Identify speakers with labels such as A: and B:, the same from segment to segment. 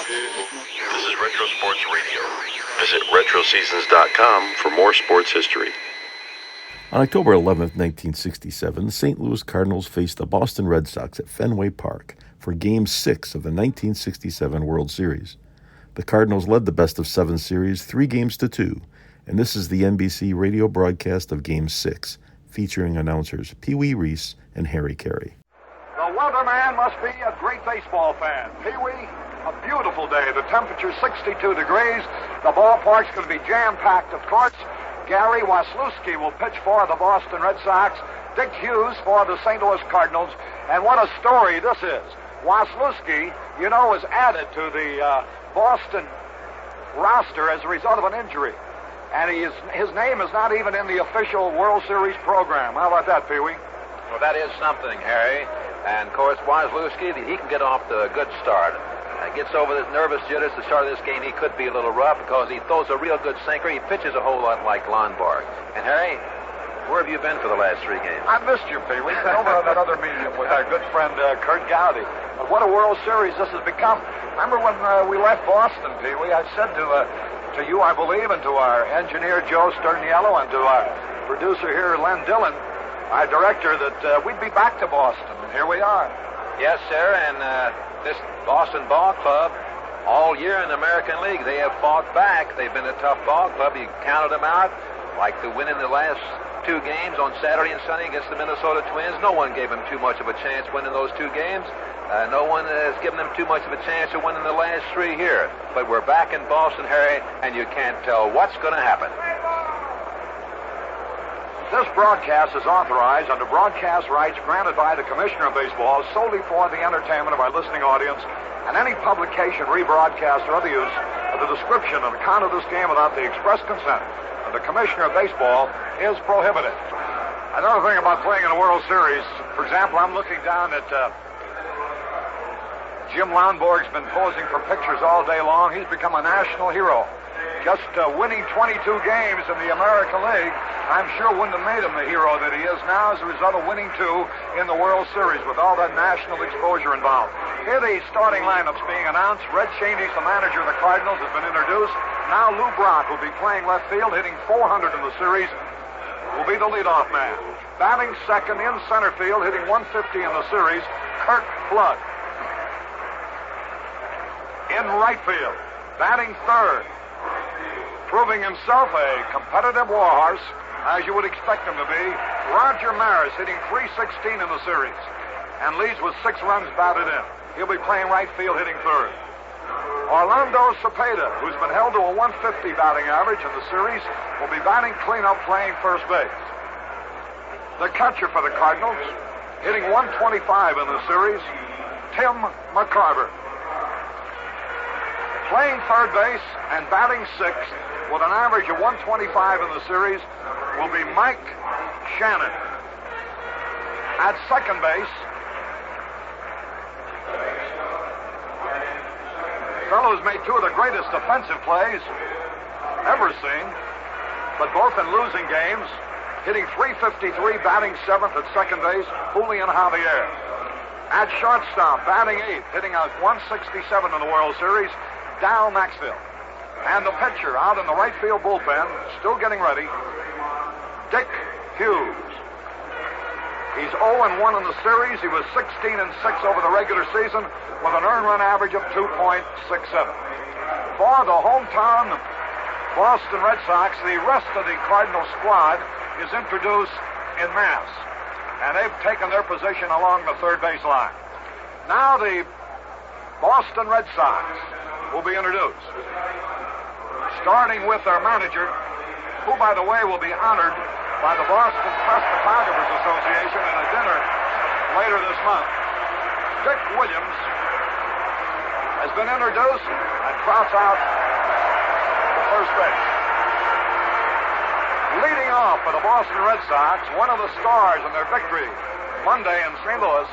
A: This is Retro Sports Radio. Visit RetroSeasons.com for more sports history.
B: On October 11, 1967, the St. Louis Cardinals faced the Boston Red Sox at Fenway Park for Game 6 of the 1967 World Series. The Cardinals led the best-of-7 series 3-2, and this is the NBC radio broadcast of Game 6, featuring announcers Pee Wee Reese and Harry Carey.
C: The weatherman must be a great baseball fan. Pee Wee, a beautiful day. The temperature's 62 degrees. The ballpark's going to be jam-packed, of course. Gary Waslewski will pitch for the Boston Red Sox. Dick Hughes for the St. Louis Cardinals. And what a story this is. Waslewski, you know, was added to the Boston roster as a result of an injury. And his name is not even in the official World Series program. How about that, Pee Wee?
D: Well, that is something, Harry. And, of course, Waslewski, he can get off to a good start. Gets over this nervous jitters at the start of this game. He could be a little rough because he throws a real good sinker. He pitches a whole lot like Lonborg. And, Harry, where have you been for the last 3 games?
C: I missed you, Pee Wee. Over on that other medium with our good friend Kurt Gowdy. But what a World Series this has become. Remember when we left Boston, Pee Wee, I said to you, I believe, and to our engineer, Joe Sterniello, and to our producer here, Len Dillon, our director, that we'd be back to Boston. And here we are.
D: Yes, sir, and this Boston Ball Club, all year in the American League, they have fought back. They've been a tough ball club. You counted them out, like the win in the last 2 games on Saturday and Sunday against the Minnesota Twins. No one gave them too much of a chance winning those 2 games. No one has given them too much of a chance of winning the last 3 here. But we're back in Boston, Harry, and you can't tell what's going to happen.
C: This broadcast is authorized under broadcast rights granted by the Commissioner of Baseball solely for the entertainment of our listening audience, and any publication, rebroadcast, or other use of the description of the account of this game without the express consent of the Commissioner of Baseball is prohibited. Another thing about playing in a World Series, for example, I'm looking down at Jim Lonborg's been posing for pictures all day long. He's become a national hero. Just winning 22 games in the American League, I'm sure wouldn't have made him the hero that he is now as a result of winning 2 in the World Series with all that national exposure involved. Here the starting lineups being announced. Red Cheney's the manager of the Cardinals, has been introduced. Now Lou Brock will be playing left field, hitting .400 in the series, will be the leadoff man. Batting second in center field, hitting .150 in the series, Kirk Flood. In right field, batting third, proving himself a competitive warhorse, as you would expect him to be, Roger Maris, hitting .316 in the series, and leads with 6 runs batted in. He'll be playing right field, hitting third. Orlando Cepeda, who's been held to a .150 batting average in the series, will be batting cleanup, playing first base. The catcher for the Cardinals, hitting .125 in the series, Tim McCarver. Playing third base and batting sixth with an average of .125 in the series will be Mike Shannon. At second base, fellows made 2 of the greatest defensive plays ever seen, but both in losing games, hitting .353, batting 7th at second base, Julian Javier. At shortstop, batting 8th, hitting a .167 in the World Series, Dal Maxfield. And the pitcher out in the right field bullpen, still getting ready, Dick Hughes. He's 0-1 in the series. He was 16-6 over the regular season with an earned run average of 2.67. For the hometown Boston Red Sox, the rest of the Cardinal squad is introduced in mass. And they've taken their position along the third base line. Now the Boston Red Sox will be introduced, starting with their manager, who, by the way, will be honored by the Boston Press Photographers Association at a dinner later this month. Dick Williams has been introduced and trots out to first base. Leading off for the Boston Red Sox, one of the stars in their victory Monday in St. Louis,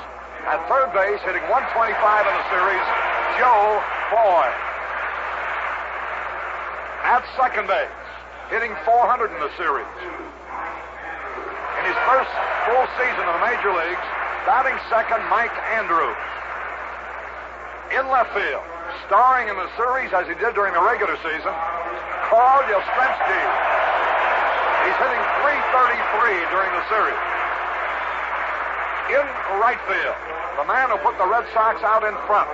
C: at third base, hitting .125 in the series, Joe Foy. At second base, hitting .400 in the series. In his first full season in the major leagues, batting second, Mike Andrews. In left field, starring in the series as he did during the regular season, Carl Yastrzemski. He's hitting .333 during the series. In right field, the man who put the Red Sox out in front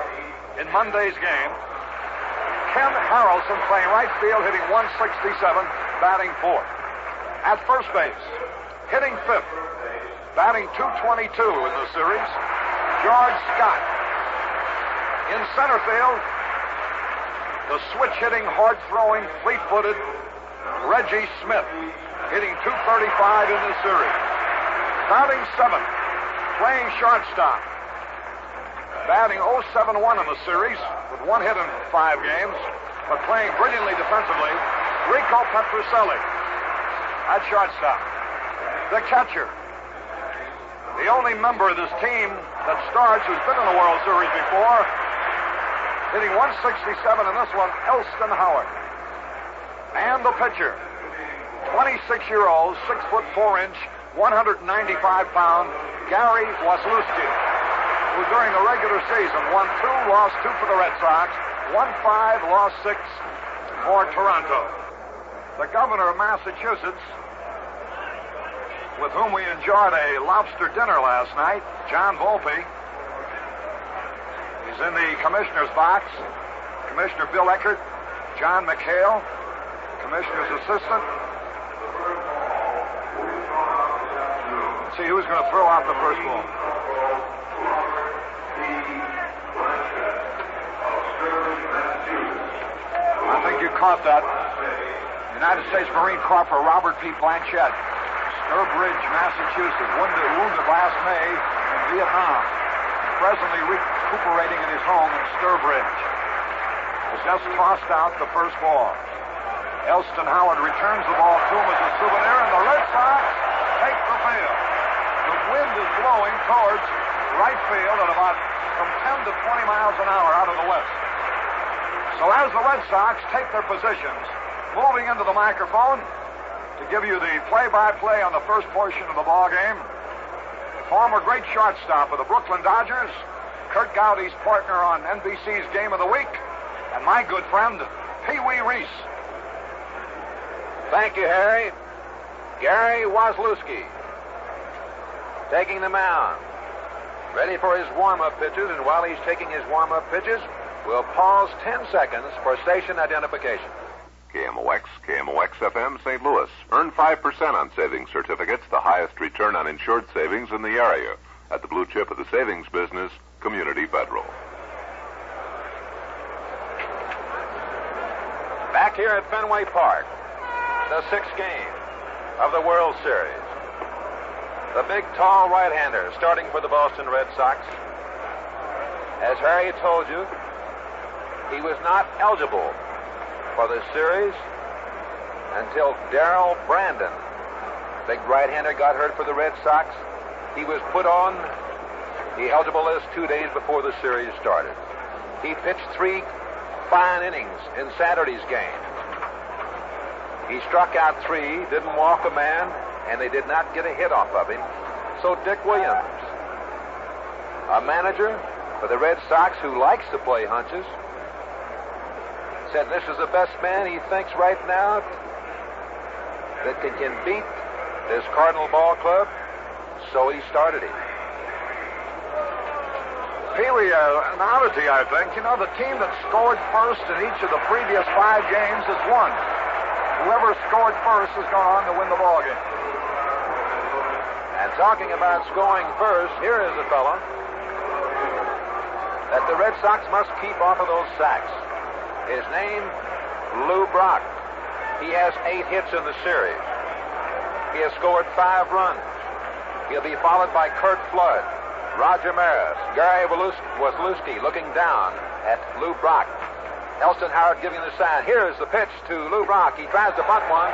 C: in Monday's game, Ken Harrelson, playing right field, hitting .167, batting fourth. At first base, hitting fifth, batting .222 in the series, George Scott. In center field, the switch-hitting, hard-throwing, fleet-footed Reggie Smith, hitting .235 in the series. Batting seventh, playing shortstop, batting .071 in the series with one hit in 5 games, but playing brilliantly defensively, Rico Petrocelli at shortstop. The catcher, the only member of this team that starts who's been in the World Series before, hitting .167 in this one, Elston Howard. And the pitcher, 26-year-old, 6'4", 195-pound Gary Waslewski, who during the regular season won 2, lost 2 for the Red Sox, won 5, lost 6 for Toronto. The governor of Massachusetts, with whom we enjoyed a lobster dinner last night, John Volpe, he's in the commissioner's box. Commissioner Bill Eckert, John McHale, commissioner's assistant. Let's see who's going to throw out the first ball. I think you caught that. United States Marine Corporal Robert P. Blanchett, Sturbridge, Massachusetts, wounded last May in Vietnam, and presently recuperating in his home in Sturbridge. Has just tossed out the first ball. Elston Howard returns the ball to him as a souvenir, and the Red Sox take the field. The wind is blowing towards right field at about from 10 to 20 miles an hour out of the west. So as the Red Sox take their positions, moving into the microphone to give you the play-by-play on the first portion of the ball game, former great shortstop of the Brooklyn Dodgers, Kurt Gowdy's partner on NBC's Game of the Week, and my good friend, Pee Wee Reese.
D: Thank you, Harry. Gary Waslewski taking the mound. Ready for his warm-up pitches, and while he's taking his warm-up pitches, we'll pause 10 seconds for station identification.
E: KMOX, KMOX-FM, St. Louis. Earn 5% on savings certificates, the highest return on insured savings in the area. At the blue chip of the savings business, Community Federal.
D: Back here at Fenway Park, the 6th game of the World Series. The big, tall right-hander starting for the Boston Red Sox. As Harry told you, he was not eligible for the series until Darrell Brandon, big right-hander, got hurt for the Red Sox. He was put on the eligible list 2 days before the series started. He pitched 3 fine innings in Saturday's game. He struck out 3, didn't walk a man, and they did not get a hit off of him. So Dick Williams, a manager for the Red Sox who likes to play hunches, said this is the best man he thinks right now that can beat this Cardinal ball club, so he started him.
C: Pee Wee, an oddity, I think. You know, the team that scored first in each of the previous 5 games has won. Whoever scored first has gone on to win the ball game.
D: And talking about scoring first, here is a fellow that the Red Sox must keep off of those sacks. His name, Lou Brock. He has 8 hits in the series. He has scored 5 runs. He'll be followed by Curt Flood, Roger Maris, Gary Waslewski looking down at Lou Brock. Elston Howard giving the sign. Here's the pitch to Lou Brock. He tries to bunt one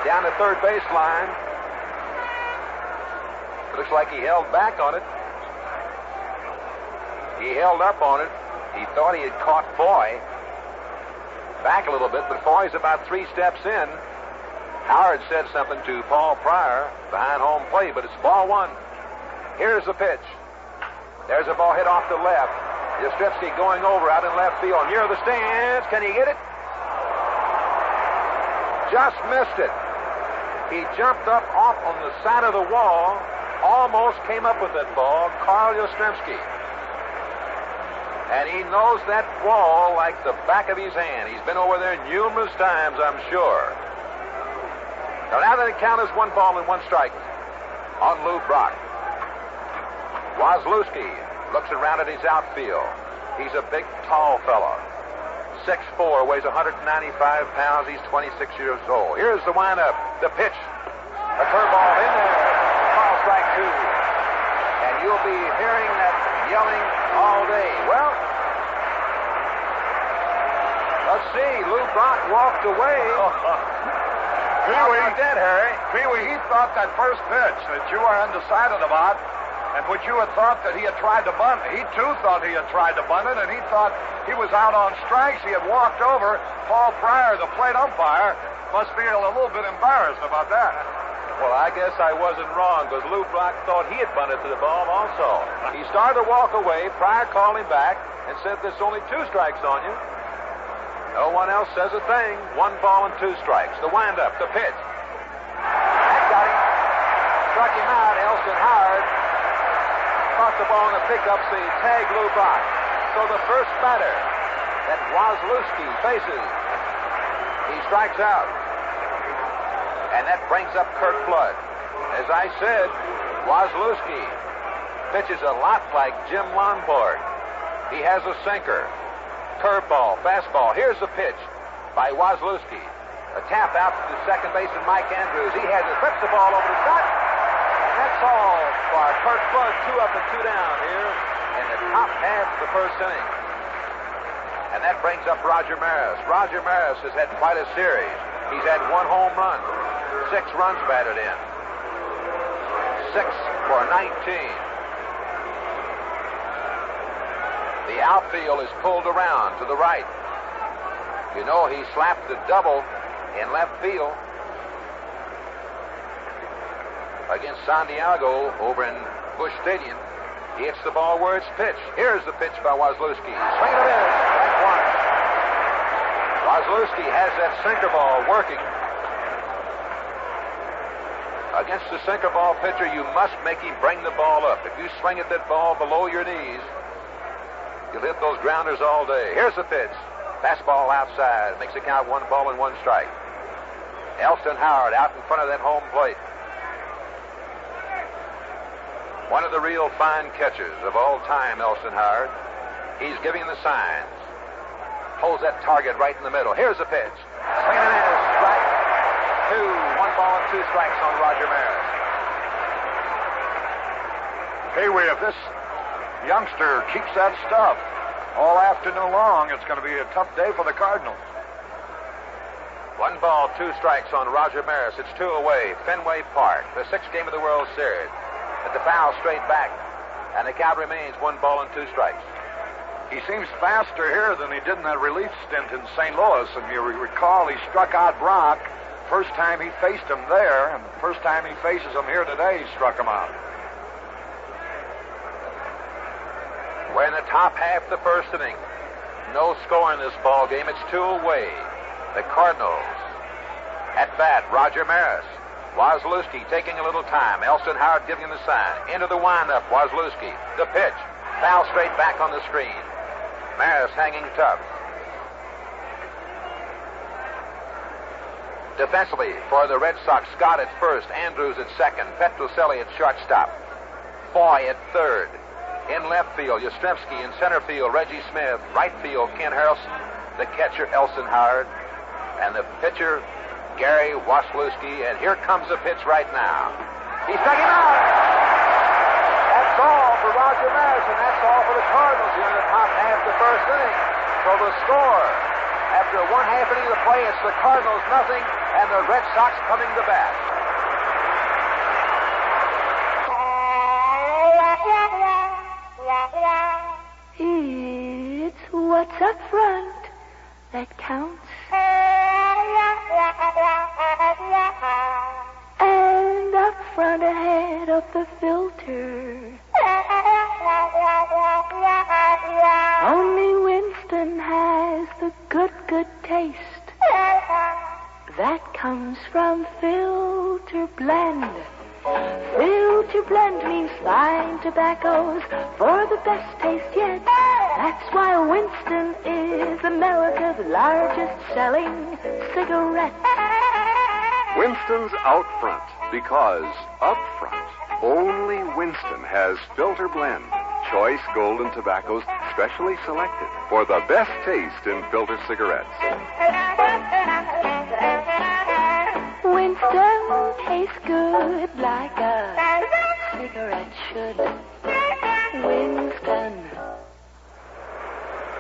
D: down the third baseline. Looks like he held back on it. He held up on it. He thought he had caught Foy back a little bit, but Foy's about 3 steps in. Howard said something to Paul Pryor behind home plate, but it's ball 1. Here's the pitch. There's a ball hit off the left. Yastrzemski going over out in left field near the stands. Can he get it? Just missed it. He jumped up off on the side of the wall, almost came up with that ball, Carl Yastrzemski. And he knows that wall like the back of his hand. He's been over there numerous times, I'm sure. Now the count is 1 ball and 1 strike on Lou Brock. Waslewski looks around at his outfield. He's a big, tall fellow. 6'4", weighs 195 pounds. He's 26 years old. Here's the windup, the pitch. A curveball in there. Ball strike 2. And you'll be hearing that yelling all day. Well, let's see. Lou Brock walked away.
C: How about that, Harry? Pee-wee, he thought that first pitch that you were undecided about, and which you had thought that he had tried to bunt, he too thought he had tried to bunt it, and he thought he was out on strikes. He had walked over. Paul Pryor, the plate umpire, must feel a little bit embarrassed about that.
D: Well, I guess I wasn't wrong, because Lou Brock thought he had bunted to the ball also. He started to walk away. Pryor called him back and said, "There's only 2 strikes on you." No one else says a thing. 1 ball and 2 strikes. The windup, the pitch. That got him. Struck him out. Elston Howard caught the ball in the pickup, so he tagged Lou Brock. So the first batter that Waslewski faces, he strikes out. And that brings up Kirk Flood. As I said, Waslewski pitches a lot like Jim Lombard. He has a sinker, curveball, fastball. Here's the pitch by Waslewski. A tap out to second baseman Mike Andrews. He has it, flips the ball over the top. And that's all for Kirk Flood. 2 up and 2 down here in the top half of the first inning. And that brings up Roger Maris. Roger Maris has had quite a series. He's had 1 home run, 6 runs batted in. 6 for 19. The outfield is pulled around to the right. You know, he slapped the double in left field against San Diego over in Busch Stadium. He hits the ball where it's pitched. Here's the pitch by Waslewski. Swing and a miss. Strike 1. Waslewski has that sinker ball working. Against the sinker ball pitcher, you must make him bring the ball up. If you swing at that ball below your knees, you'll hit those grounders all day. Here's the pitch. Fastball outside. Makes it count 1 ball and 1 strike. Elston Howard out in front of that home plate. One of the real fine catchers of all time, Elston Howard. He's giving the signs. Holds that target right in the middle. Here's the pitch. Swing and a miss. Strike 2. 1 ball and 2 strikes on Roger Maris.
C: Pee-wee, if this youngster keeps that stuff all afternoon long, it's going to be a tough day for the Cardinals.
D: 1 ball, 2 strikes on Roger Maris. It's 2 away. Fenway Park, the 6th game of the World Series. At the foul, straight back, and the count remains 1 ball and 2 strikes.
C: He seems faster here than he did in that relief stint in St. Louis. And you recall he struck out Brock first time he faced him there, and the first time he faces him here today, he struck him out.
D: We're in the top half of the first inning. No score in this ball game. It's 2 away. The Cardinals. At bat, Roger Maris. Waslewski taking a little time. Elston Howard giving him the sign. Into the windup, Waslewski. The pitch. Foul straight back on the screen. Maris hanging tough. Defensively for the Red Sox, Scott at first, Andrews at second, Petrocelli at shortstop, Foy at third. In left field, Yastrzemski. In center field, Reggie Smith. Right field, Ken Harrelson. The catcher, Elston Howard. And the pitcher, Gary Waslewski. And here comes the pitch right now. He struck him out. That's all for Roger Maris, and that's all for the Cardinals here in the top half of the first inning. So the score, after 1/2 inning of play, it's the Cardinals nothing, and the Red Sox coming to bat.
F: It's what's up front that counts. And up front ahead of the filter. has the good, good taste that comes from filter blend. Filter blend means fine tobaccos for the best taste yet. That's why Winston is America's largest selling cigarette.
G: Winston's out front, because up front, only Winston has filter blend. Choice golden tobaccos specially selected for the best taste in filter cigarettes.
F: Winston tastes good like a cigarette should. Winston.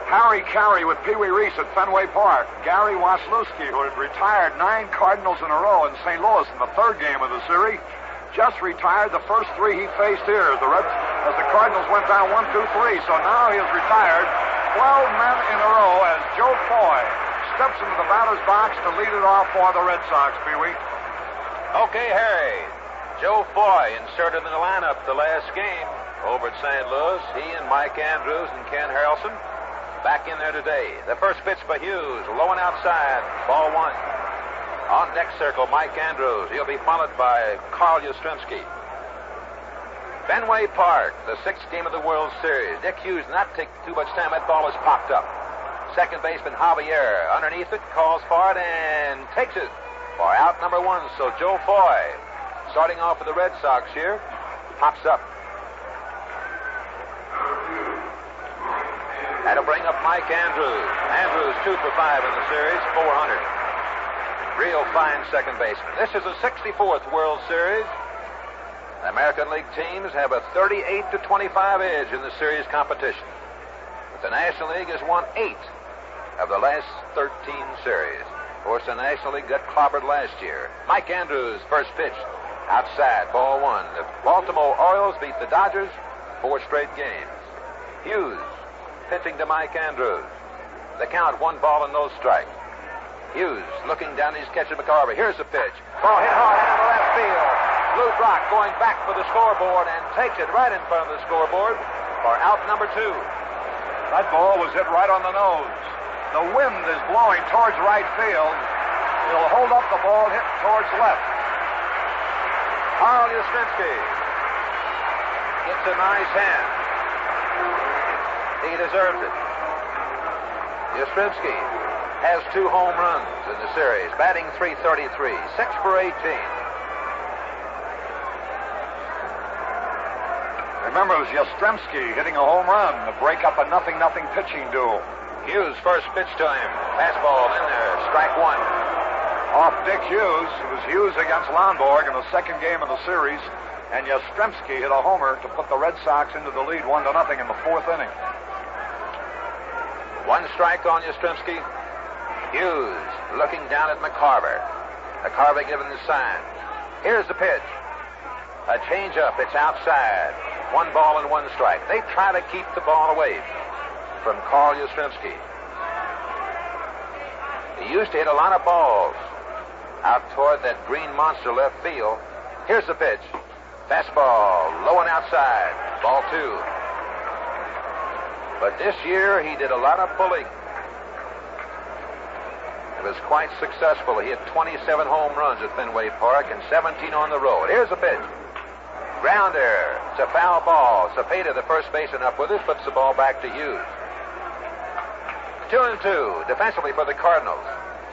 C: Harry Carey with Pee Wee Reese at Fenway Park. Gary Waslewski, who had retired 9 Cardinals in a row in St. Louis in the third game of the series, just retired the first 3 he faced here as the Cardinals went down 1-2-3. So now he has retired 12 men in a row as Joe Foy steps into the batter's box to lead it off for the Red Sox, Pee Wee.
D: Okay, Harry. Joe Foy inserted in the lineup the last game over at St. Louis. He and Mike Andrews and Ken Harrelson back in there today. The first pitch by Hughes, low and outside, ball 1. On next circle, Mike Andrews. He'll be followed by Carl Yastrzemski. Fenway Park, the 6th game of the World Series. Dick Hughes not take too much time. That ball is popped up. Second baseman Javier underneath it, calls for it and takes it for out number 1. So Joe Foy, starting off with the Red Sox here, pops up. That'll bring up Mike Andrews. Andrews 2 for 5 in the series, 400. Real fine second baseman. This is the 64th World Series. The American League teams have a 38-25 edge in the series competition. But the National League has won 8 of the last 13 series. Of course, the National League got clobbered last year. Mike Andrews, first pitch, outside, ball 1. The Baltimore Orioles beat the Dodgers 4 straight games. Hughes pitching to Mike Andrews. The count, 1 ball and no strike. Hughes looking down, he's catching McCarver. Here's the pitch. Ball hit hard out of left field. Lou Brock going back for the scoreboard and takes it right in front of the scoreboard for out number 2.
C: That ball was hit right on the nose. The wind is blowing towards right field. He'll hold up the ball hit towards left.
D: Carl Yastrzemski gets a nice hand. He deserves it. Yastrzemski has 2 home runs in the series, batting .333, 6 for 18.
C: Remember, it was Yastrzemski hitting a home run to break up a 0-0 pitching duel.
D: Hughes, first pitch to him. Fastball in there, strike 1.
C: Off Dick Hughes. It was Hughes against Lonborg in the second game of the series, and Yastrzemski hit a homer to put the Red Sox into the lead 1-0 in the 4th inning.
D: 1 strike on Yastrzemski. Hughes looking down at McCarver. McCarver giving the sign. Here's the pitch. A changeup. It's outside. 1 ball and 1 strike. They try to keep the ball away from Carl Yastrzemski. He used to hit a lot of balls out toward that green monster left field. Here's the pitch. Fastball, low and outside. Ball 2. But this year he did a lot of pulling. It was quite successful. He hit 27 home runs at Fenway Park and 17 on the road. Here's the pitch. Grounder. It's a foul ball. Cepeda, the first baseman, up with it, flips the ball back to Hughes. 2-2 defensively for the Cardinals.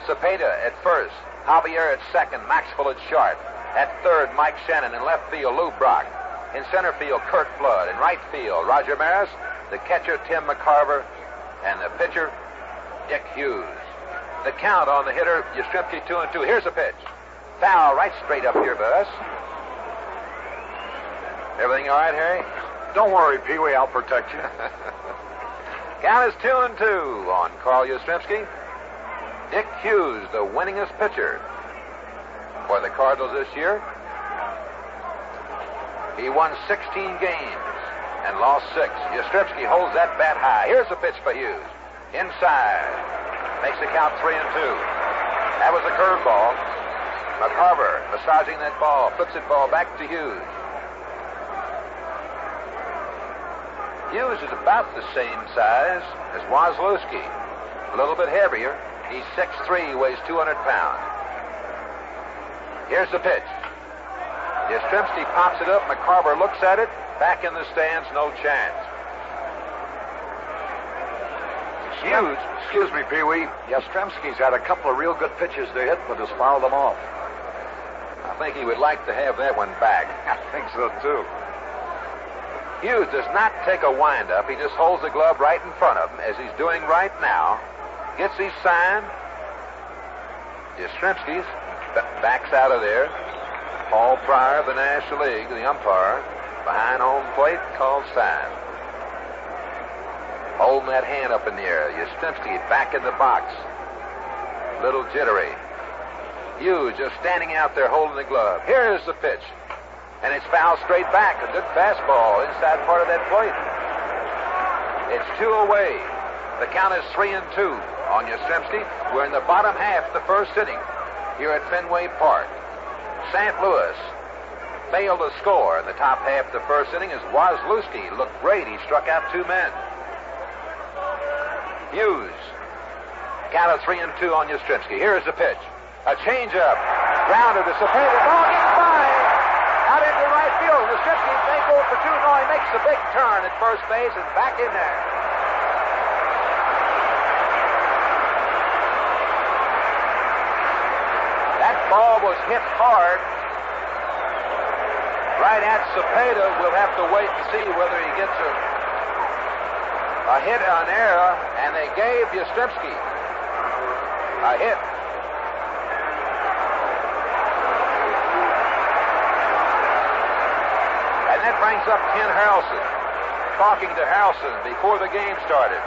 D: Cepeda at first. Javier at second. Maxwell at short. At third, Mike Shannon. In left field, Lou Brock. In center field, Kurt Flood. In right field, Roger Maris. The catcher, Tim McCarver. And the pitcher, Dick Hughes. The count on the hitter, Yastrzemski 2-2. Here's a pitch. Foul right straight up here, BOS. Everything all right, Harry?
C: Don't worry, Pee Wee, I'll protect you.
D: Count is 2-2 on Carl Yastrzemski. Dick Hughes, the winningest pitcher for the Cardinals this year. He won 16 games and lost 6. Yastrzemski holds that bat high. Here's a pitch for Hughes. Inside. Makes the count 3-2. That was a curveball. McCarver massaging that ball. Flips it ball back to Hughes. Hughes is about the same size as Waslewski. a little bit heavier. He's 6'3", weighs 200 pounds. Here's the pitch. Yastrzemski pops it up. McCarver looks at it. Back in the stands, no chance. Hughes.
C: Excuse me, Pee-wee. Yastrzemski's had a couple of real good pitches to hit, but has fouled them off.
D: I think he would like to have that one back.
C: I think so, too.
D: Hughes does not take a wind-up. He just holds the glove right in front of him, as he's doing right now. Gets his sign. Yastrzemski backs out of there. Paul Pryor of the National League, the umpire, behind home plate, calls sign. Holding that hand up in the air. Yastrzemski back in the box. Little jittery. Hughes just standing out there holding the glove. Here's the pitch. And it's fouled straight back. A good fastball inside part of that plate. It's 2 away. The count is 3-2 on Yastrzemski. We're in the bottom half of the first inning here at Fenway Park. St. Louis failed to score in the top half of the first inning as Waslewski looked great. He struck out 2 men. Hughes. Count of 3-2 on Yastrzemski. Here's the pitch. A changeup. Grounder to Cepeda. Ball gets by. Out into right field. Yastrzemski may go for 2. No, he makes a big turn at first base and back in there. That ball was hit hard right at Cepeda. We'll have to wait and see whether he gets a hit on error, and they gave Yastrzemski a hit. And that brings up Ken Harrelson, talking to Harrelson before the game started.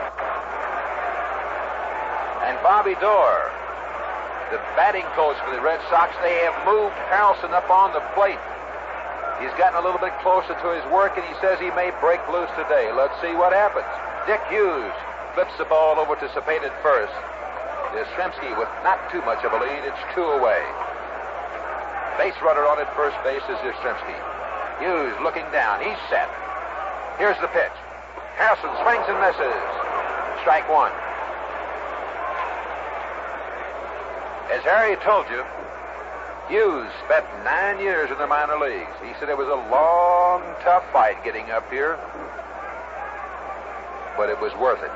D: And Bobby Doerr, the batting coach for the Red Sox, they have moved Harrelson up on the plate. He's gotten a little bit closer to his work, and he says he may break loose today. Let's see what happens. Dick Hughes flips the ball over to Cepeda at first. Yastrzemski with not too much of a lead. It's 2 away. Base runner on at first base is Yastrzemski. Hughes looking down. He's set. Here's the pitch. Harrelson swings and misses. Strike 1. As Harry told you, Hughes spent 9 years in the minor leagues. He said it was a long, tough fight getting up here, but it was worth it.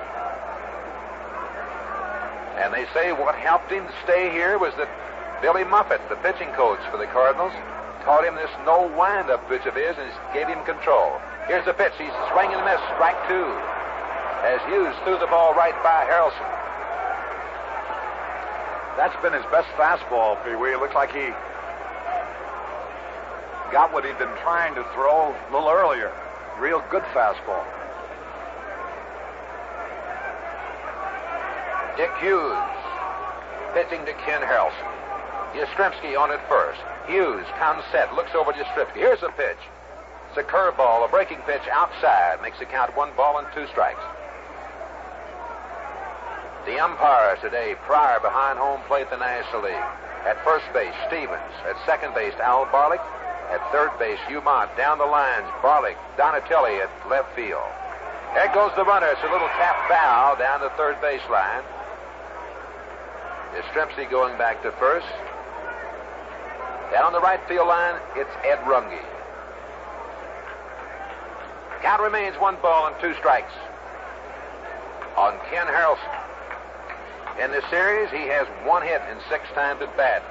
D: And they say what helped him to stay here was that Billy Muffett, the pitching coach for the Cardinals, taught him this no wind-up pitch of his and gave him control. Here's the pitch. He's swinging and miss. Strike 2. As Hughes threw the ball right by Harrelson.
C: That's been his best fastball, Pee-wee. It looks like he got what he'd been trying to throw a little earlier. Real good fastball.
D: Dick Hughes pitching to Ken Harrelson. Yastrzemski on at first. Hughes comes set, looks over to Yastrzemski. Here's a pitch. It's a curveball, a breaking pitch outside. Makes the count 1 ball and 2 strikes. The umpires today, Pryor behind home plate, the National League. At first base, Stevens. At second base, Al Barlick. At third base, Umont. Down the lines, Barlick, Donatelli at left field. There goes the runner. It's a little tap foul down the third baseline. Yastrzemski going back to first. Down the right field line, it's Ed Runge. Count remains 1 ball and 2 strikes on Ken Harrelson. In this series, he has 1 hit and 6 times at bat.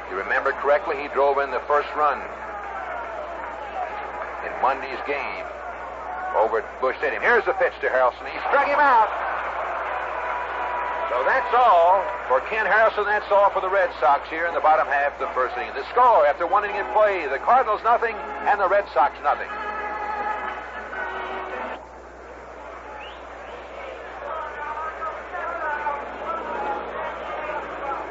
D: You remember correctly, he drove in the first run in Monday's game over at Busch Stadium. Here's the pitch to Harrelson. He struck him out. So that's all for Ken Harrelson. That's all for the Red Sox here in the bottom half of the first inning. The score after 1 inning in play, the Cardinals nothing and the Red Sox nothing.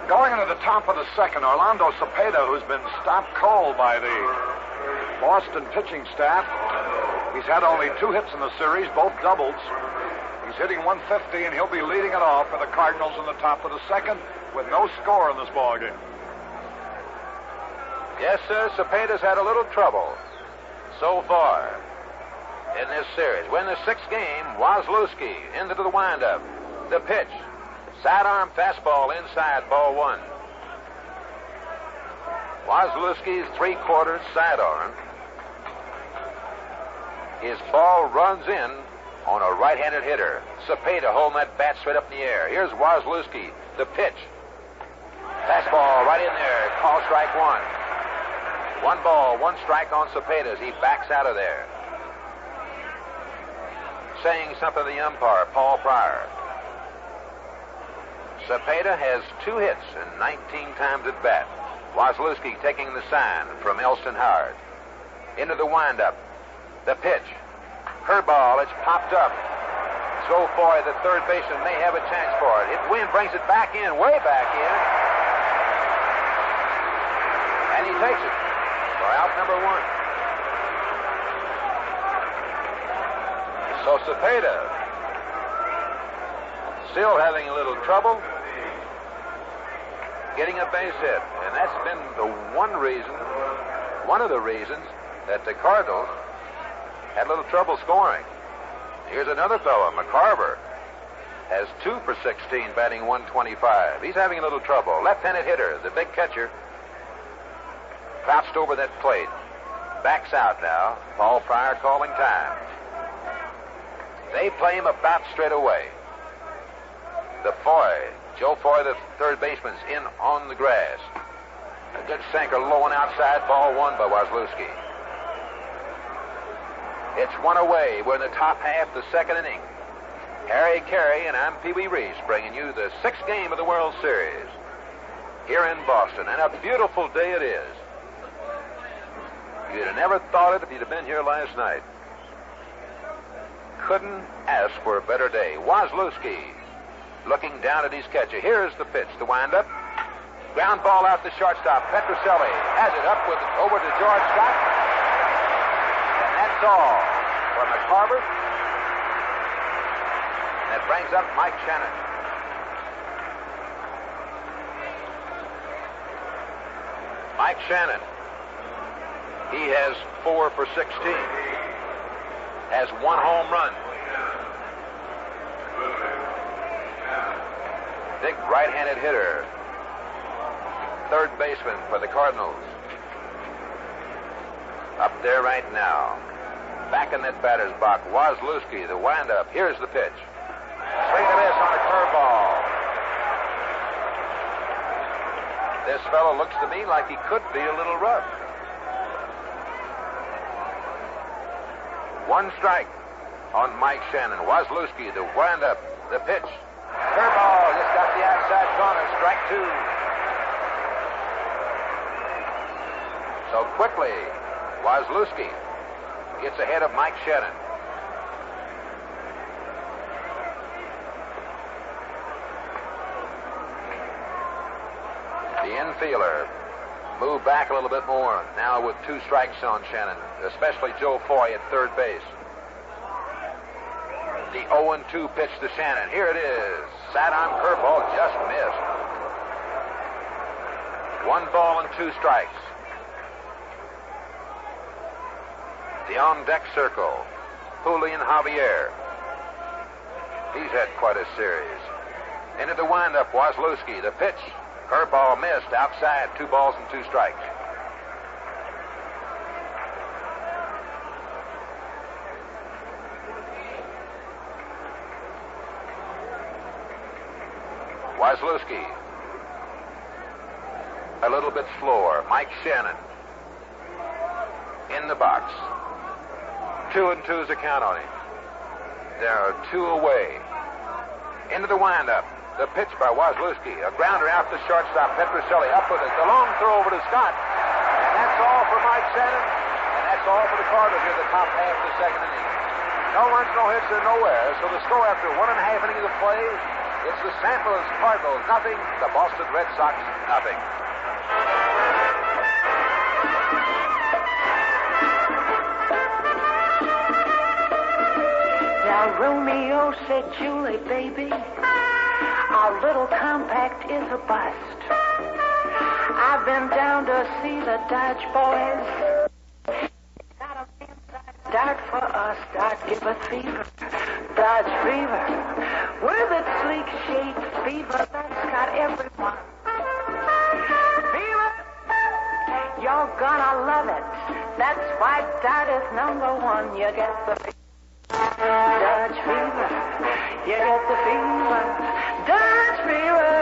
C: Going into the top of the second, Orlando Cepeda, who's been stopped cold by the Boston pitching staff. He's had only 2 hits in the series, both doubles. He's hitting 150, and he'll be leading it off for the Cardinals in the top of the second with no score in this ballgame.
D: Yes, sir, Cepeda's had a little trouble so far in this series. When the 6th game, Waslewski into the windup. The pitch. Sidearm fastball inside, ball one. Waslewski's three-quarters sidearm. His ball runs in on a right-handed hitter. Cepeda holding that bat straight up in the air. Here's Waslewski. The pitch. Fastball right in there. Call strike one. 1 ball, 1 strike on Cepeda as he backs out of there. Saying something to the umpire, Paul Pryor. Cepeda has 2 hits and 19 times at bat. Waslewski taking the sign from Elston Howard. Into the windup. The pitch. Curveball, it's popped up. So far, the third baseman may have a chance for it. Wind brings it back in, way back in. And he takes it for out number 1. So Cepeda still having a little trouble getting a base hit. And that's been the one of the reasons that the Cardinals had a little trouble scoring. Here's another fellow, McCarver, has 2 for 16, batting 125. He's having a little trouble. Left-handed hitter, the big catcher, crouched over that plate. Backs out now. Paul Pryor calling time. They play him about straight away. Joe Foy, the third baseman's in on the grass. A good sinker low and outside, ball one by Waslewski. It's one away. We're in the top half of the second inning. Harry Carey and I'm Pee Wee Reese bringing you the 6th game of the World Series here in Boston. And a beautiful day it is. You'd have never thought it if you'd have been here last night. Couldn't ask for a better day. Waslewski looking down at his catcher. Here's the pitch, the windup. Ground ball out to shortstop. Petroselli has it up with it over to George Scott. And that's all for McCarver. That brings up Mike Shannon. Mike Shannon. He has 4 for 16. Has 1 home run. Big right-handed hitter. Third baseman for the Cardinals. Up there right now. Back in that batter's box. Waslewski, the windup. Here's the pitch. Swing and miss on a curveball. This fellow looks to me like he could be a little rough. 1 strike on Mike Shannon. Waslewski, the windup, the pitch. Curveball, just got the outside corner. Strike 2. So quickly, Waslewski gets ahead of Mike Shannon. The infielder moved back a little bit more now with 2 strikes on Shannon, especially Joe Foy at third base. The 0-2 pitch to Shannon. Here it is. Sidearm curveball just missed. 1 ball and 2 strikes. The on-deck circle, Julian Javier. He's had quite a series. Into the windup, Waslewski. The pitch. Curveball missed outside. 2 balls and 2 strikes. Waslewski. A little bit slower. Mike Shannon. In the box. 2-2's a count on him. There are 2 away. Into the windup. The pitch by Waslewski. A grounder out to shortstop. Petroselli up with it. The long throw over to Scott. And that's all for Mike Shannon. And that's all for the Cardinals here at the top half of the second inning. No runs, no hits, or nowhere. So the score after 1.5 innings of play, it's the St. Louis Cardinals nothing, the Boston Red Sox nothing.
F: Now Romeo said, Julie, baby, our little compact is a bust. I've been down to see the Dodge boys. Got a man start for us, start give us fever. Dodge fever. with its sleek shape, fever that's got everyone. Fever, you're gonna love it. That's why that is number one. You get the Dutch fever. You get the fever. Dutch fever.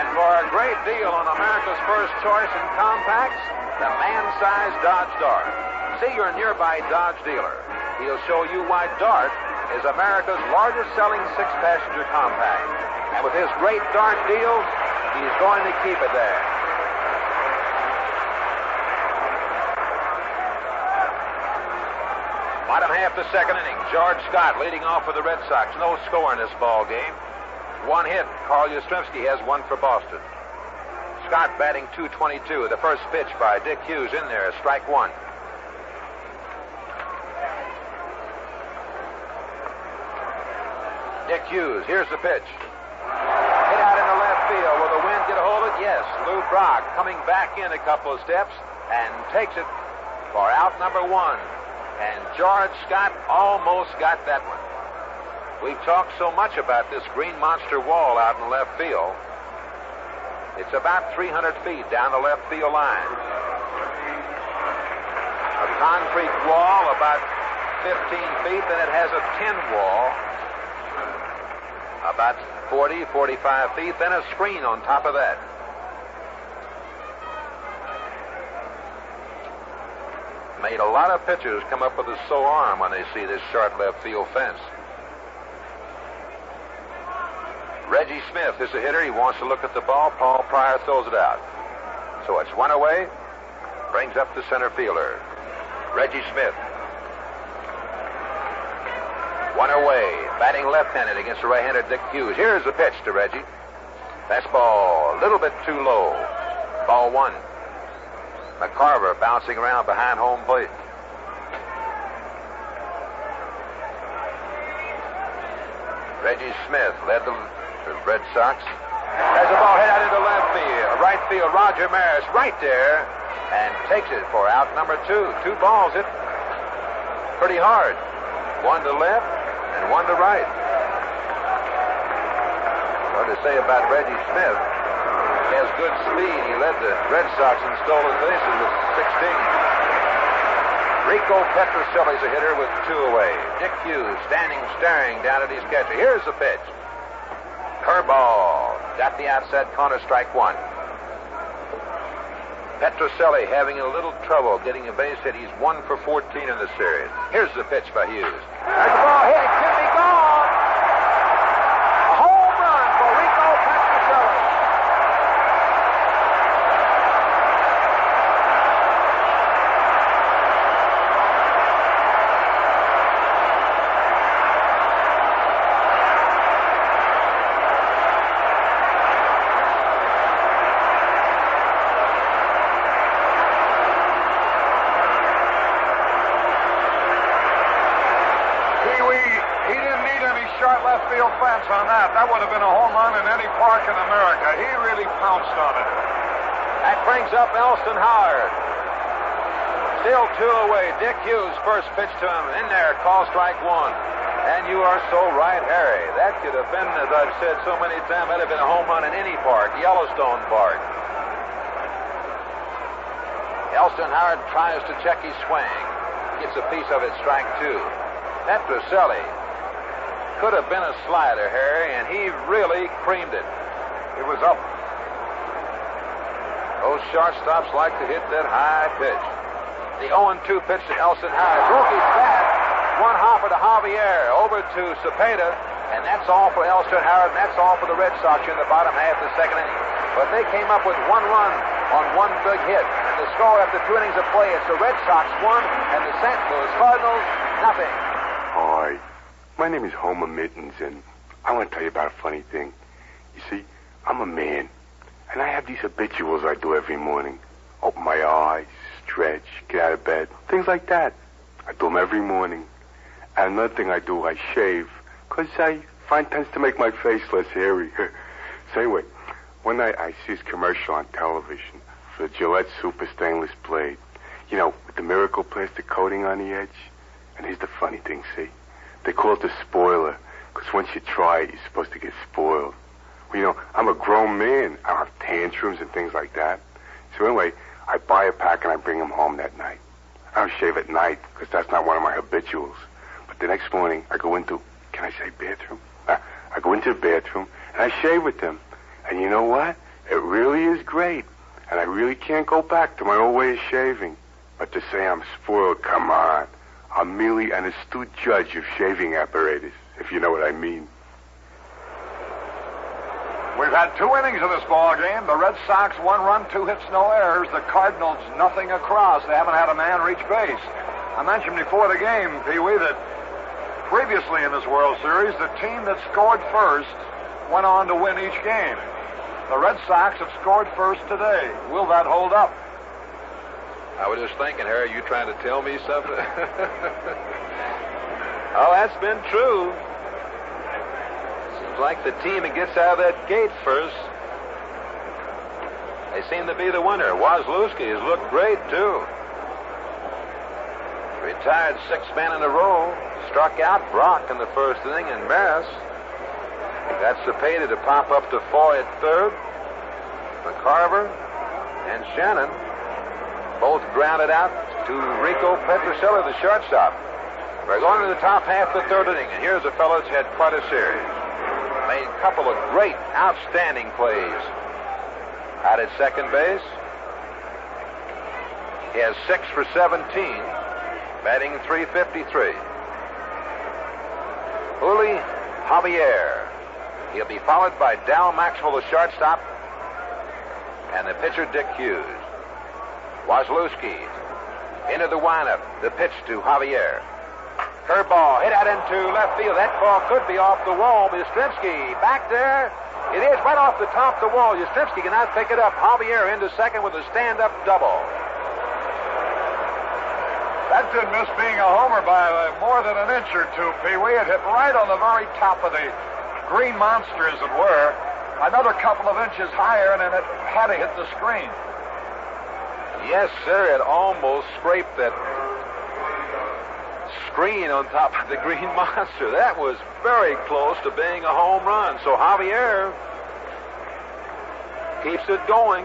D: And for a great deal on America's first choice in compacts, the man-sized Dodge Dart. See your nearby Dodge dealer. He'll show you why Dart is America's largest-selling six-passenger compact. And with his great Dart deals, he's going to keep it there. Bottom half the second inning, George Scott leading off for the Red Sox. No score in this ball game. One hit. Carl Yastrzemski has one for Boston. Scott batting .222. The first pitch by Dick Hughes in there. Strike one. Dick Hughes, here's the pitch. Hit out into left field. Will the wind get a hold of it? Yes. Lou Brock coming back in a couple of steps and takes it for out number one. And George Scott almost got that one. We've talked so much about this green monster wall out in left field. It's about 300 feet down the left field line. A concrete wall about 15 feet, then it has a tin wall about 40, 45 feet, then a screen on top of that. Made a lot of pitchers come up with a sore arm when they see this short left field fence. Reggie Smith is the hitter. He wants to look at the ball. Paul Pryor throws it out. So it's one away. Brings up the center fielder, Reggie Smith. One away. Batting left-handed against the right-hander Dick Hughes. Here's the pitch to Reggie. Fastball a little bit too low. Ball one. McCarver bouncing around behind home plate. Reggie Smith led the Red Sox. Has the ball hit out into left field. Right field, Roger Maris right there and takes it for out number two. Two balls hit pretty hard. One to left and one to right. What to say about Reggie Smith? He has good speed. He led the Red Sox in stolen bases with 16. Rico Petrocelli's a hitter with two away. Dick Hughes standing staring down at his catcher. Here's the pitch. Curveball. Got the outside corner, strike one. Petrocelli having a little trouble getting a base hit. He's 1 for 14 in the series. Here's the pitch by Hughes. There's the ball hit. It could be gone. A home run for Rico Petrocelli.
C: Fence on that. That would have been a home run in any park in America. He really pounced on it.
D: That brings up Elston Howard. Still two away. Dick Hughes first pitch to him. In there, call strike one. And you are so right, Harry. That could have been, as I've said so many times, that would have been a home run in any park. Yellowstone Park. Elston Howard tries to check his swing. Gets a piece of it, strike two. Petrocelli could have been a slider, Harry, and he really creamed it.
C: He was up.
D: Those shortstops like to hit that high pitch. The 0-2 pitch to Elston Howard. Broke his bat. One hopper to Javier. Over to Cepeda. And that's all for Elston Howard, and that's all for the Red Sox in the bottom half of the second inning. But they came up with one run on one big hit. And the score after 2 innings of play, it's the Red Sox 1 and the St. Louis Cardinals nothing.
H: Hi. My name is Homer Mittens, and I want to tell you about a funny thing. You see, I'm a man, and I have these habituals I do every morning. Open my eyes, stretch, get out of bed, things like that. I do them every morning. And another thing I do, I shave, because I find tends to make my face less hairy. So anyway, one night I see this commercial on television for the Gillette Super Stainless Blade. You know, with the miracle plastic coating on the edge. And here's the funny thing, see? They call it the spoiler, because once you try it, you're supposed to get spoiled. Well, you know, I'm a grown man. I don't have tantrums and things like that. So anyway, I buy a pack and I bring them home that night. I don't shave at night, because that's not one of my habituals. But the next morning, I go into, can I say bathroom? I go into the bathroom, and I shave with them. And you know what? It really is great. And I really can't go back to my old way of shaving. But to say I'm spoiled, come on. I'm merely an astute judge of shaving apparatus, if you know what I mean.
C: We've had 2 innings of this ball game. The Red Sox 1 run, 2 hits, no errors. The Cardinals nothing across. They haven't had a man reach base. I mentioned before the game, Pee Wee, that previously in this World Series, the team that scored first went on to win each game. The Red Sox have scored first today. Will that hold up?
D: I was just thinking, Harry, are you trying to tell me something? Oh, that's been true. Seems like the team that gets out of that gate first, they seem to be the winner. Waslewski has looked great, too. Retired 6th man in a row. Struck out Brock in the first inning, and Maris got Cepeda to pop up to Foy at third. McCarver and Shannon both grounded out to Rico Petroselli, the shortstop. We're going to the top half of the 3rd inning, and here's a fellow that's had quite a series. Made a couple of great, outstanding plays. Out at second base, he has 6 for 17, batting .353. Uli Javier. He'll be followed by Dal Maxwell, the shortstop, and the pitcher, Dick Hughes. Waslewski into the windup. The pitch to Javier. Curveball hit out into left field. That ball could be off the wall. Yastrzemski back there. It is right off the top of the wall. Yastrzemski cannot pick it up. Javier into second with a stand-up double.
C: That didn't miss being a homer by more than an inch or two, Pee Wee. It hit right on the very top of the green monster, as it were. Another couple of inches higher, and then it had to hit the screen.
D: Yes, sir. It almost scraped that screen on top of the green monster. That was very close to being a home run. So Javier keeps it going.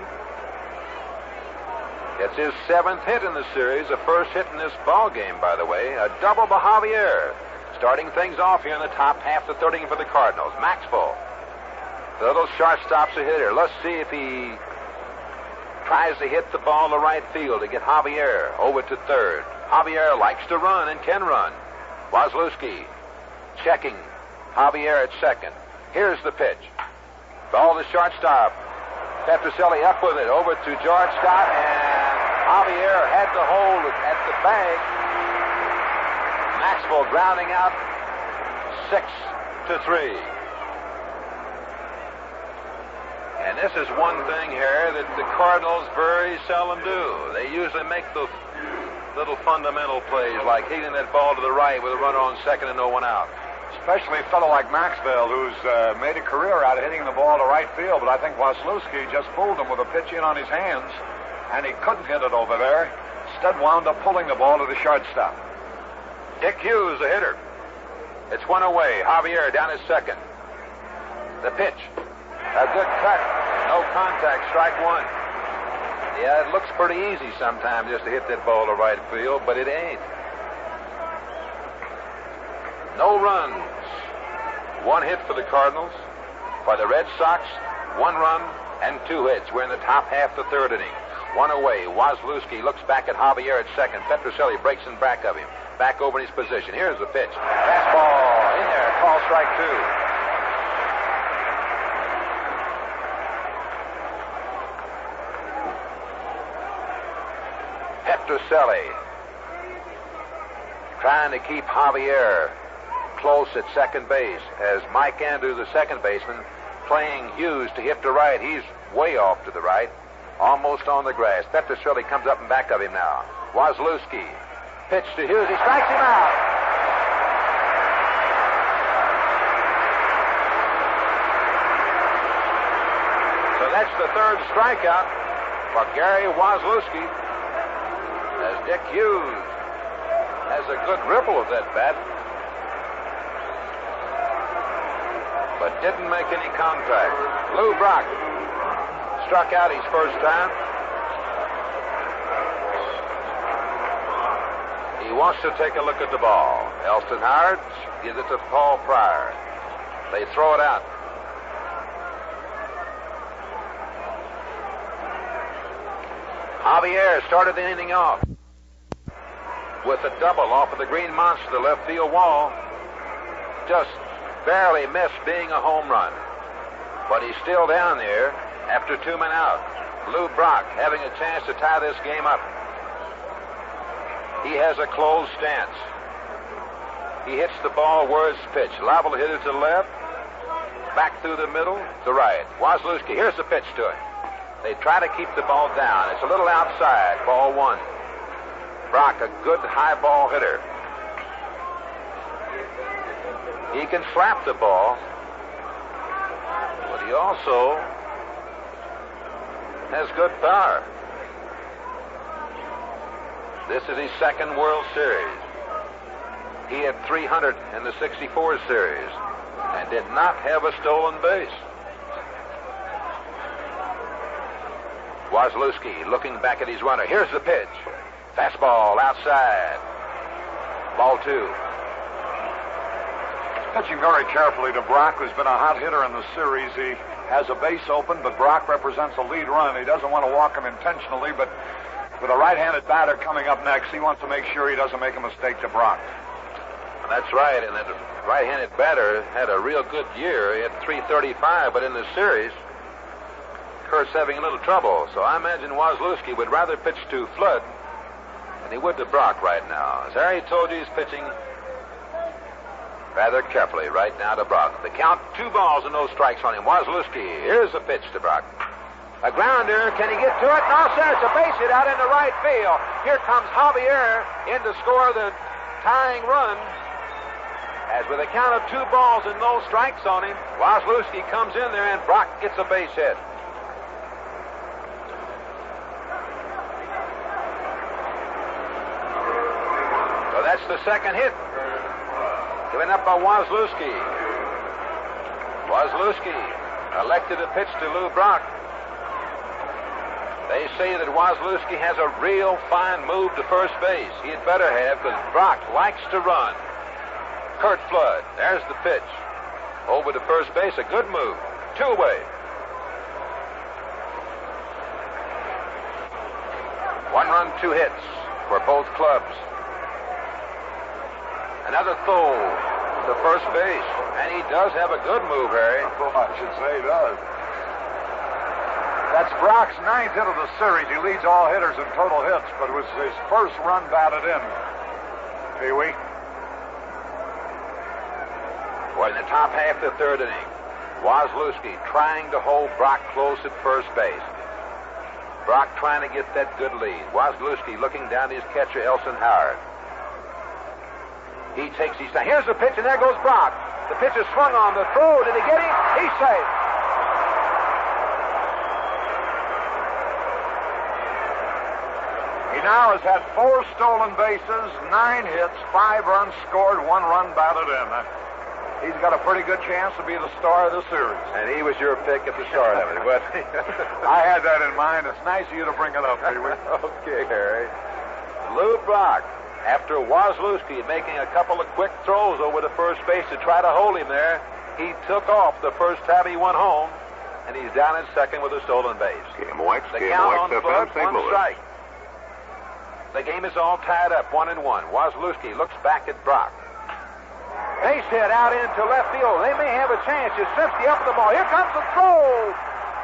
D: It's his 7th hit in the series, the first hit in this ball game, by the way. A double by Javier. Starting things off here in the top half of the 3rd inning for the Cardinals. Maxwell, the little shortstop's a hitter. Let's see if he tries to hit the ball to right field to get Javier over to third. Javier likes to run and can run. Waslewski checking Javier at second. Here's the pitch. Ball to shortstop. Petroselli up with it over to George Scott, and Javier had to hold it at the bag. Maxwell grounding out 6-3. And this is one thing here that the Cardinals very seldom do. They usually make those little fundamental plays, like hitting that ball to the right with a runner on second and no one out.
C: Especially a fellow like Maxwell, who's made a career out of hitting the ball to right field, but I think Waslewski just fooled him with a pitch in on his hands, and he couldn't hit it over there. Instead wound up pulling the ball to the shortstop.
D: Dick Hughes, the hitter. It's one away. Javier down at second. The pitch. A good cut. No contact. Strike one. Yeah, it looks pretty easy sometimes just to hit that ball to right field, but it ain't. No runs. 1 hit for the Cardinals. For the Red Sox, 1 run and 2 hits. We're in the top half of the 3rd inning. 1 away. Waslewski looks back at Javier at second. Petroselli breaks in back of him. Back over in his position. Here's the pitch. Fastball in there. Call strike 2. Petroselli trying to keep Javier close at second base as Mike Andrews, the second baseman, playing Hughes to hit to right. He's way off to the right, almost on the grass. Petroselli comes up and back of him now. Waslewski, pitch to Hughes. He strikes him out. So that's the 3rd strikeout for Gary Waslewski, as Dick Hughes has a good ripple of that bat. but didn't make any contact. Lou Brock struck out his first time. He wants to take a look at the ball. Elston Howard gives it to Paul Pryor. They throw it out. Javier started the inning off with a double off of the green monster, the left field wall. Just barely missed being a home run. But he's still down there after 2 men out. Lou Brock having a chance to tie this game up. He has a closed stance. He hits the ball where it's pitched. Liable to hit it to the left, back through the middle, to right. Waslewski, here's the pitch to him. They try to keep the ball down. It's a little outside, ball one. Brock, a good high ball hitter. He can slap the ball, but he also has good power. This is his second World Series. He had 300 in the 64 series and did not have a stolen base. Waslewski looking back at his runner. Here's the pitch. Fastball outside. Ball two.
C: Pitching very carefully to Brock, who's been a hot hitter in the series. He has a base open, but Brock represents a lead run. He doesn't want to walk him intentionally, but with a right-handed batter coming up next, he wants to make sure he doesn't make a mistake to Brock.
D: That's right, and that right-handed batter had a real good year. He had 335, but in the series, Kurt's having a little trouble. So I imagine Waslewski would rather pitch to Flood than he would to Brock right now. As Harry told you, he's pitching rather carefully right now to Brock. The count, 2 balls and no strikes on him. Waslewski, here's the pitch to Brock. A grounder, can he get to it? No, sir, it's a base hit out into right field. Here comes Javier in to score the tying run. As with a count of 2 balls and no strikes on him, Waslewski comes in there and Brock gets a base hit. So that's the second hit given up by Waslewski. Waslewski elected to pitch to Lou Brock. They say that Waslewski has a real fine move to first base. He'd better have, because Brock likes to run. Curt Flood, there's the pitch. Over to first base, a good move. 2 away. 1 run, 2 hits for both clubs. Another throw to first base, and he does have a good move, Harry.
C: Oh, I should say he does. That's Brock's 9th hit of the series. He leads all hitters in total hits, but it was his first run batted in. Pee-wee.
D: Well, in the top half of the 3rd inning, Waslewski trying to hold Brock close at first base. Brock trying to get that good lead. Waslewski looking down his catcher, Elston Howard. He takes his time. Here's the pitch, and there goes Brock. The pitch is swung on the throw. Did he get him? He's safe.
C: He now has had 4 stolen bases, 9 hits, 5 runs scored, 1 run batted in. He's got a pretty good chance to be the star of the series.
D: And he was your pick at the start of it, wasn't he?
C: I had that in mind. It's nice of you to bring it up, Pee-wee.
D: Okay, Harry. Lou Brock, after Waslewski making a couple of quick throws over to first base to try to hold him there, he took off the first time he went home, and he's down at second with a stolen base.
E: KMOX,
D: The count on
E: FM,
D: Flood,
E: St.
D: 1
E: Louis.
D: strike. The game is all tied up, 1-1. Waslewski looks back at Brock. Base hit out into left field. They may have a chance. Yastrzemski up the ball. Here comes the throw.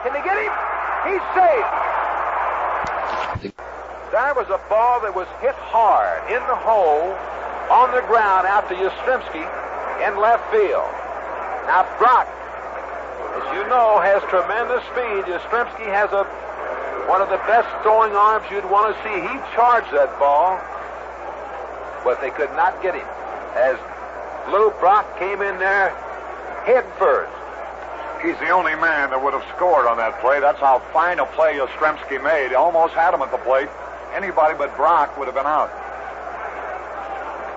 D: Can they get him? He's safe. There was a ball that was hit hard in the hole on the ground out to Yastrzemski in left field. Now Brock, as you know, has tremendous speed. Yastrzemski has one of the best throwing arms you'd want to see. He charged that ball, but they could not get him. As Lou Brock came in there head first.
C: He's the only man that would have scored on that play. That's how fine a play Yastrzemski made. He almost had him at the plate. Anybody but Brock would have been out.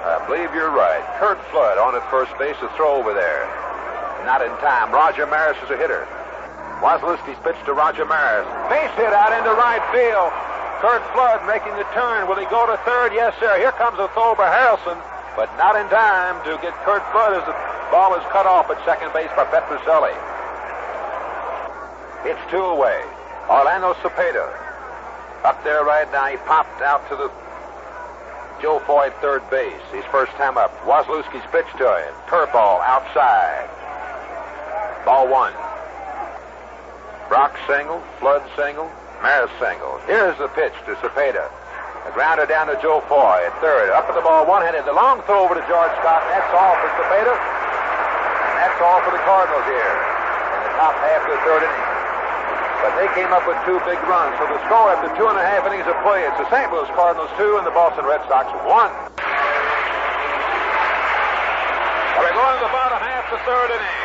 D: I believe you're right. Curt Flood on at first base to throw over there. Not in time. Roger Maris is a hitter. Waslewski's pitch to Roger Maris. Base hit out into right field. Kurt Flood making the turn. Will he go to third? Yes, sir. Here comes a throw by Harrelson, but not in time to get Kurt Flood as the ball is cut off at second base by Petroselli. It's 2 away. Orlando Cepeda up there right now. He popped out to the Joe Foy at third base. His first time up. Waslewski's pitch to him. Curveball outside. Ball 1. Brock single, Flood single, Maris single. Here's the pitch to Cepeda. A grounder down to Joe Foy at third. Up at the ball, one-handed. The long throw over to George Scott. That's all for Cepeda. And that's all for the Cardinals here in the top half of the third inning. But they came up with 2 big runs. So the score after 2.5 innings of play, it's the St. Louis Cardinals 2 and the Boston Red Sox 1. We're going to the bottom half of the third inning.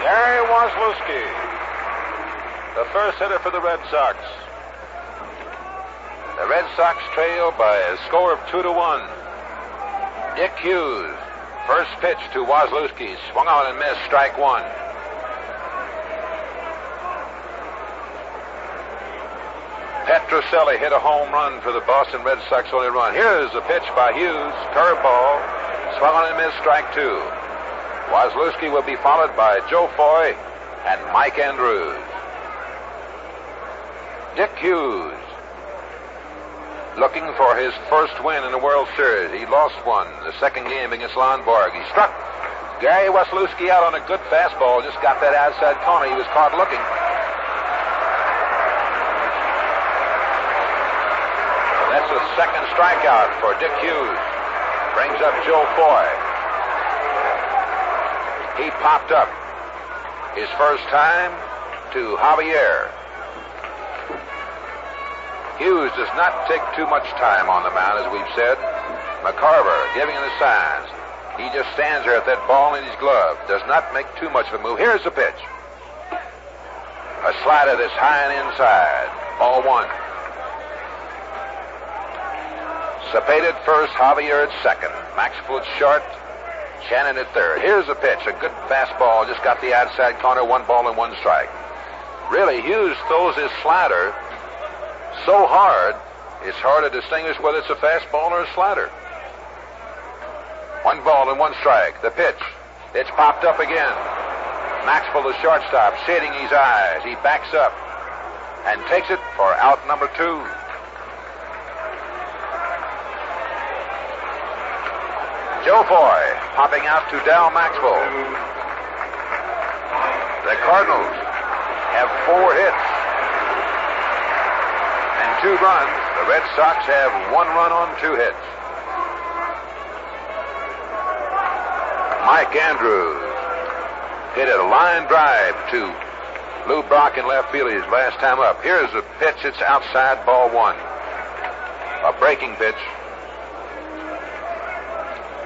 D: Gary Waslewski, the first hitter for the Red Sox. The Red Sox trail by a score of 2-1. Dick Hughes, first pitch to Waslewski, swung on and missed, strike 1. Petroselli hit a home run for the Boston Red Sox only run. Here's a pitch by Hughes, curveball, swung on and missed, strike 2. Waslewski will be followed by Joe Foy and Mike Andrews. Dick Hughes, looking for his first win in the World Series. He lost one the second game against Lonborg. He struck Gary Waslewski out on a good fastball, just got that outside corner. He was caught looking. That's a second strikeout for Dick Hughes. Brings up Joe Foy. He popped up his first time to Javier. Hughes does not take too much time on the mound, as we've said. McCarver giving him the signs. He just stands there at that ball in his glove. Does not make too much of a move. Here's the pitch. A slider that's high and inside. Ball 1. Cepeda at first, Javier at second. Maxwell at short, Shannon at third. Here's the pitch. A good fastball. Just got the outside corner. 1 ball and 1 strike. Really, Hughes throws his slider so hard, it's hard to distinguish whether it's a fastball or a slider. 1 ball and 1 strike. The pitch. It's popped up again. Maxwell, the shortstop, shading his eyes. He backs up and takes it for out number 2. Joe Foy popping out to Dal Maxwell. The Cardinals have 4 hits and 2 runs. The Red Sox have 1 run on 2 hits. Mike Andrews hit a line drive to Lou Brock in left field his last time up. Here's a pitch. It's outside, ball 1. A breaking pitch.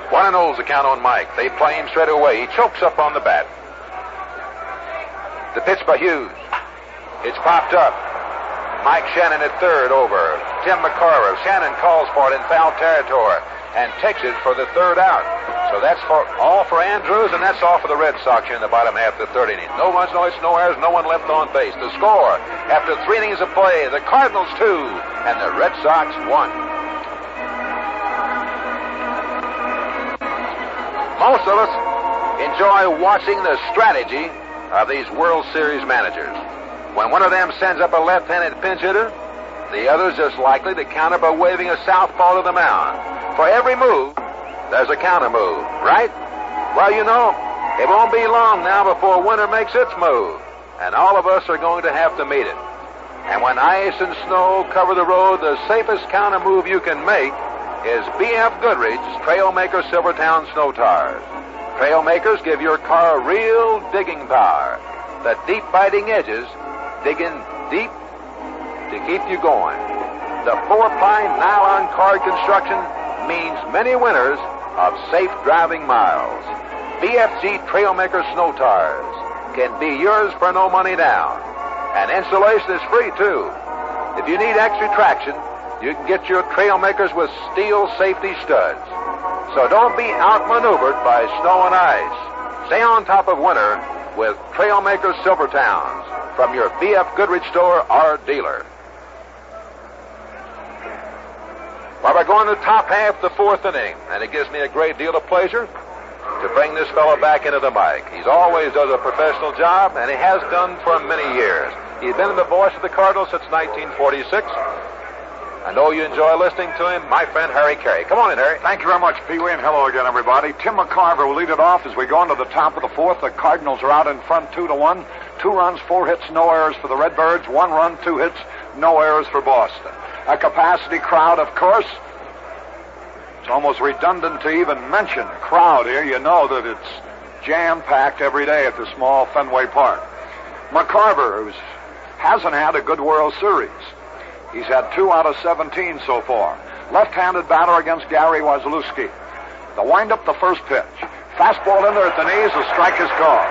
D: 1-0's the count on Mike. They play him straight away. He chokes up on the bat. The pitch by Hughes. It's popped up. Mike Shannon at third over Tim McCarver. Shannon calls for it in foul territory and takes it for the 3rd out. So that's all for Andrews, and that's all for the Red Sox here in the bottom half of the 3rd inning. No runs, no hits, no errors, no one left on base. The score after 3 innings of play, the Cardinals 2 and the Red Sox 1. Most of us enjoy watching the strategy of these World Series managers. When one of them sends up a left-handed pinch hitter, the other's just likely to counter by waving a southpaw to the mound. For every move, there's a counter move, right? Well, you know, it won't be long now before winter makes its move, and all of us are going to have to meet it. And when ice and snow cover the road, the safest counter move you can make is B.F. Goodrich's Trailmaker Silvertown Snow Tires. Trailmakers give your car real digging power. The deep biting edges digging deep to keep you going. The 4-ply nylon card construction means many winters of safe driving miles. BFG Trailmaker Snow Tires can be yours for no money down. And installation is free, too. If you need extra traction, you can get your Trailmakers with steel safety studs. So don't be outmaneuvered by snow and ice. Stay on top of winter with Trailmaker Silver Towns from your B.F. Goodrich store or dealer. Well, we're going to the top half the fourth inning, and it gives me a great deal of pleasure to bring this fellow back into the mic. He's always does a professional job, and he has done for many years. He's been the voice of the Cardinals since 1946. I know you enjoy listening to him, my friend Harry Carey. Come on in, Harry.
C: Thank you very much, Pee Wee, and hello again, everybody. Tim McCarver will lead it off as we go into the top of the fourth. The Cardinals are out in front 2-1. 2 runs, 4 hits, no errors for the Redbirds. 1 run, 2 hits, no errors for Boston. A capacity crowd, of course. It's almost redundant to even mention crowd here. You know that it's jam-packed every day at the small Fenway Park. McCarver, who hasn't had a good World Series. He's had 2 out of 17 so far. Left-handed batter against Gary Waslewski. The wind-up, the first pitch. Fastball in there at the knees, a strike is called.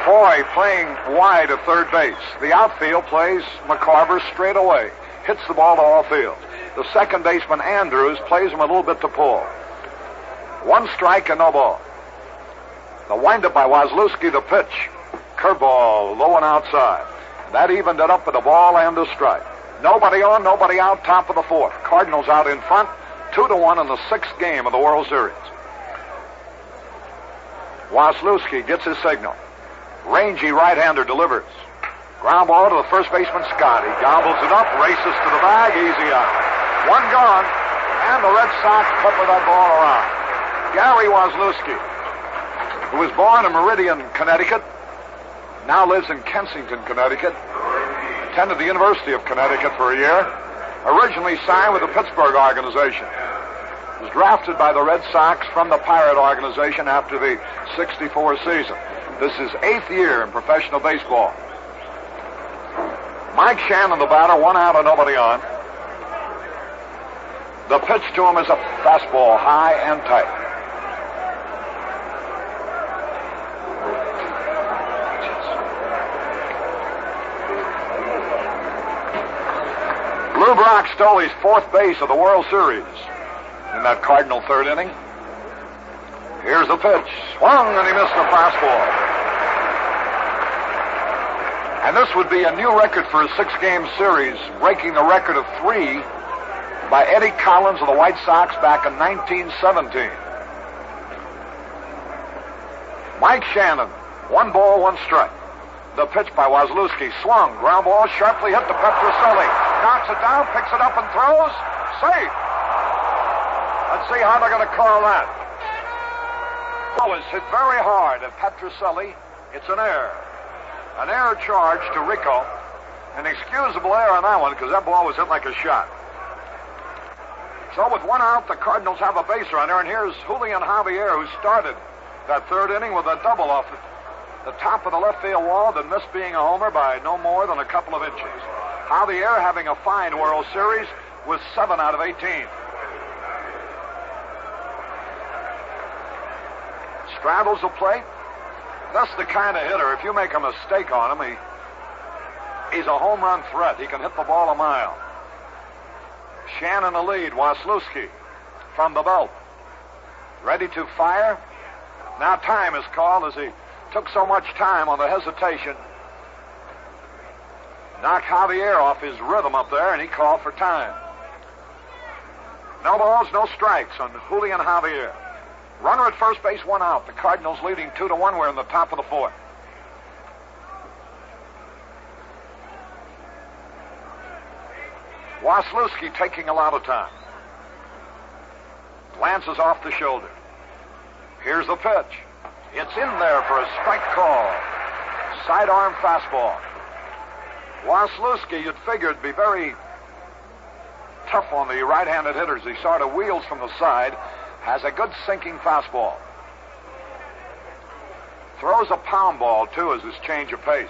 C: Foy playing wide of third base. The outfield plays McCarver straight away. Hits the ball to all field. The second baseman, Andrews, plays him a little bit to pull. 1 strike and no ball. The wind-up by Waslewski, the pitch. Curveball, low and outside. That evened it up with a ball and a strike. Nobody on, nobody out, top of the fourth. Cardinals out in front, 2-1 in the 6th game of the World Series. Waslewski gets his signal. Rangy right-hander delivers. Ground ball to the first baseman, Scott. He gobbles it up, races to the bag, easy out. 1 gone, and the Red Sox pepper that ball around. Gary Waslewski, who was born in Meridian, Connecticut, now lives in Kensington, Connecticut, attended the University of Connecticut for a year, originally signed with the Pittsburgh organization. Was drafted by the Red Sox from the Pirate organization after the 64 season. This is 8th year in professional baseball. Mike Shannon, the batter, 1 out and nobody on. The pitch to him is a fastball, high and tight. Lou Brock stole his 4th base of the World Series in that Cardinal 3rd inning. Here's the pitch. Swung, and he missed the fastball. And this would be a new record for a 6-game series, breaking the record of 3 by Eddie Collins of the White Sox back in 1917. Mike Shannon, 1 ball, 1 strike. The pitch by Waslewski, swung, ground ball, sharply hit to Petroselli. Knocks it down, picks it up and throws. Safe. Let's see how they're going to call that. Ball is hit very hard at Petroselli. It's an error. An error charge to Rico. An excusable error on that one because that ball was hit like a shot. So with 1 out, the Cardinals have a base runner, and here's Julian Javier, who started that 3rd inning with a double off the top of the left field wall that missed being a homer by no more than a couple of inches. Javier having a fine World Series with 7 out of 18. Straddles the plate. That's the kind of hitter, if you make a mistake on him, he's a home run threat. He can hit the ball a mile. Shannon the lead. Waslewski from the belt. Ready to fire. Now time is called as he took so much time on the hesitation. Knocked Javier off his rhythm up there, and he called for time. No balls, no strikes on Julian Javier. Runner at first base, 1 out. The Cardinals leading 2-1. We're in the top of the 4th. Waslewski taking a lot of time. Glances off the shoulder. Here's the pitch. It's in there for a strike call. Sidearm fastball. Waslewski, you'd figure, would be very tough on the right-handed hitters. He sort of wheels from the side. Has a good sinking fastball. Throws a pound ball, too, as his change of pace.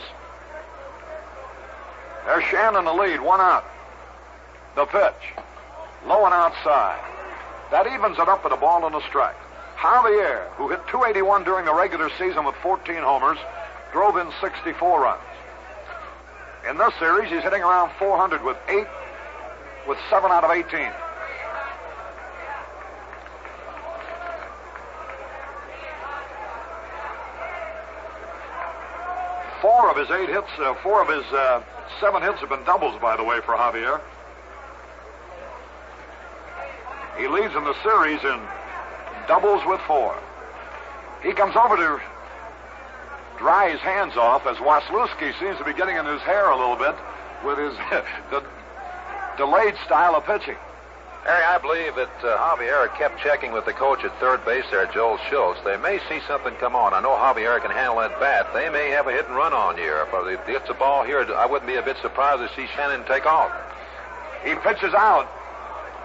C: There's Shannon the lead, 1 out. The pitch. Low and outside. That evens it up with a ball and a strike. Javier, who hit .281 during the regular season with 14 homers, drove in 64 runs. In this series, he's hitting around 400 with 7 out of 18. 4 of his 8 hits, 4 of his 7 hits have been doubles, by the way, for Javier. He leads in the series in doubles with 4. He comes over to dry his hands off as Waslewski seems to be getting in his hair a little bit with his the delayed style of pitching.
D: Harry, I believe that Javier kept checking with the coach at third base there, Joel Schultz. They may see something come on. I know Javier can handle that bat. They may have a hit and run on here. If he gets the ball here, I wouldn't be a bit surprised to see Shannon take off.
C: He pitches out.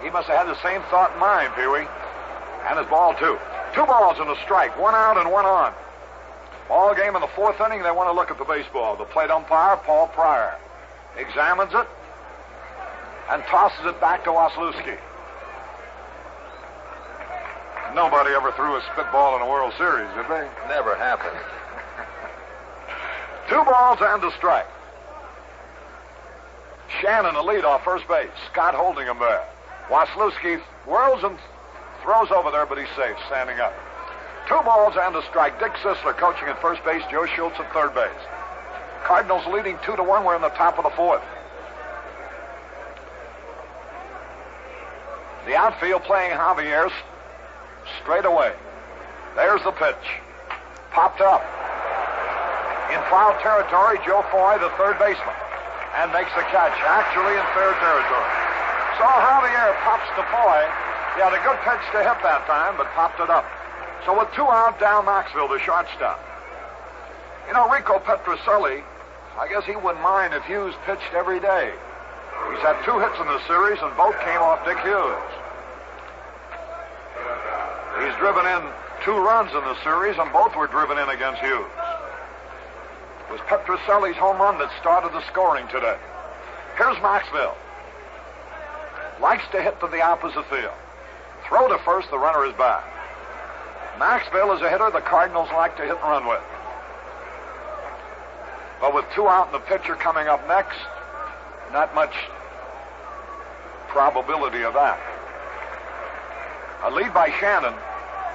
C: He must have had the same thought in mind, Pee-wee. And his ball, too. 2 balls and a strike. 1 out and 1 on. Ball game in the 4th inning. They want to look at the baseball. The plate umpire, Paul Pryor, examines it and tosses it back to Waslewski. Nobody ever threw a spitball in a World Series, did they?
D: Never happened.
C: 2 balls and a strike. Shannon, the lead off first base. Scott holding him there. Waslewski whirls and throws over there, but he's safe, standing up. 2 balls and a strike. Dick Sisler coaching at first base. Joe Schultz at third base. Cardinals leading 2-1. We're in the top of the 4th. The outfield playing Javier straight away. There's the pitch. Popped up. In foul territory, Joe Foy, the third baseman, and makes the catch, actually in fair territory. So Javier pops to Foy. He had a good pitch to hit that time, but popped it up. So with 2 out, down Maxville, the shortstop. You know, Rico Petrocelli, I guess he wouldn't mind if Hughes pitched every day. He's had 2 hits in the series, and both came off Dick Hughes. He's driven in 2 runs in the series, and both were driven in against Hughes. It was Petrocelli's home run that started the scoring today. Here's Maxville. Likes to hit to the opposite field. Throw to first, the runner is back. Maxville is a hitter the Cardinals like to hit and run with. But with 2 out and the pitcher coming up next, not much probability of that. A lead by Shannon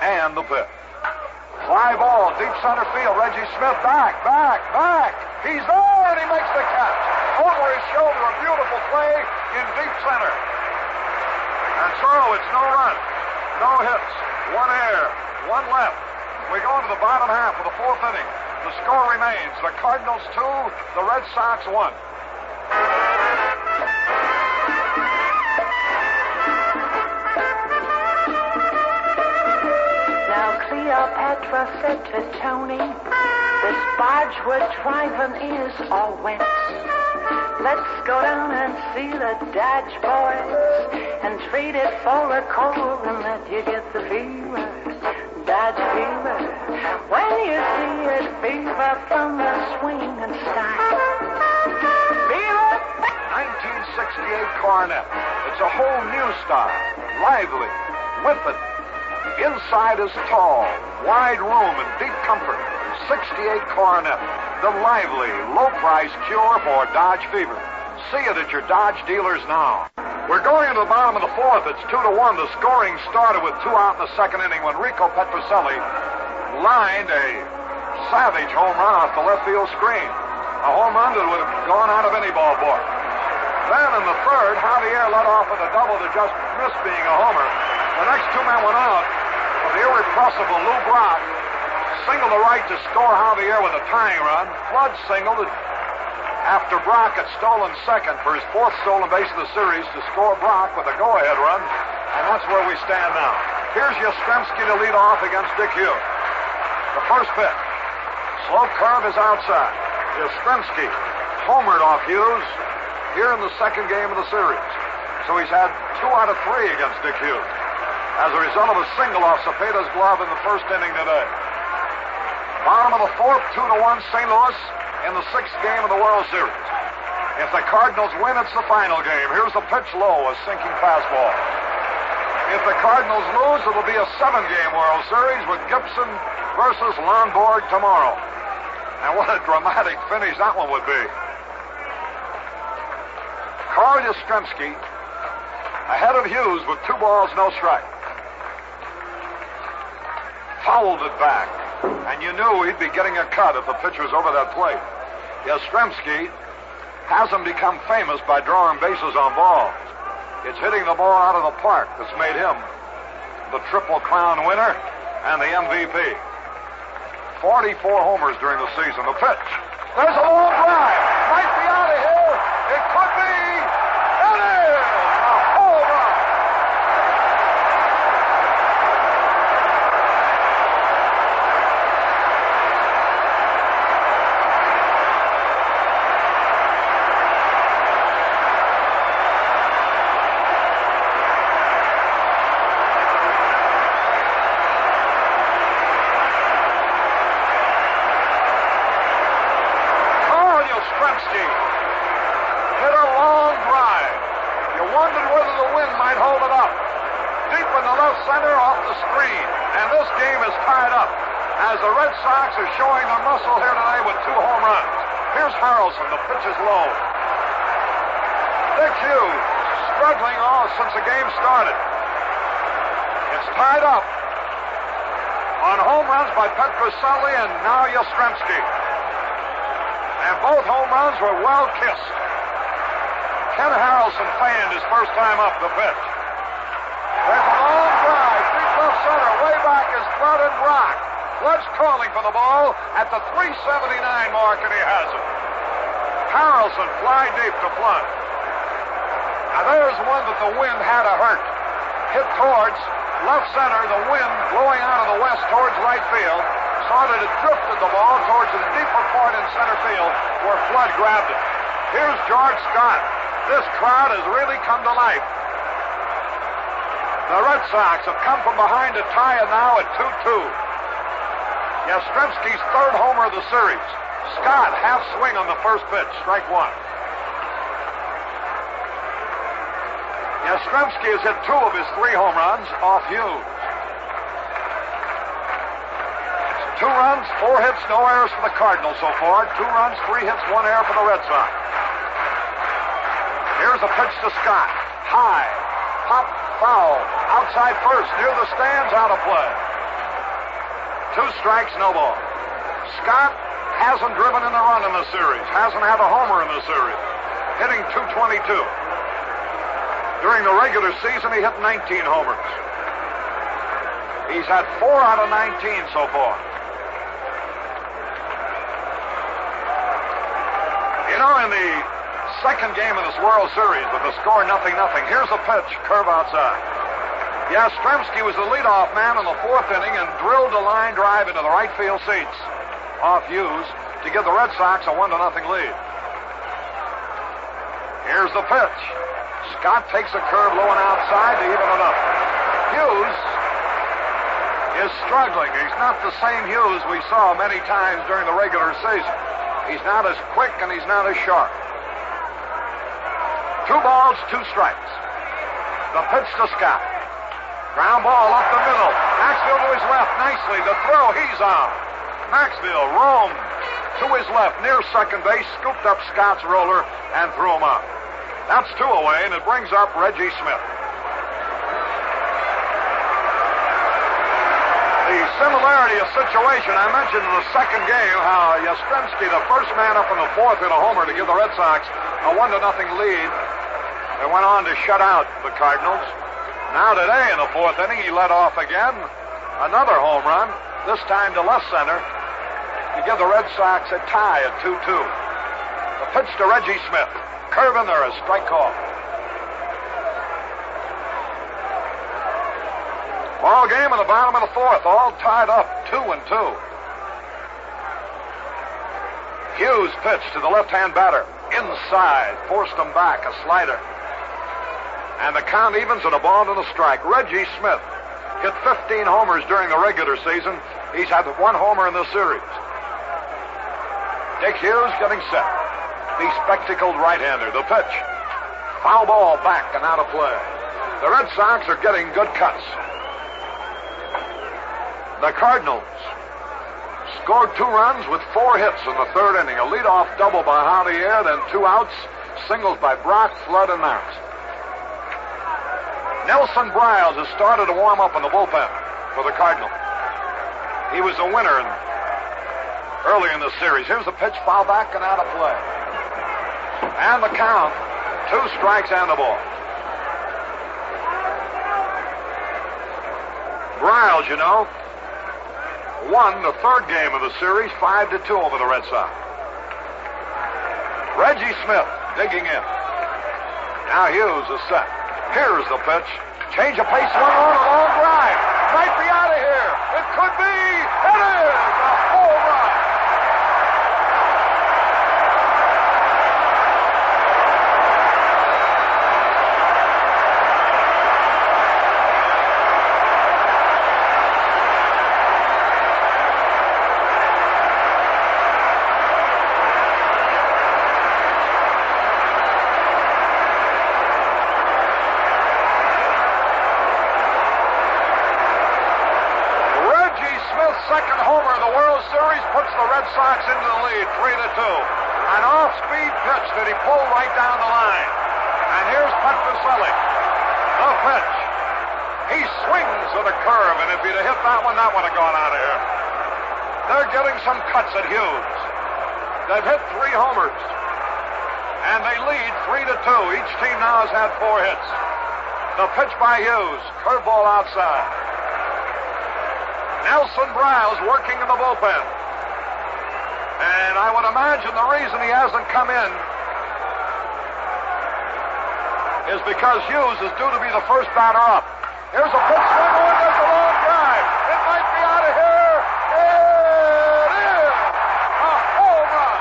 C: and the pitch. Fly ball, deep center field. Reggie Smith back. He's there and he makes the catch. Over his shoulder, a beautiful play in deep center. And so it's no run, no hits, 1 error, 1 left. We go into the bottom half of the 4th inning. The score remains the Cardinals 2, the Red Sox 1.
F: Now Cleopatra said to Tony, this barge we're driving is all wet. Let's go down and see the Dodge boys and trade it for a cold and let you get the fever, Dodge fever. When you see it, fever from the swing and style. Fever!
C: 1968 Coronet. It's a whole new style. Lively, whipping. Inside is tall, wide room and deep comfort. 68 Coronet. The lively, low-price cure for Dodge fever. See it at your Dodge dealers now. We're going into the bottom of the 4th. It's 2-1. The scoring started with 2 out in the 2nd inning when Rico Petrocelli lined a savage home run off the left field screen. A home run that would have gone out of any ballpark. Then in the 3rd, Javier led off with a double that just missed being a homer. The next 2 men went out, but the irrepressible Lou Brock singled the right to score Javier with a tying run. Flood singled after Brock had stolen second for his 4th stolen base of the series to score Brock with a go-ahead run, and that's where we stand now. Here's Yastrzemski to lead off against Dick Hughes. The first pitch. Slow curve is outside. Yastrzemski homered off Hughes here in the 2nd game of the series. So he's had 2 out of 3 against Dick Hughes as a result of a single off Cepeda's glove in the 1st inning today. Bottom of the 4th, 2-1 St. Louis in the 6th game of the World Series. If the Cardinals win, it's the final game. Here's the pitch low, a sinking fastball. If the Cardinals lose, it'll be a 7-game World Series with Gibson versus Lonborg tomorrow. And what a dramatic finish that one would be. Carl Yastrzemski ahead of Hughes with 2 balls, no strike. Fouled it back. And you knew he'd be getting a cut if the pitcher's over that plate. Yastrzemski hasn't become famous by drawing bases on balls. It's hitting the ball out of the park that's made him the Triple Crown winner and the MVP. 44 homers during the season. The pitch. There's a long drive. Might be out of here. It could be. It is a home run. Hit a long drive. You wondered whether the wind might hold it up. Deep in the left center off the screen. And this game is tied up as the Red Sox are showing their muscle here today with 2 home runs. Here's Harrelson. The pitch is low. Dick Hughes struggling all since the game started. It's tied up on home runs by Petroselli and now Yastrzemski. And both home runs were well kissed. Ken Harrelson fanned his first time up the pitch. There's a long drive, deep left center, way back is Flood and Brock. Flood's calling for the ball at the 379 mark, and he has it. Harrelson fly deep to Flood. Now there's one that the wind had to hurt. Hit towards left center, the wind blowing out of the west towards right field. Saw that it drifted the ball towards the deeper part in center field where Flood grabbed it. Here's George Scott. This crowd has really come to life. The Red Sox have come from behind to tie it now at 2-2. Yastrzemski's 3rd homer of the series. Scott half swing on the first pitch, strike 1. Yastrzemski has hit 2 of his 3 home runs off Hughes. 2 runs, 4 hits, no errors for the Cardinals so far. 2 runs, 3 hits, 1 error for the Red Sox. Here's a pitch to Scott. High. Pop, foul. Outside first, near the stands, out of play. 2 strikes, no ball. Scott hasn't driven in a run in the series. Hasn't had a homer in the series. Hitting .222. During the regular season, he hit 19 homers. He's had 4 out of 19 so far. You know, in the second game of this World Series with the score 0-0, here's a pitch, curve outside. Yastrzemski was the leadoff man in the 4th inning and drilled a line drive into the right field seats off Hughes to give the Red Sox a 1-0 lead. Here's the pitch. Scott takes a curve low and outside to even it up. Hughes is struggling. He's not the same Hughes we saw many times during the regular season. He's not as quick and he's not as sharp. 2 balls, 2 strikes. The pitch to Scott. Ground ball up the middle. Maxfield to his left nicely. The throw, he's on. Maxfield roamed to his left near second base, scooped up Scott's roller and threw him out. That's 2 away, and it brings up Reggie Smith. The similarity of situation, I mentioned in the second game how Yastrzemski, the first man up in the 4th, hit a homer to give the Red Sox a 1-0 lead. They went on to shut out the Cardinals. Now today in the 4th inning, he led off again. Another home run, this time to left center, to give the Red Sox a tie at 2-2. The pitch to Reggie Smith. Curve in there, a strike call. Ball game in the bottom of the 4th, all tied up 2-2. Hughes pitched to the left-hand batter. Inside, forced him back, a slider. And the count evens at a ball and a strike. Reggie Smith hit 15 homers during the regular season. He's had 1 homer in this series. Dick Hughes getting set. The spectacled right-hander. The pitch. Foul ball back and out of play. The Red Sox are getting good cuts. The Cardinals scored 2 runs with 4 hits in the 3rd inning. A leadoff double by Javier, then 2 outs, singles by Brock, Flood, and Maris. Nelson Briles has started to warm up in the bullpen for the Cardinals. He was a winner in early in the series. Here's the pitch, foul back and out of play. And the count, 2 strikes and the ball. Briles, you know, won the 3rd game of the series, 5-2 over the Red Sox. Reggie Smith digging in. Now Hughes is set. Here's the pitch. Change of pace, swung on, a long drive. Might be out of here. It could be. It is a home run. Second homer of the World Series puts the Red Sox into the lead, 3-2. An off-speed pitch that he pulled right down the line. And here's Petroselli. The pitch. He swings with a curve, and if he'd have hit that one would have gone out of here. They're getting some cuts at Hughes. They've hit 3 homers. And they lead 3-2. Each team now has had 4 hits. The pitch by Hughes. Curveball outside. Nelson Briles working in the bullpen. And I would imagine the reason he hasn't come in is because Hughes is due to be the first batter up. Here's a pitch swing on, there's a long drive. It might be out of here. It is a home run.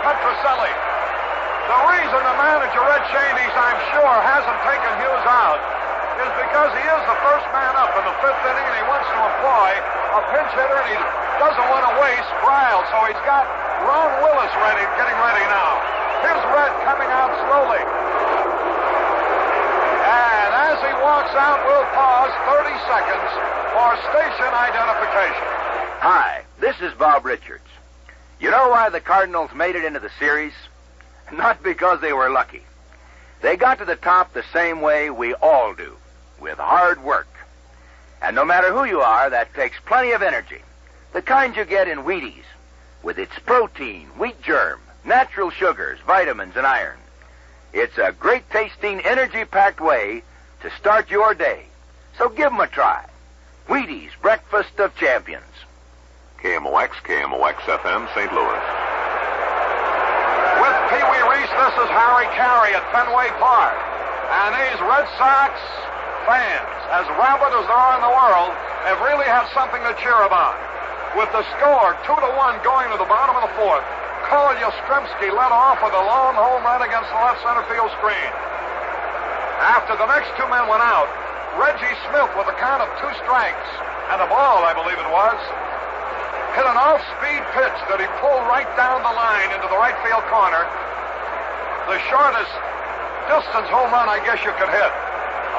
C: Petroselli. The reason the manager, Red Cheney's, I'm sure, hasn't taken Hughes out is because he is the first man up in the 5th inning, and he wants to employ a pinch hitter, and he doesn't want to waste Briles, so he's got Ron Willis getting ready now. Here's Red coming out slowly. And as he walks out, we'll pause 30 seconds for station identification.
I: Hi, this is Bob Richards. You know why the Cardinals made it into the series? Not because they were lucky. They got to the top the same way we all do, with hard work. And no matter who you are, that takes plenty of energy. The kind you get in Wheaties, with its protein, wheat germ, natural sugars, vitamins, and iron. It's a great-tasting, energy-packed way to start your day. So give them a try. Wheaties, breakfast of champions.
E: KMOX, KMOX-FM, St. Louis.
C: With Pee Wee Reese, this is Harry Carey at Fenway Park. And these Red Sox fans, as rabid as there are in the world, have really had something to cheer about. With the score 2-1 going to the bottom of the 4th, Carl Yastrzemski led off with a long home run against the left center field screen. After the next 2 men went out, Reggie Smith, with a count of 2 strikes and a ball, I believe it was, hit an off-speed pitch that he pulled right down the line into the right field corner. The shortest distance home run I guess you could hit.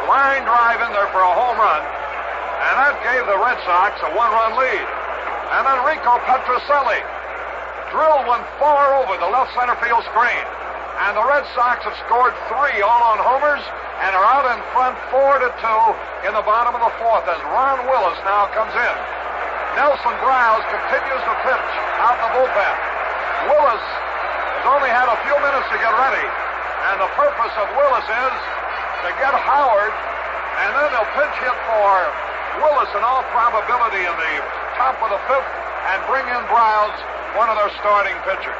C: A line drive in there for a home run, and that gave the Red Sox a 1-run lead. And then Rico Petroselli drilled one far over the left center field screen. And the Red Sox have scored 3 all on homers and are out in front 4-2 in the bottom of the 4th as Ron Willis now comes in. Nelson Briles continues to pitch out in the bullpen. Willis has only had a few minutes to get ready, and the purpose of Willis is to get Howard, and then they'll pinch hit for Willis in all probability in the top of the 5th and bring in Briles, one of their starting pitchers.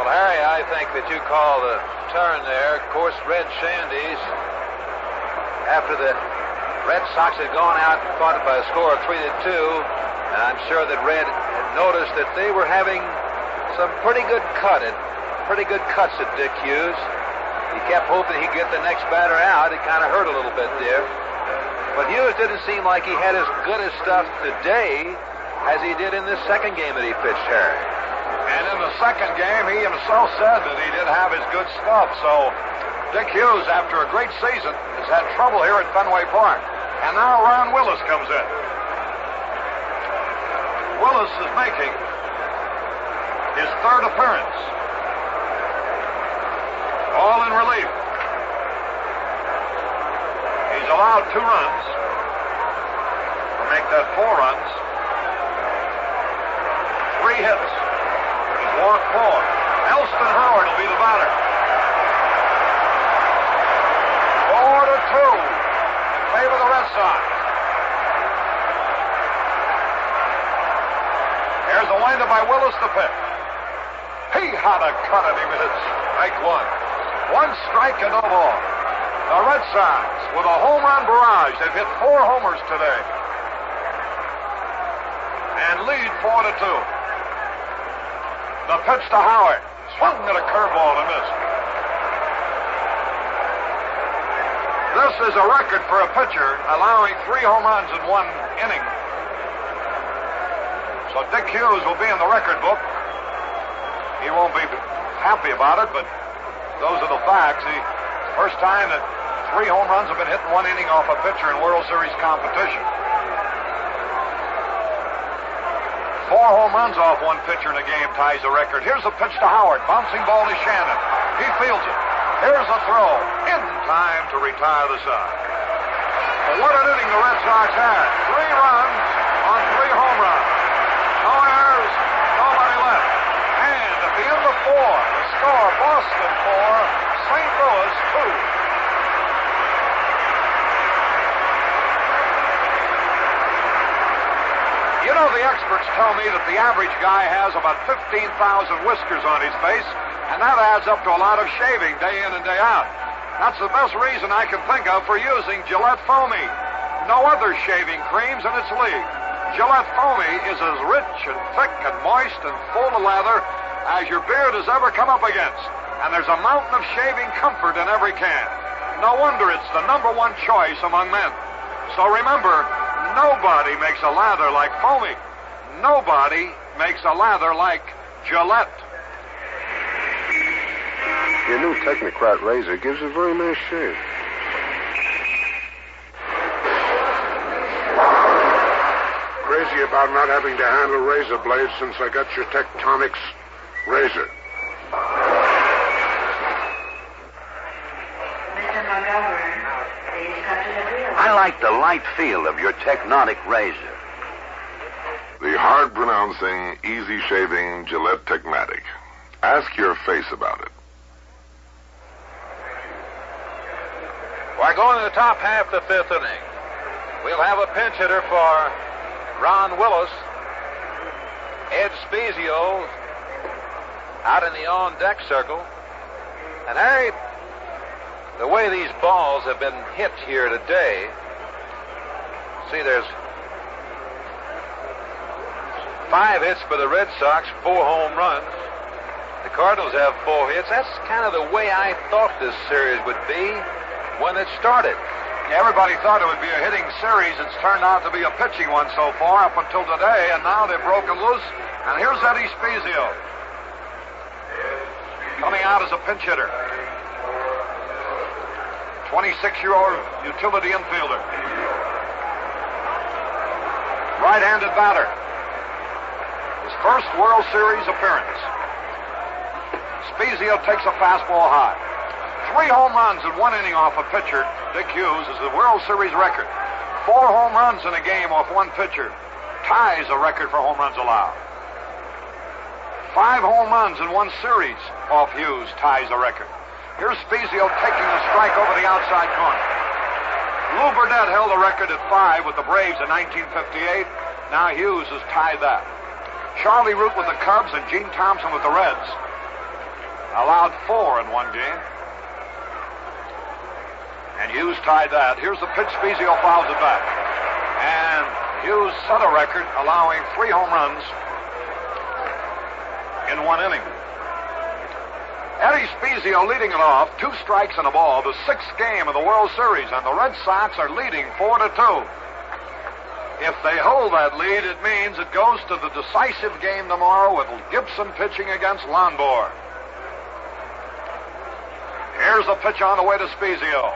D: Well, Harry, I think that you called a turn there. Of course, Red Shandy's, after the Red Sox had gone out and fought by a score of 3-2, and I'm sure that Red had noticed that they were having some pretty good cuts at Dick Hughes. He kept hoping he'd get the next batter out. It kind of hurt a little bit there. But Hughes didn't seem like he had as good as stuff today as he did in this second game that he pitched, Harry.
C: And in the second game, he himself said that he did have his good stuff. So Dick Hughes, after a great season, has had trouble here at Fenway Park. And now Ron Willis comes in. Willis is making his third appearance. All in relief. He's allowed 2 runs. Will make that 4 runs. 3 hits. He's walked 4. Elston Howard will be the batter. 4-2 in favor of the Red Sox. Here's a windup by Willis to pitch. He had a cut and he missed strike 1. 1 strike and no ball. The Red Sox with a home run barrage. They've hit 4 homers today. And lead 4-2. The pitch to Howard. Swung at a curveball and missed. This is a record for a pitcher, allowing 3 home runs in 1 inning. So Dick Hughes will be in the record book. He won't be happy about it, but those are the facts. First time that 3 home runs have been hit in 1 inning off a pitcher in World Series competition. 4 home runs off 1 pitcher in a game ties the record. Here's a pitch to Howard. Bouncing ball to Shannon. He fields it. Here's a throw. In time to retire the side. Well, what an inning the Red Sox had. 3 runs on 3 home runs. No errors, nobody left. And at the end of 4, the score, Boston 4, St. Louis 2. You know, the experts tell me that the average guy has about 15,000 whiskers on his face, and that adds up to a lot of shaving day in and day out. That's the best reason I can think of for using Gillette Foamy. No other shaving creams in its league. Gillette Foamy is as rich and thick and moist and full of lather as your beard has ever come up against. And there's a mountain of shaving comfort in every can. No wonder it's the #1 choice among men. So remember, nobody makes a lather like Foamy. Nobody makes a lather like Gillette.
J: Your new Technocrat razor gives a very nice shave.
H: Crazy about not having to handle razor blades since I got your Tectonics razor.
I: I like the light feel of your Technotic razor.
E: The hard-pronouncing, easy-shaving Gillette Techmatic. Ask your face about it.
D: We're going to the top half of the 5th inning. We'll have a pinch hitter for Ron Willis. Ed Spezio out in the on-deck circle. And Harry, the way these balls have been hit here today, see, there's 5 hits for the Red Sox, 4 home runs. The Cardinals have 4 hits. That's kind of the way I thought this series would be when it started.
C: Everybody thought it would be a hitting series. It's turned out to be a pitching one so far up until today, and now they've broken loose. And here's Eddie Spezio coming out as a pinch hitter. 26-year-old utility infielder. Right-handed batter. His first World Series appearance. Spezio takes a fastball high. 3 home runs in 1 inning off a pitcher. Dick Hughes is the World Series record. 4 home runs in a game off 1 pitcher. Ties a record for home runs allowed. 5 home runs in 1 series off Hughes ties a record. Here's Spezio taking a strike over the outside corner. Lou Burdett held the record at 5 with the Braves in 1958. Now Hughes has tied that. Charlie Root with the Cubs and Gene Thompson with the Reds allowed 4 in 1 game. And Hughes tied that. Here's the pitch. Spezio fouls it back. And Hughes set a record allowing 3 home runs in 1 inning. Eddie Spezio leading it off, 2 strikes and a ball, the 6th game of the World Series, and the Red Sox are leading 4-2. If they hold that lead, it means it goes to the decisive game tomorrow with Gibson pitching against Lonborg. Here's a pitch on the way to Spezio.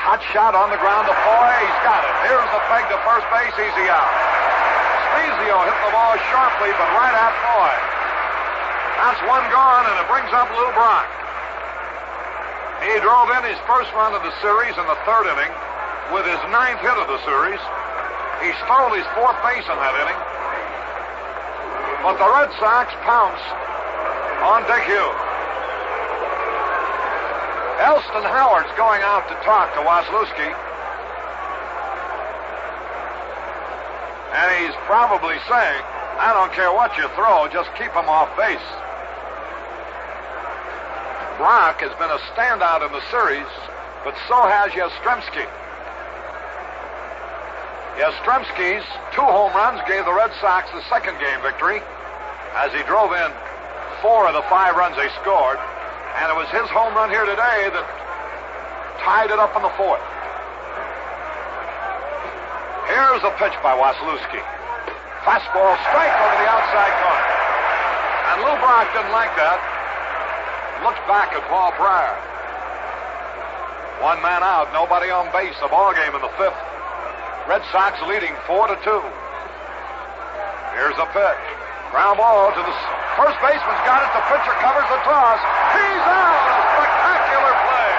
C: Hot shot on the ground to Foy. He's got it. Here's the peg to first base. Easy out. Spezio hit the ball sharply, but right at Foy. That's one gone, and it brings up Lou Brock. He drove in his first run of the series in the third inning with his 9th hit of the series. He stole his 4th base in that inning. But the Red Sox pounced on Dick Hughes. Elston Howard's going out to talk to Waslewski. And he's probably saying, I don't care what you throw, just keep him off base. Brock has been a standout in the series, but so has Yastrzemski. Yastrzemski's 2 home runs gave the Red Sox the second game victory as he drove in 4 of the 5 runs they scored. And it was his home run here today that tied it up in the 4th. Here's a pitch by Waslewski. Fastball strike over the outside corner. And Lou Brock didn't like that. Looked back at Paul Pryor. 1 man out, nobody on base. A ball game in the 5th. Red Sox leading 4-2. Here's a pitch. Ground ball to the first baseman's got it. The pitcher covers the toss. He's out. A spectacular play.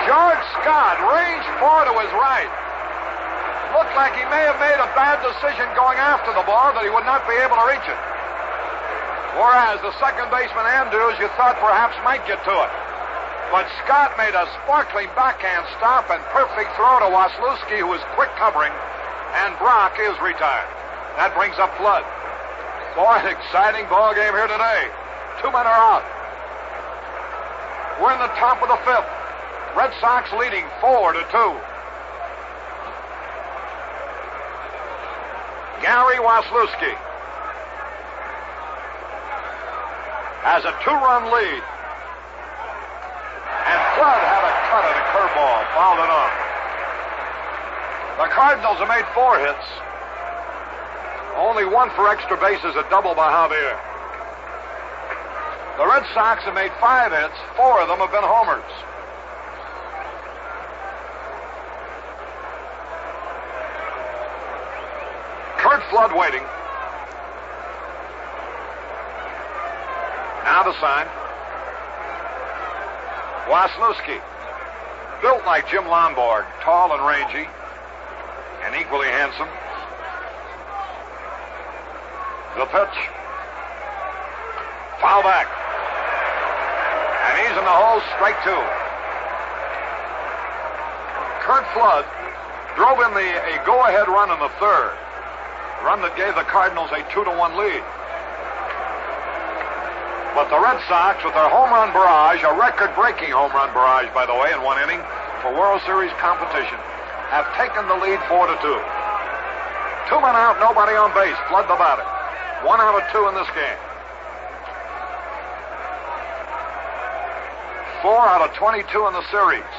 C: George Scott ranged 4 to his right. Looked like he may have made a bad decision going after the ball, that he would not be able to reach it. Whereas the second baseman, Andrews, you thought perhaps might get to it. But Scott made a sparkling backhand stop and perfect throw to Waslewski, who was quick covering, and Brock is retired. That brings up Flood. Boy, an exciting ball game here today. 2 men are out. We're in the top of the 5th. Red Sox leading 4-2. Gary Waslewski has a 2-run lead. And Flood had a cut at a curveball, fouled it off. The Cardinals have made 4 hits. Only 1 for extra bases, a double by Javier. The Red Sox have made 5 hits. 4 of them have been homers. Curt Flood waiting. Now the sign. Waslewski, built like Jim Lonborg, tall and rangy, and equally handsome. The pitch. Foul back. And he's in the hole, strike 2. Curt Flood drove in a go-ahead run in the 3rd. A run that gave the Cardinals a 2-1 lead. But the Red Sox, with their home run barrage, a record-breaking home run barrage, by the way, in 1 inning for World Series competition, have taken the lead 4-2. 2 men out, nobody on base. Flood the batter. 1 out of 2 in this game. 4 out of 22 in the series.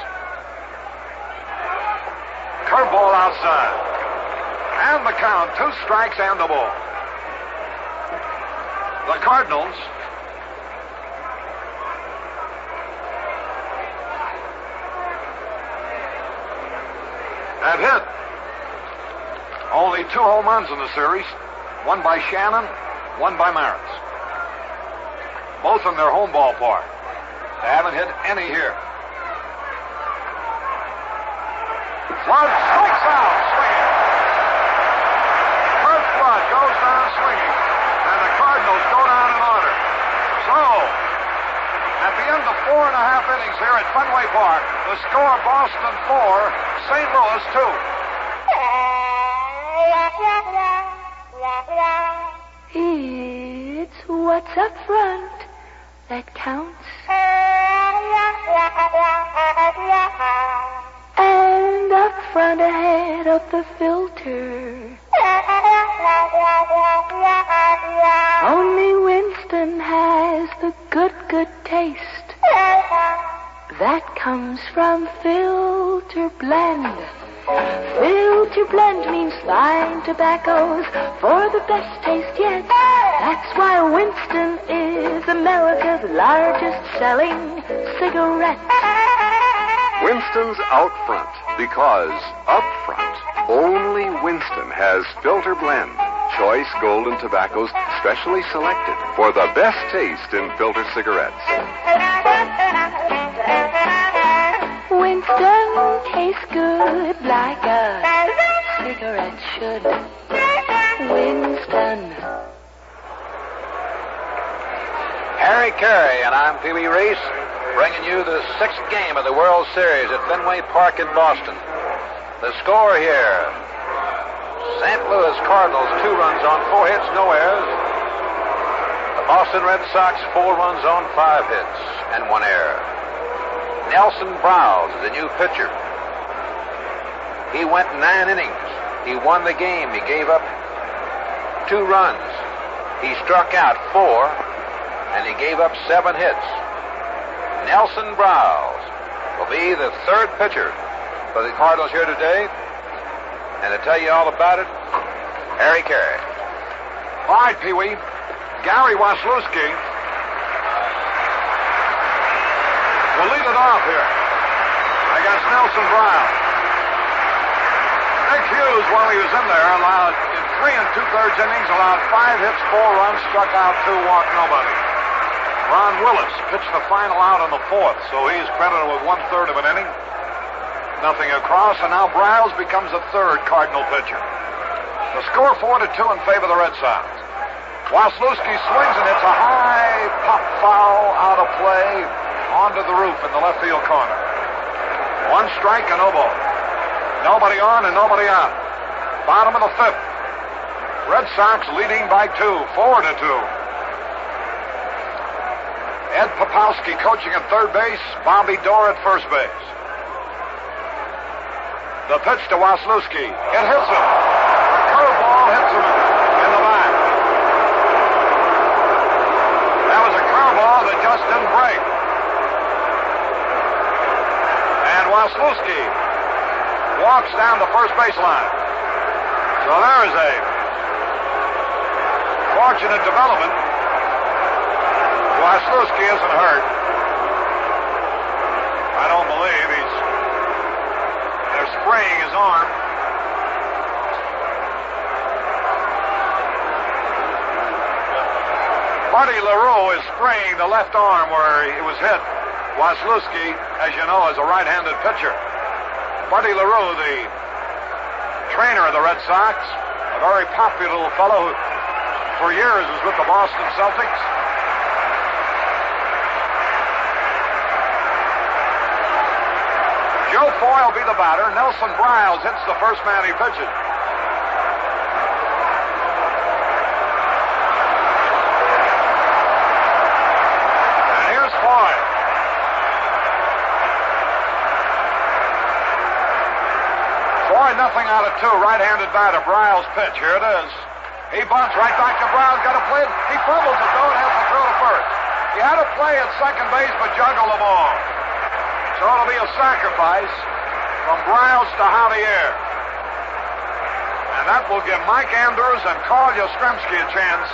C: Curveball outside. And the count, 2 strikes and a ball. The Cardinals have hit only 2 home runs in the series. 1 by Shannon, 1 by Maris. Both in their home ballpark. They haven't hit any here. Flood strikes out, swinging. Curt Flood goes down swinging, and the Cardinals go down in order. So, at the end of 4.5 innings here at Fenway Park, the score: Boston 4, St. Louis 2.
F: It's what's up front that counts. And up front ahead of the filter. Only Winston has the good taste that comes from filter blend. Filter blend means fine tobaccos for the best taste yet. That's why Winston is America's largest selling cigarette.
G: Winston's out front because up front, only Winston has filter blend. Choice golden tobaccos specially selected for the best taste in filter cigarettes.
F: Winston tastes good like a cigarette should. Winston.
D: Harry Carey and I'm Pee Wee Reese, bringing you the 6th game of the World Series at Fenway Park in Boston. The score here: St. Louis Cardinals 2 runs on 4 hits, no errors. The Boston Red Sox 4 runs on 5 hits and 1 error. Nelson Browse is the new pitcher. He went 9 innings. He won the game. He gave up 2 runs. He struck out 4, and he gave up 7 hits. Nelson Browse will be the 3rd pitcher for the Cardinals here today. And to tell you all about it, Harry Carey.
C: All right, Pee Wee. Gary Waslewski will lead it off here against Nelson Brown. Dick Hughes, while he was in there, allowed in 3 2/3 innings, allowed 5 hits, 4 runs, struck out 2, walked nobody. Ron Willis pitched the final out in the 4th, so he's credited with 1/3 of an inning. Nothing across, and now Browse becomes the 3rd Cardinal pitcher. The score 4-2 in favor of the Red Sox. Waslewski swings and hits a high pop foul out of play onto the roof in the left field corner. 1 strike and no ball. Nobody on and nobody out. Bottom of the 5th. Red Sox leading by 2, 4-2. Ed Popowski coaching at third base, Bobby Dorr at first base. The pitch to Waslewski. It hits him. A curveball hits him in the back. That was a curveball that just didn't break. And Waslewski walks down the first baseline. So there is a fortunate development. Waslewski isn't hurt. I don't believe they're spraying his arm. Buddy LaRue is spraying the left arm where he was hit. Waslewski, as you know, is a right-handed pitcher. Buddy LaRue, the trainer of the Red Sox, a very popular little fellow who for years was with the Boston Celtics. Joe Foy will be the batter. Nelson Browse hits the first man he pitches. And here's Foy. Foy, nothing out of 2. Right-handed batter. Browse pitch. Here it is. He bunts right back to Browse. Got to play it. He fumbles it, though, and has to throw to first. He had to play at second base, but juggle the ball. So it'll be a sacrifice from Browse to Javier. And that will give Mike Andrews and Carl Yastrzemski a chance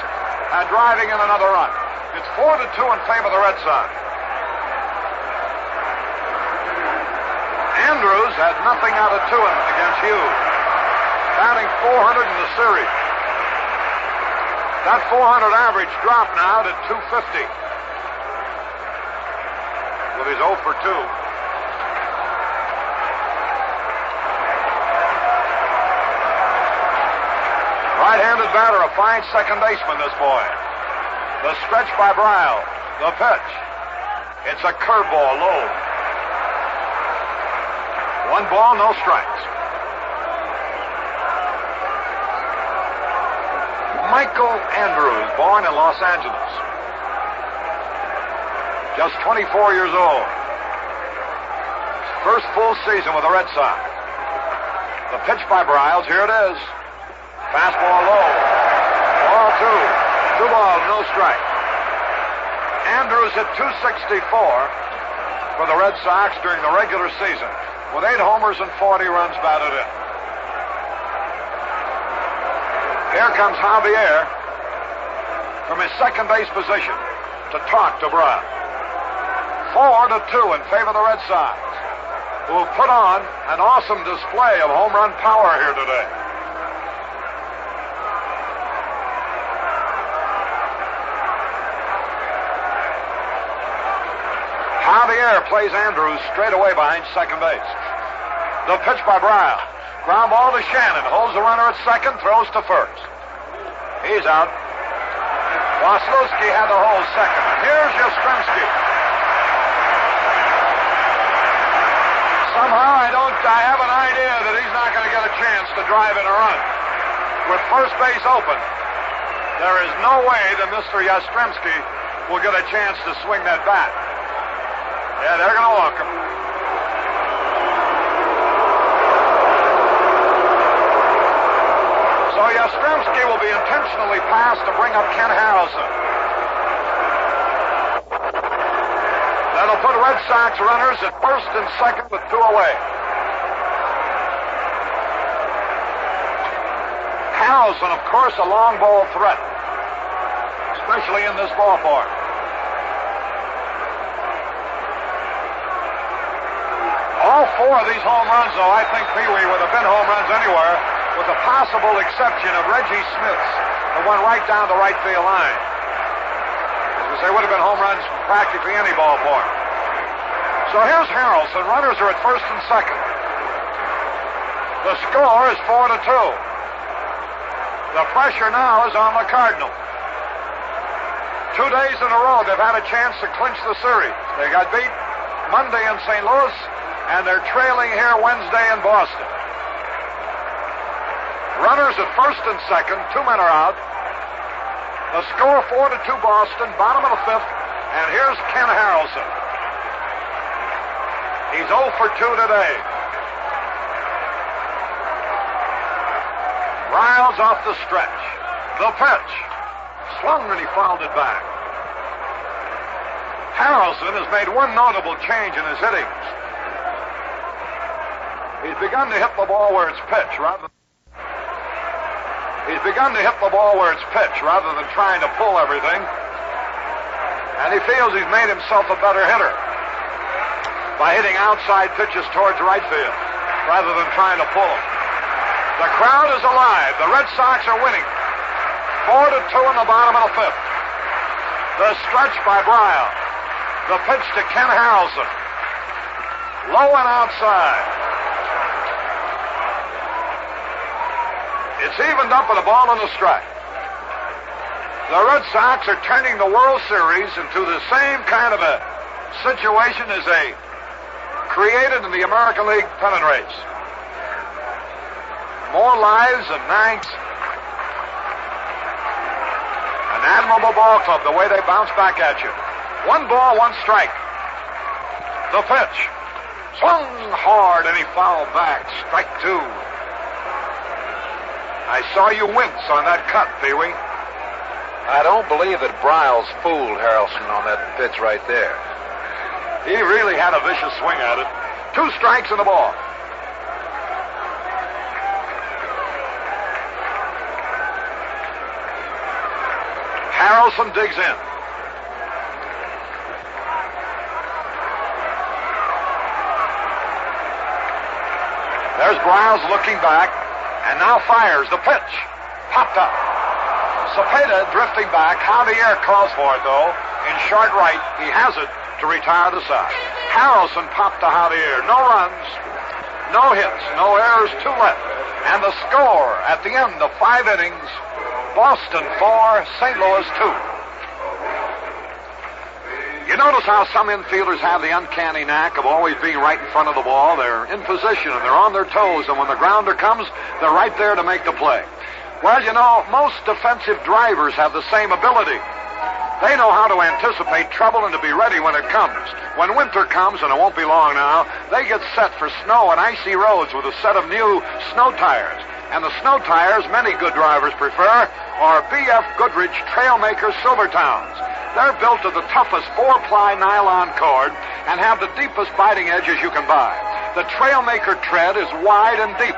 C: at driving in another run. It's 4-2 in favor of the Red Sox. Andrews had nothing out of 2 against Hughes, batting .400 in the series. That .400 average dropped now to .250 with his 0 for 2. Right-handed batter, a fine second baseman, this boy. The stretch by Browse. The pitch. It's a curveball, low. 1 ball, no strikes. Michael Andrews, born in Los Angeles. Just 24 years old. First full season with the Red Sox. The pitch by Browse, here it is. Fastball low. 2 balls, no strike. Andrews hit .264 for the Red Sox during the regular season, with 8 homers and 40 runs batted in. Here comes Javier from his second base position to talk to Brown. 4-2 in favor of the Red Sox, who have put on an awesome display of home run power here today. Javier plays Andrews straight away behind second base. The pitch by Brown. Ground ball to Shannon. Holds the runner at second, throws to first. He's out. Waslewski had to hold second. Here's Yastrzemski. Somehow I have an idea that he's not going to get a chance to drive in a run. With first base open, there is no way that Mr. Yastrzemski will get a chance to swing that bat. Yeah, they're going to walk him. So Yastrzemski will be intentionally passed to bring up Ken Harrelson. That'll put Red Sox runners at first and second with 2 away. Harrelson, of course, a long ball threat, especially in this ballpark. All 4 of these home runs, though, I think, Pee-wee, would have been home runs anywhere, with the possible exception of Reggie Smith's, the one right down the right field line. They would have been home runs from practically any ballpark. So here's Harrelson. Runners are at first and second. The score is 4-2. The pressure now is on the Cardinals. 2 days in a row, they've had a chance to clinch the series. They got beat Monday in St. Louis, and they're trailing here Wednesday in Boston. Runners at first and second. 2 men are out. The score 4-2 Boston, bottom of the 5th, and here's Ken Harrelson. He's 0 for 2 today. Riles off the stretch. The pitch. Swung and he fouled it back. Harrelson has made one notable change in his innings. He's begun to hit the ball where it's pitched rather than trying to pull everything. And he feels he's made himself a better hitter by hitting outside pitches towards right field rather than trying to pull them. The crowd is alive. The Red Sox are winning. 4-2 in the bottom of the 5th. The stretch by Brown. The pitch to Ken Harrelson. Low and outside. It's evened up with a ball and a strike. The Red Sox are turning the World Series into the same kind of a situation as they created in the American League pennant race. More lives and ninths. An admirable ball club, the way they bounce back at you. 1 ball, 1 strike. The pitch. Swung hard and he fouled back. Strike 2. I saw you wince on that cut, Pee-wee.
D: I don't believe that Briles fooled Harrelson on that pitch right there.
C: He really had a vicious swing at it. 2 strikes and a ball. Harrelson digs in. There's Briles looking back. And now fires the pitch. Popped up. Cepeda drifting back. Javier calls for it, though. In short right, he has it to retire the side. Harrelson popped to Javier. No runs, no hits, no errors, 2 left. And the score at the end of 5 innings, Boston 4, St. Louis 2. You notice how some infielders have the uncanny knack of always being right in front of the ball. They're in position and they're on their toes, and when the grounder comes, they're right there to make the play. Well, you know, most defensive drivers have the same ability. They know how to anticipate trouble and to be ready when it comes. When winter comes, and it won't be long now, they get set for snow and icy roads with a set of new snow tires. And the snow tires many good drivers prefer are B.F. Goodrich Trailmaker Silvertowns. They're built to the toughest 4-ply nylon cord and have the deepest biting edges you can buy. The Trailmaker tread is wide and deep,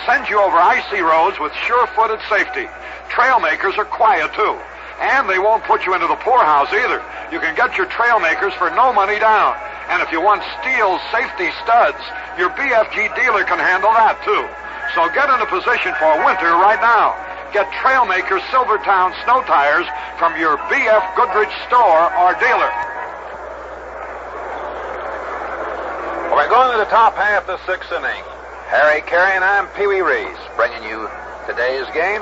C: sends you over icy roads with sure-footed safety. Trailmakers are quiet, too, and they won't put you into the poorhouse either. You can get your Trailmakers for no money down. And if you want steel safety studs, your BFG dealer can handle that, too. So get in a position for winter right now. Get Trailmaker Silvertown snow tires from your B.F. Goodrich store or dealer.
D: Well, we're going to the top half of the sixth inning. Harry Carey and I'm Pee Wee Reese, bringing you today's game.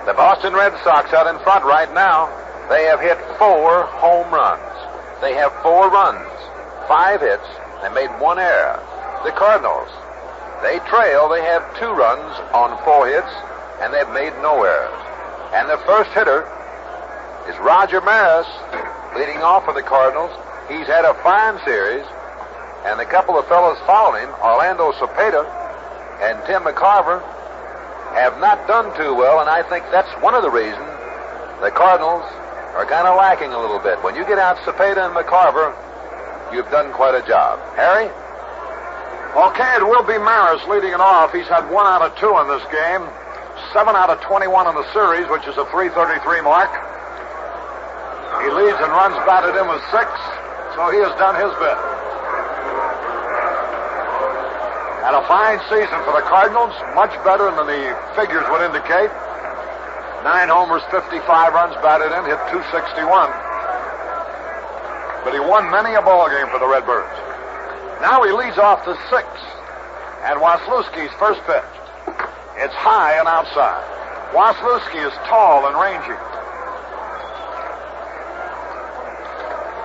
D: The Boston Red Sox out in front right now. They have hit 4 home runs. They have 4 runs, 5 hits. They made 1 error. The Cardinals, they trail. They have 2 runs on 4 hits, and they've made no errors. And the first hitter is Roger Maris, leading off for the Cardinals. He's had a fine series, and the couple of fellows following him, Orlando Cepeda and Tim McCarver, have not done too well, and I think that's one of the reasons the Cardinals are kind of lacking a little bit. When you get out Cepeda and McCarver, you've done quite a job. Harry?
C: Okay, it will be Maris leading it off. He's had 1 out of 2 in this game. 7 out of 21 in the series, which is a .333 mark. He leads and runs batted in with 6, so he has done his bit. Had a fine season for the Cardinals, much better than the figures would indicate. 9 homers, 55 runs batted in, hit .261. But he won many a ball game for the Redbirds. Now he leads off the 6th, and Waslewski's first pitch. It's high and outside. Waslewski is tall and rangy.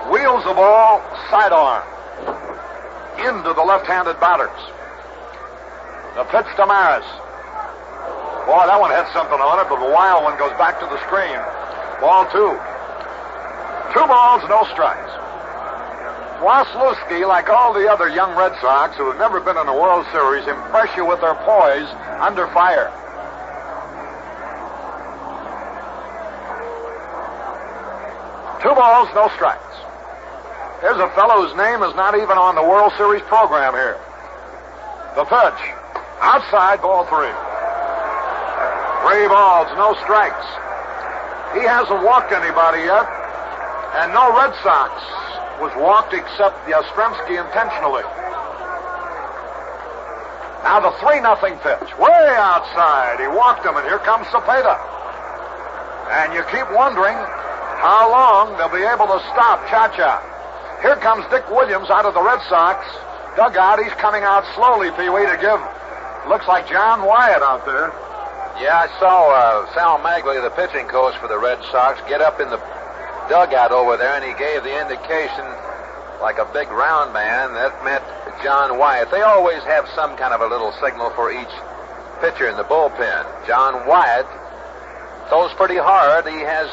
C: Wheels the ball sidearm into the left-handed batters. The pitch to Maris. Boy, that one had something on it, but the wild one goes back to the screen. Ball 2. 2 balls, no strikes. Waslewski, like all the other young Red Sox who have never been in a World Series, impress you with their poise under fire. Two balls, no strikes. Here's a fellow whose name is not even on the World Series program here. The pitch. Outside, ball 3. 3 balls, no strikes. He hasn't walked anybody yet, and no Red Sox was walked except Yastrzemski intentionally. Now the 3-0 pitch. Way outside. He walked him, and here comes Cepeda. And you keep wondering how long they'll be able to stop Cha-Cha. Here comes Dick Williams out of the Red Sox dugout. He's coming out slowly, Pee-wee, to give. Looks like John Wyatt out there.
D: Yeah, I saw Sal Magley, the pitching coach for the Red Sox, get up in the dugout over there, and he gave the indication like a big round man. That meant John Wyatt. They always have some kind of a little signal for each pitcher in the bullpen. John Wyatt throws pretty hard. He has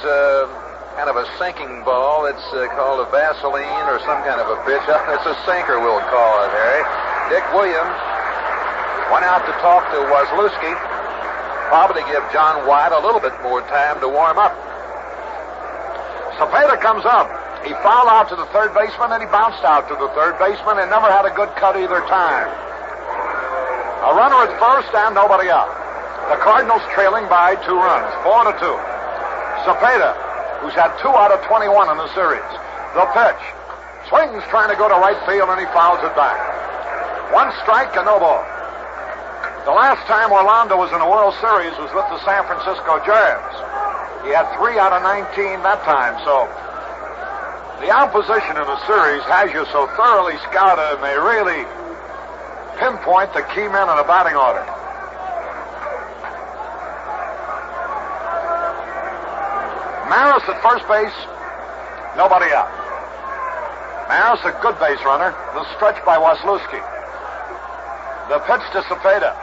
D: kind of a sinking ball. It's called a Vaseline or some kind of a pitch. It's a sinker, we'll call it, Harry. Dick Williams went out to talk to Waslewski, probably to give John Wyatt a little bit more time to warm up.
C: Cepeda comes up. He fouled out to the third baseman, and he bounced out to the third baseman and never had a good cut either time. A runner at first and nobody out. The Cardinals trailing by 2 runs, 4-2. Cepeda, who's had 2 out of 21 in the series. The pitch. Swings trying to go to right field, and he fouls it back. 1 strike and no ball. The last time Orlando was in a World Series was with the San Francisco Giants. He had 3 out of 19 that time, so the opposition in the series has you so thoroughly scouted, and they really pinpoint the key men in a batting order. Maris at first base, nobody out. Maris a good base runner, the stretch by Waslewski. The pitch to Cepeda.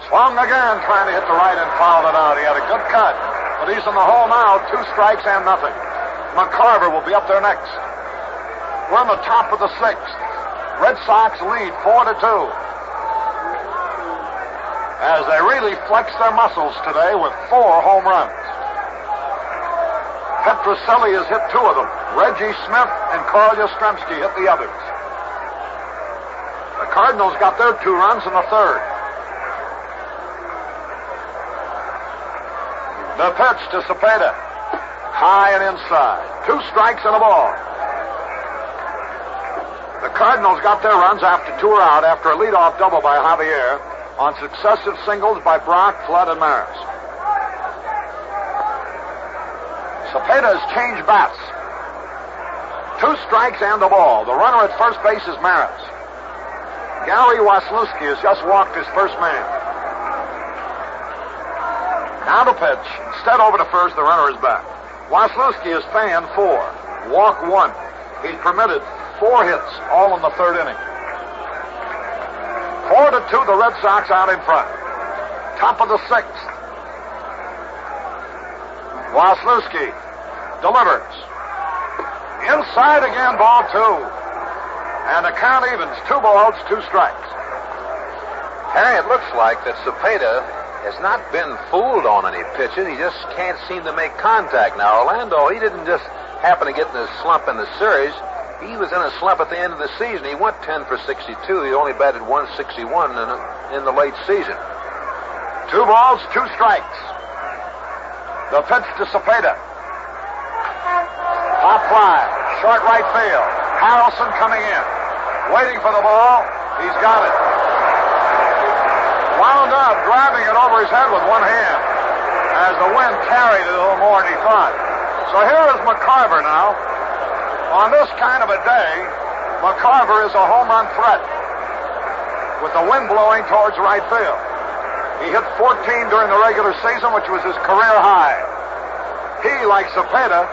C: Swung again, trying to hit the right and fouled it out. He had a good cut. But he's in the hole now, 2 strikes and nothing. McCarver will be up there next. We're on the top of the 6th. Red Sox lead 4-2. as they really flexed their muscles today with 4 home runs. Petroselli has hit 2 of them. Reggie Smith and Carl Yastrzemski hit the others. The Cardinals got their 2 runs in the 3rd. The pitch to Cepeda. High and inside. 2 strikes and a ball. The Cardinals got their runs after 2 are out after a leadoff double by Javier on successive singles by Brock, Flood, and Maris. Cepeda has changed bats. 2 strikes and a ball. The runner at first base is Maris. Gary Waslewski has just walked his first man. Now the pitch. Instead over to first, the runner is back. Waslewski has fanned 4. Walk 1. He's permitted 4 hits, all in the 3rd inning. 4-2, the Red Sox out in front. Top of the 6th. Waslewski delivers. Inside again, ball 2. And the count evens. 2 balls, 2 strikes.
D: Harry, it looks like that Cepeda has not been fooled on any pitches. He just can't seem to make contact. Now, Orlando, he didn't just happen to get in a slump in the series. He was in a slump at the end of the season. He went 10 for 62. He only batted 161 in the late season.
C: 2 balls, 2 strikes. The pitch to Cepeda. Pop fly, short right field. Harrelson coming in. Waiting for the ball. He's got it. Wound up, grabbing it over his head with one hand as the wind carried it a little more than he thought. So here is McCarver now. On this kind of a day, McCarver is a home run threat with the wind blowing towards right field. He hit 14 during the regular season, which was his career high. He, like Cepeda,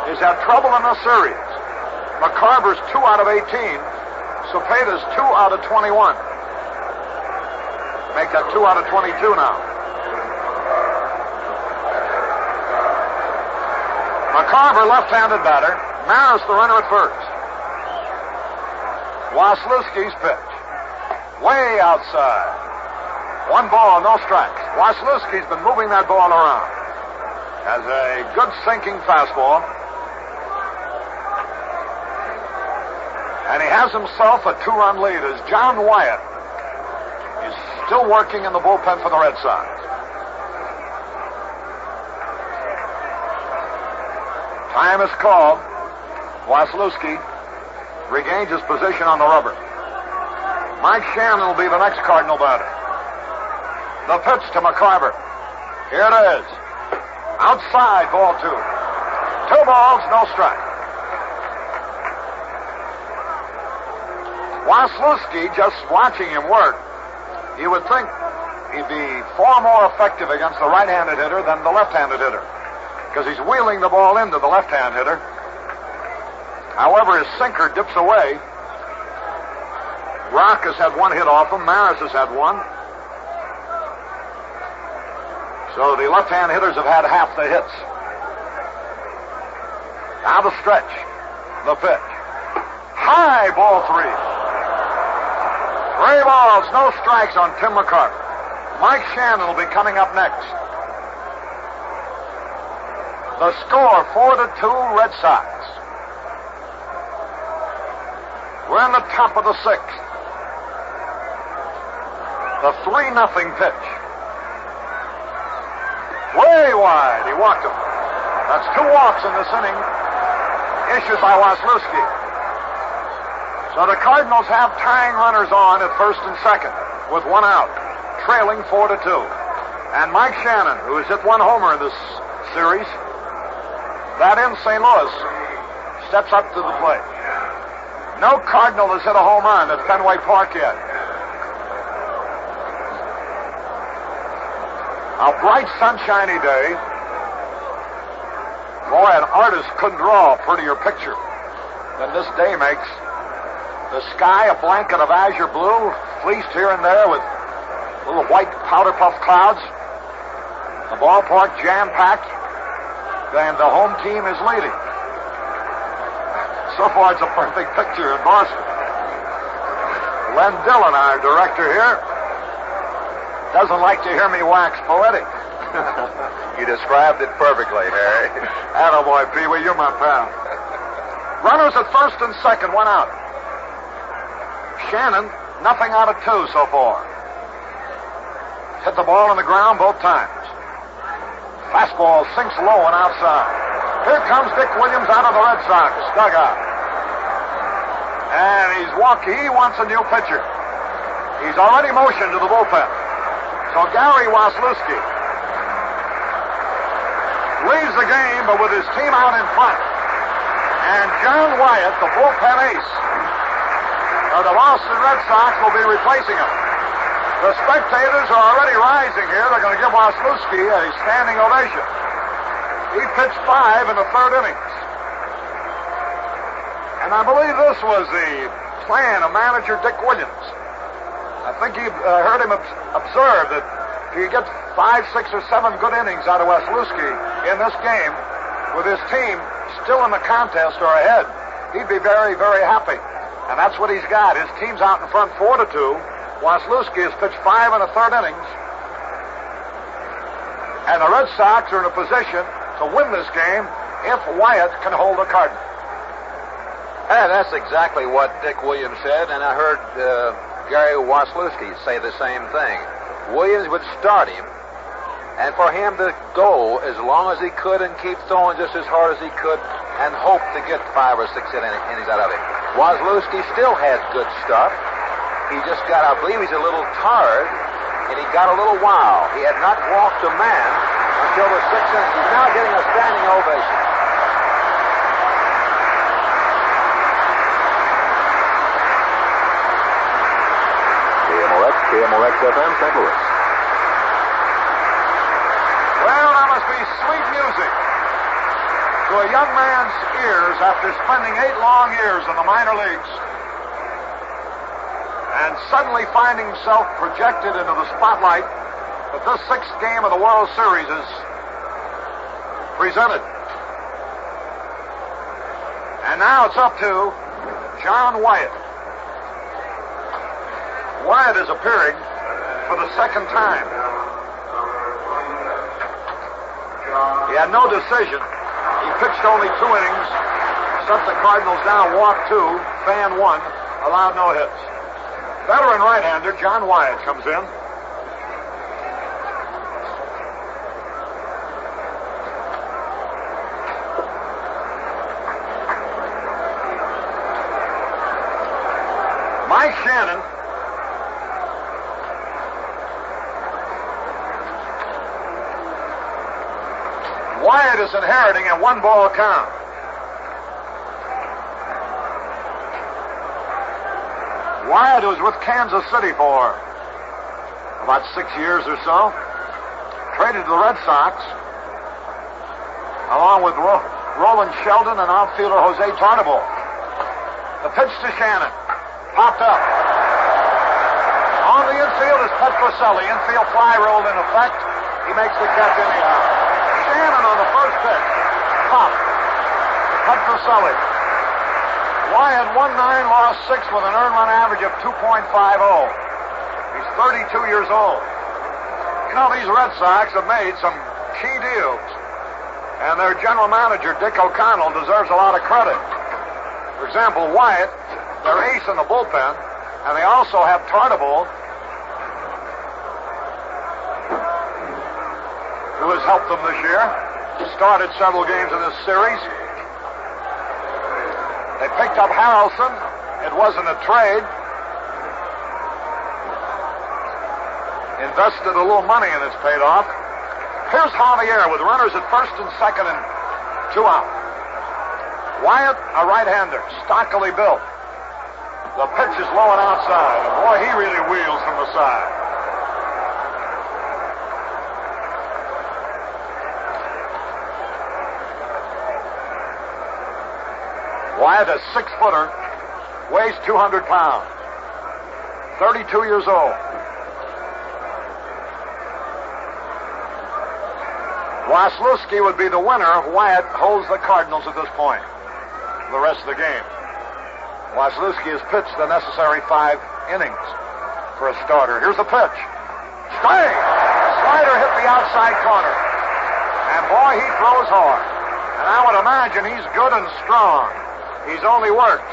C: has had trouble in the series. McCarver's 2 out of 18. Cepeda's 2 out of 21. Make that 2 out of 22 now. McCarver, left-handed batter. Maris, the runner at first. Waslewski's pitch. Way outside. 1 ball, no strikes. Waslewski's been moving that ball around. Has a good sinking fastball. And he has himself a 2-run lead as John Wyatt is still working in the bullpen for the Red Sox. Time is called. Waslewski regains his position on the rubber. Mike Shannon will be the next Cardinal batter. The pitch to McCarver. Here it is. Outside, ball 2. 2 balls, no strike. Waslewski, just watching him work, you would think he'd be far more effective against the right-handed hitter than the left-handed hitter, because he's wheeling the ball into the left-hand hitter. However, his sinker dips away. Rock has had 1 hit off him. Maris has had 1. So the left-hand hitters have had half the hits. Now the stretch. The pitch. High, ball 3. 3 balls, no strikes on Tim McCarver. Mike Shannon will be coming up next. The score, 4-2, Red Sox. We're in the top of the 6th. The 3-0 pitch. Way wide. He walked him. That's 2 walks in this inning, issued by Waslewski. So the Cardinals have tying runners on at first and second with 1 out, trailing 4-2. And Mike Shannon, who has hit 1 homer in this series, that in St. Louis, steps up to the plate. No Cardinal has hit a home run at Fenway Park yet. A bright, sunshiny day. Boy, an artist couldn't draw a prettier picture than this day makes. The sky, a blanket of azure blue, fleeced here and there with little white powder puff clouds. The ballpark jam-packed, and the home team is leading. So far, it's a perfect picture in Boston. Len Dillon, our director here, doesn't like to hear me wax poetic.
D: You described it perfectly, Harry.
C: Attaboy, Pee-wee, you're my pal. Runners at first and second, one out. Shannon, nothing out of two so far. Hit the ball on the ground both times. Fastball sinks low and outside. Here comes Dick Williams out of the Red Sox dugout. And he's walking. He wants a new pitcher. He's already motioned to the bullpen. So Gary Waslewski leaves the game, but with his team out in front. And John Wyatt, the bullpen ace of the Boston Red Sox, will be replacing him. The spectators are already rising here. They're going to give Waslewski a standing ovation. He pitched 5 in the third innings. And I believe this was the plan of manager Dick Williams. I think he heard him observe that if you get 5, 6, or 7 good innings out of Waslewski in this game, with his team still in the contest or ahead, he'd be very, very happy. And that's what he's got. His team's out in front 4-2. Waslewski has pitched 5 in the third innings. And the Red Sox are in a position to win this game if Wyatt can hold the Cardinals.
D: And that's exactly what Dick Williams said, and I heard Gary Waslewski say the same thing. Williams would start him, and for him to go as long as he could and keep throwing just as hard as he could and hope to get 5 or 6 innings out of him. Waslewski still has good stuff. He just got, I believe he's a little tired, and he got a little wild. He had not walked a man until the 6th inning. He's now getting a standing ovation.
E: KMOX FM, St. Louis.
C: Well, that must be sweet music to a young man's ears after spending 8 long years in the minor leagues and suddenly finding himself projected into the spotlight that this 6th game of the World Series is presented. And now it's up to John Wyatt. Wyatt is appearing for the second time. He had no decision. He pitched only 2 innings, set the Cardinals down, walked 2, fan 1, allowed no hits. Veteran right-hander John Wyatt comes in. Mike Shannon Wyatt is inheriting a 1-ball count. Wyatt was with Kansas City for about 6 years or so. Traded to the Red Sox, along with Roland Sheldon and outfielder Jose Tartabull. The pitch to Shannon. Popped up. On the infield is Pet Pacelli. Infield fly rolled in effect. He makes the catch anyhow. Shannon on the first pitch. Pop. Pet Pacelli. Wyatt won 9, lost 6 with an earned run average of 2.50. He's 32 years old. You know, these Red Sox have made some key deals. And their general manager, Dick O'Connell, deserves a lot of credit. For example, Wyatt, their ace in the bullpen, and they also have Tartabull, who has helped them this year. Started several games in this series. They picked up Harrelson. It wasn't a trade. Invested a little money and it's paid off. Here's Javier with runners at first and second and 2 out. Wyatt, a right-hander, stockily built. The pitch is low and outside. And boy, he really wheels from the side. Wyatt, a 6-footer, weighs 200 pounds. 32 years old. Waslewski would be the winner if Wyatt holds the Cardinals at this point for the rest of the game. Waslewski has pitched the necessary 5 innings for a starter. Here's the pitch. Strike! Slider hit the outside corner. And boy, he throws hard. And I would imagine he's good and strong. He's only worked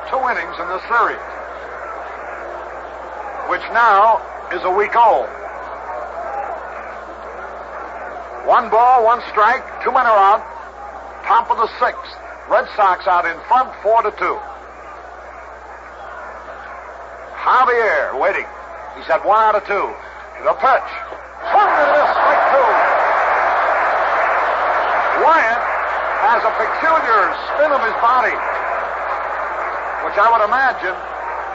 C: 2 innings in this series, which now is a week old. 1 ball, 1 strike, 2 men are out. Top of the 6th. Red Sox out in front, 4-2. Javier waiting. He's had 1 out of 2. The pitch. Swung and a miss, strike 2. Wyatt has a peculiar spin of his body, which I would imagine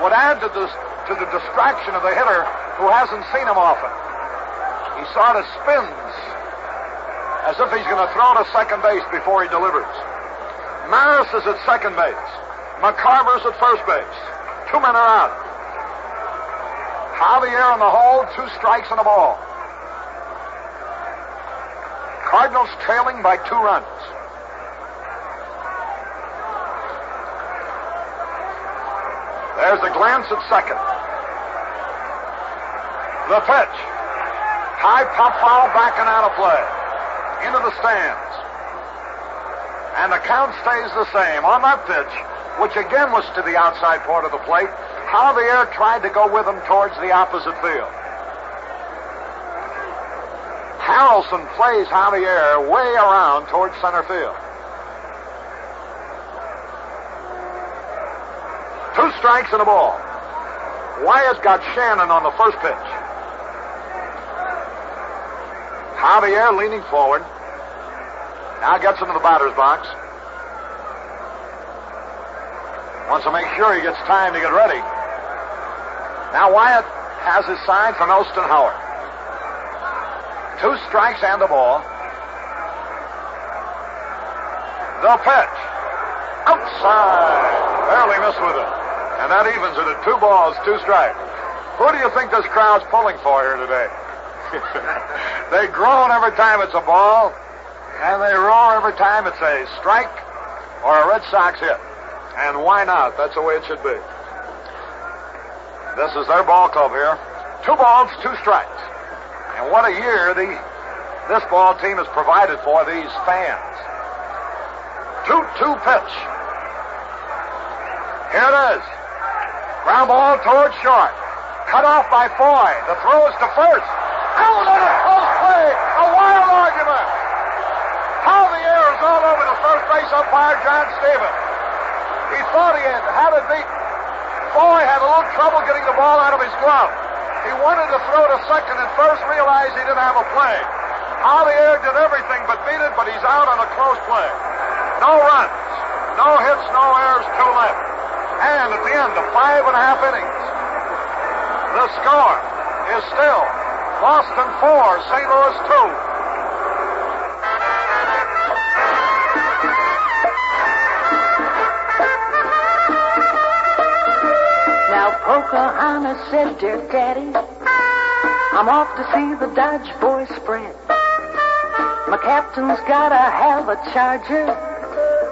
C: would add to the distraction of the hitter who hasn't seen him often. He sort of spins as if he's going to throw to second base before he delivers. Maris is at second base. McCarver's at first base. 2 men are out. Javier in the hole, 2 strikes and a ball. Cardinals trailing by 2 runs. There's a glance at second. The pitch. High pop foul, backing out of play. Into the stands. And the count stays the same. On that pitch, which again was to the outside part of the plate, Javier tried to go with him towards the opposite field. Harrelson plays Javier way around towards center field. 2 strikes and a ball. Wyatt got Shannon on the first pitch. Javier leaning forward. Now gets into the batter's box. Wants to make sure he gets time to get ready. Now Wyatt has his sign from Elston Howard. 2 strikes and a ball. The pitch. Outside. Barely missed with it. And that evens it at 2 balls, 2 strikes. Who do you think this crowd's pulling for here today? They groan every time it's a ball, and they roar every time it's a strike or a Red Sox hit. And why not? That's the way it should be. This is their ball club here. 2 balls, 2 strikes. And what a year this ball team has provided for these fans. 2-2 pitch. Here it is. Ground ball towards short. Cut off by Foy. The throw is to first. Out on a close play. A wild argument. Javier is all over the first base umpire, John Stevens. He thought he had it beaten. Foy had a little trouble getting the ball out of his glove. He wanted to throw to second and first, realized he didn't have a play. Javier did everything but beat it, but he's out on a close play. No runs, no hits, no errors, 2 left. And at the end of 5.5 innings, the score is still Boston 4, St. Louis 2.
K: Now Pocahontas said, "Dear Daddy, I'm off to see the Dodge boys spread. My captain's gotta have a charger,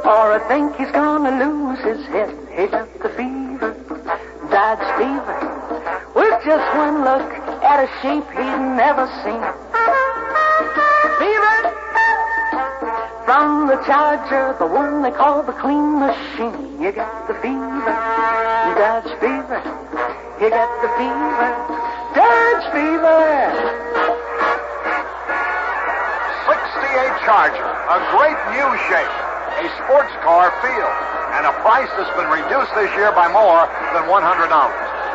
K: or I think he's gonna lose his head. He got the fever, Dodge fever, with just one look at a shape he'd never seen. Fever from the Charger, the one they call the clean machine. You got the fever, Dodge fever. You got the fever, Dodge fever."
C: 68 Charger, a great new shape, a sports car feel, and a price that's been reduced this year by more than $100.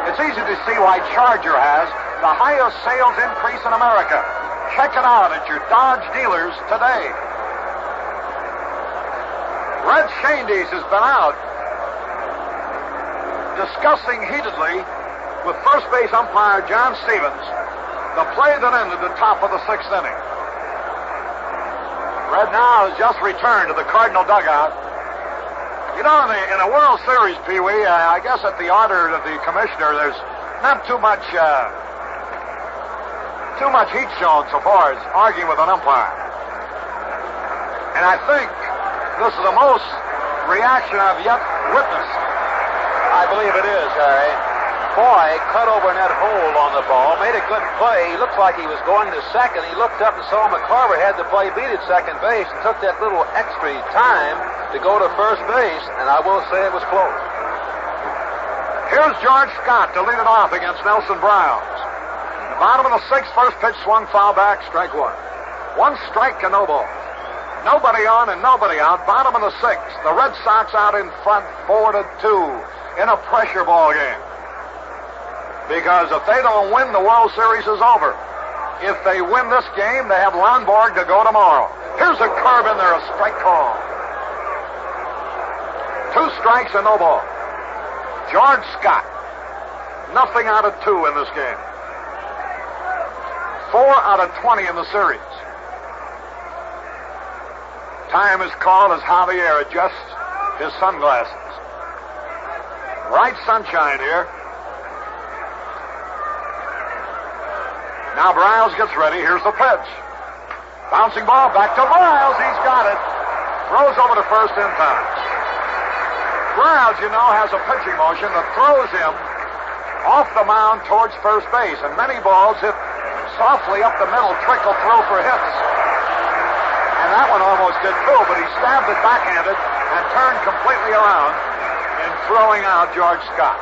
C: It's easy to see why Charger has the highest sales increase in America. Check it out at your Dodge dealers today. Red Shandies has been out discussing heatedly with first base umpire John Stevens the play that ended the top of the 6th inning. Red now has just returned to the Cardinal dugout. You know, in a World Series, Pee Wee, I guess at the order of the commissioner, there's not too much heat shown so far as arguing with an umpire. And I think this is the most reaction I've yet witnessed.
D: I believe it is, Harry. Foy cut over that hole on the ball, made a good play. He looked like he was going to second. He looked up and saw McCarver had the play beat at second base and took that little extra time to go to first base, and I will say it was close.
C: Here's George Scott to lead it off against Nelson Browns. Bottom of the sixth, first pitch swung foul back, strike one. One strike and no ball. Nobody on and nobody out. Bottom of the sixth. The Red Sox out in front 4-2 in a pressure ball game. Because if they don't win, the World Series is over. If they win this game, they have Lonborg to go tomorrow. Here's a curve in there, a strike call. 2 strikes and no ball. George Scott. Nothing out of 2 in this game. 4 out of 20 in the series. Time is called as Javier adjusts his sunglasses. Bright sunshine here. Now Briles gets ready. Here's the pitch. Bouncing ball back to Briles. He's got it. Throws over to first in time. Briles, you know, has a pitching motion that throws him off the mound towards first base. And many balls hit softly up the middle, trickle through for hits. And that one almost did too, but he stabbed it backhanded and turned completely around in throwing out George Scott.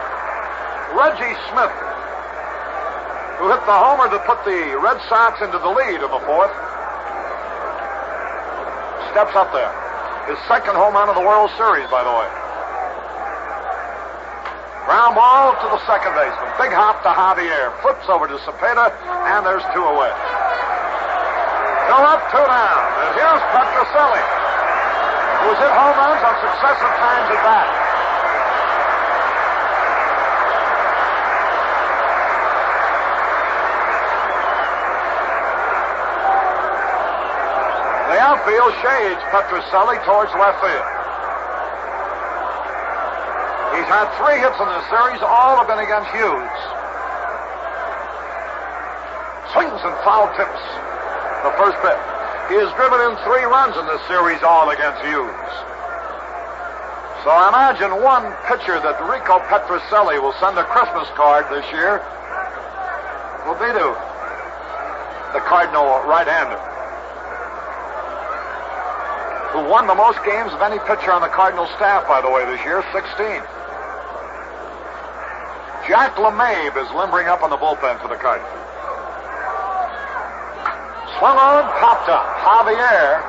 C: Reggie Smith, who hit the homer that put the Red Sox into the lead in the fourth, steps up there. His second home run of the World Series, by the way. Ground ball to the second baseman. Big hop to Javier. Flips over to Cepeda, and there's 2 away. 2 up, 2 down. And here's Petrocelli, who's hit home runs on successive times at bat. The outfield shades Petrocelli towards left field. He's had 3 hits in this series. All have been against Hughes. Swings and foul tips the first pitch. He has driven in 3 runs in this series, all against Hughes. So I imagine one pitcher that Rico Petrocelli will send a Christmas card this year will be to the Cardinal right-hander, who won the most games of any pitcher on the Cardinal staff, by the way, this year, 16. Jack LeMabe is limbering up on the bullpen for the Cardinals. Swung on, popped up. Javier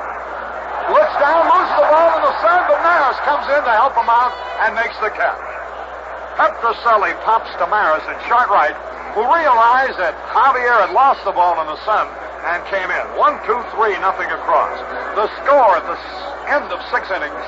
C: looks down, loses the ball in the sun, but Maris comes in to help him out and makes the catch. Petrocelli pops to Maris in short right, who realized that Javier had lost the ball in the sun and came in. 1-2-3, nothing across. The score at the end of 6 innings,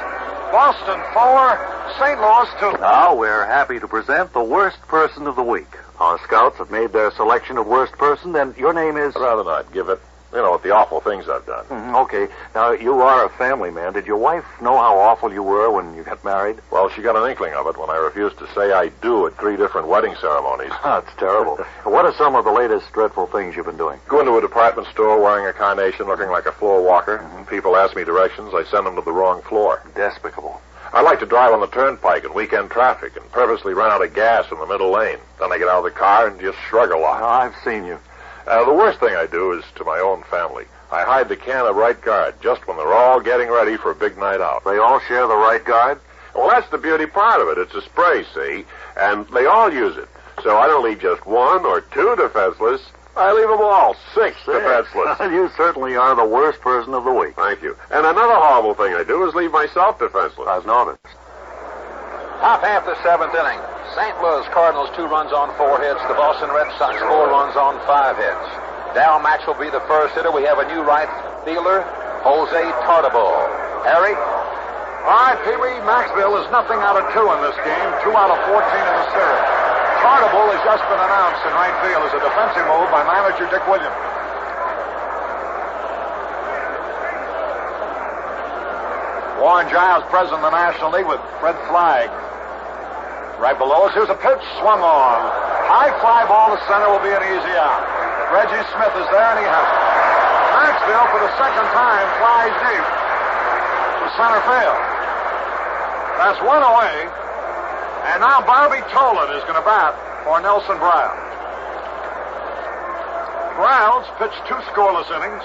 C: Boston 4, St. Louis 2.
L: Now we're happy to present the worst person of the week. Our scouts have made their selection of worst person, and your name is...
J: I'd rather not give it. You know, with the awful things I've done.
L: Okay. Now, you are a family man. Did your wife know how awful you were when you got married?
J: Well, she got an inkling of it when I refused to say I do at 3 different wedding ceremonies.
L: That's terrible. What are some of the latest dreadful things you've been doing?
J: Go into a department store wearing a carnation looking like a floor walker. People ask me directions. I send them to the wrong floor.
L: Despicable.
J: I like to drive on the turnpike in weekend traffic and purposely run out of gas in the middle lane. Then I get out of the car and just shrug a lot.
L: Oh, I've seen you.
J: The worst thing I do is to my own family. I hide the can of Right Guard just when they're all getting ready for a big night out.
L: They all share the Right Guard?
J: Well, that's the beauty part of it. It's a spray, see? And they all use it. So I don't leave just 1 or 2 defenseless. I leave them all 6 defenseless.
L: You certainly are the worst person of the week.
J: Thank you. And another horrible thing I do is leave myself defenseless.
L: I've noticed.
D: Top half the 7th inning. St. Louis Cardinals 2 runs on 4 hits. The Boston Red Sox 4 runs on 5 hits. Dow Match will be the first hitter. We have a new right fielder, Jose Tartabull. Harry?
C: All right, Pee Wee, Maxville is nothing out of 2 in this game. 2 out of 14 in the series. Tartabull has just been announced in right field as a defensive move by manager Dick Williams. Warren Giles, president of the National League, with Fred Flagg right below us. Here's a pitch, swung on. High fly ball to center will be an easy out. Reggie Smith is there, and he has it. Maxville, for the second time, flies deep to center field. That's 1 away. And now Bobby Tolan is going to bat for Nelson Brown. Browns pitched 2 scoreless innings.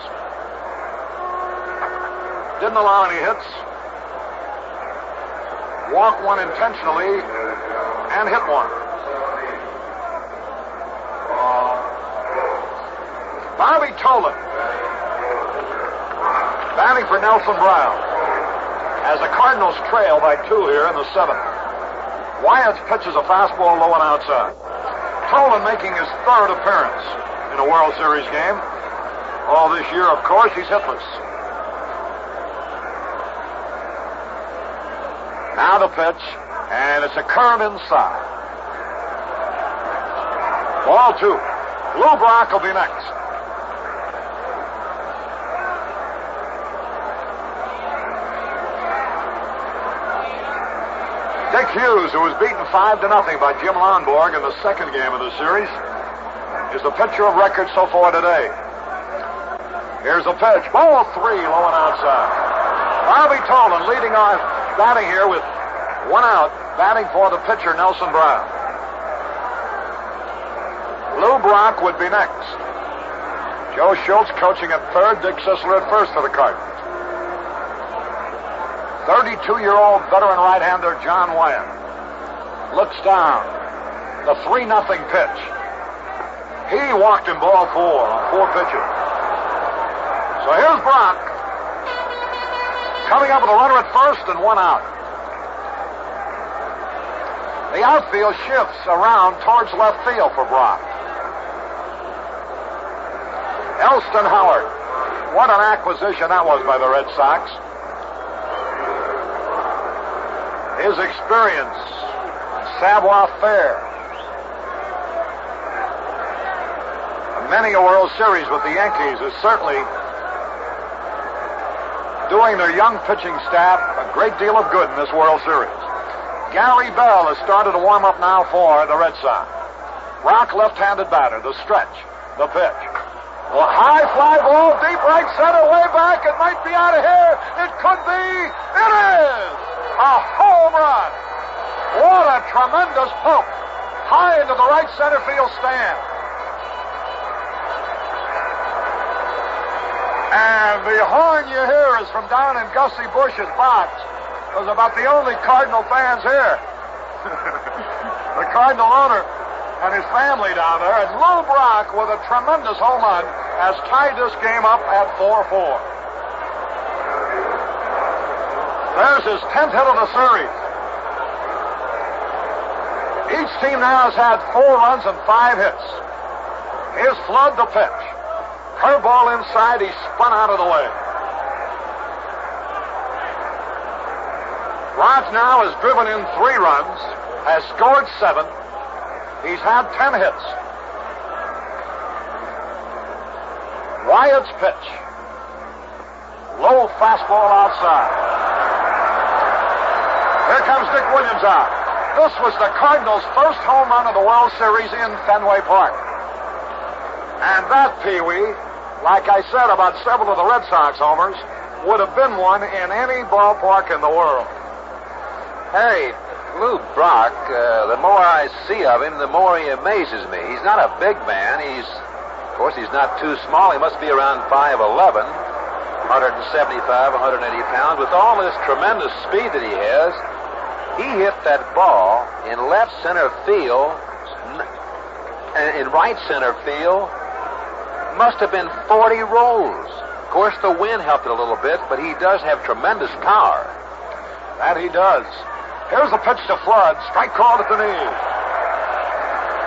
C: Didn't allow any hits. Walked 1 intentionally and hit 1. Bobby Tolan, batting for Nelson Brown, as the Cardinals trail by 2 here in the 7th. Wyatt's pitches a fastball low and outside. Tolan making his 3rd appearance in a World Series game. All this year, of course, he's hitless. Now the pitch, and it's a curve inside. Ball 2. Lou Brock will be next. Dick Hughes, who was beaten 5-0 by Jim Lonborg in the 2nd game of the series, is the pitcher of record so far today. Here's a pitch. Ball 3, low and outside. Bobby Tolan leading off, batting here with 1 out, batting for the pitcher, Nelson Brown. Lou Brock would be next. Joe Schultz coaching at 3rd, Dick Sisler at 1st for the Cardinals. 32-year-old veteran right-hander John Wyatt looks down. The 3-0 pitch. He walked in ball 4 on 4 pitches. So here's Brock coming up with a runner at 1st and 1 out. The outfield shifts around towards left field for Brock. Elston Howard. What an acquisition that was by the Red Sox. His experience, Savoir Faire. Many a World Series with the Yankees is certainly doing their young pitching staff a great deal of good in this World Series. Gary Bell has started to warm up now for the Red Sox. Brock, left-handed batter, the stretch, the pitch. A high fly ball, deep right center, way back. It might be out of here. It could be. It is a home run. What a tremendous poke. High into the right center field stand. And the horn you hear is from down in Gussie Bush's box. There's about the only Cardinal fans here. The Cardinal owner and his family down there. And Lou Brock, with a tremendous home run, has tied this game up at 4-4. There's his 10th hit of the series. Each team now has had 4 runs and 5 hits. Here's Flood, the pitch. Curveball inside, he spun out of the way. Raj now has driven in 3 runs, has scored 7. He's had 10 hits. Wyatt's pitch. Low fastball outside. Here comes Dick Williams out. This was the Cardinals' first home run of the World Series in Fenway Park. And that, Pee-wee, like I said about several of the Red Sox homers, would have been one in any ballpark in the world.
D: Hey, Lou Brock, the more I see of him, the more he amazes me. He's not a big man. Of course, he's not too small. He must be around 5'11", 175, 180 pounds. With all this tremendous speed that he has, he hit that ball in left center field, in right center field, must have been 40 rolls. Of course, the wind helped it a little bit, but he does have tremendous power.
C: That he does. Here's the pitch to Flood. Strike called at the knee.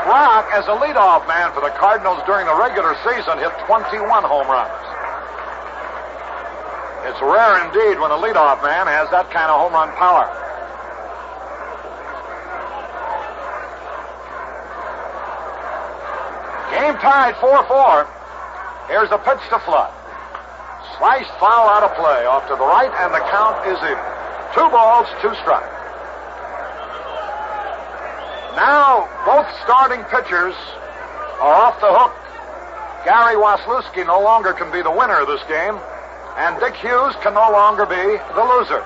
C: Brock, as a leadoff man for the Cardinals during the regular season, hit 21 home runs. It's rare indeed when a leadoff man has that kind of home run power. Game tied 4-4. Here's the pitch to Flood. Sliced foul out of play off to the right, and the count is even. 2 balls, 2 strikes. Now, both starting pitchers are off the hook. Gary Waslewski no longer can be the winner of this game, and Dick Hughes can no longer be the loser.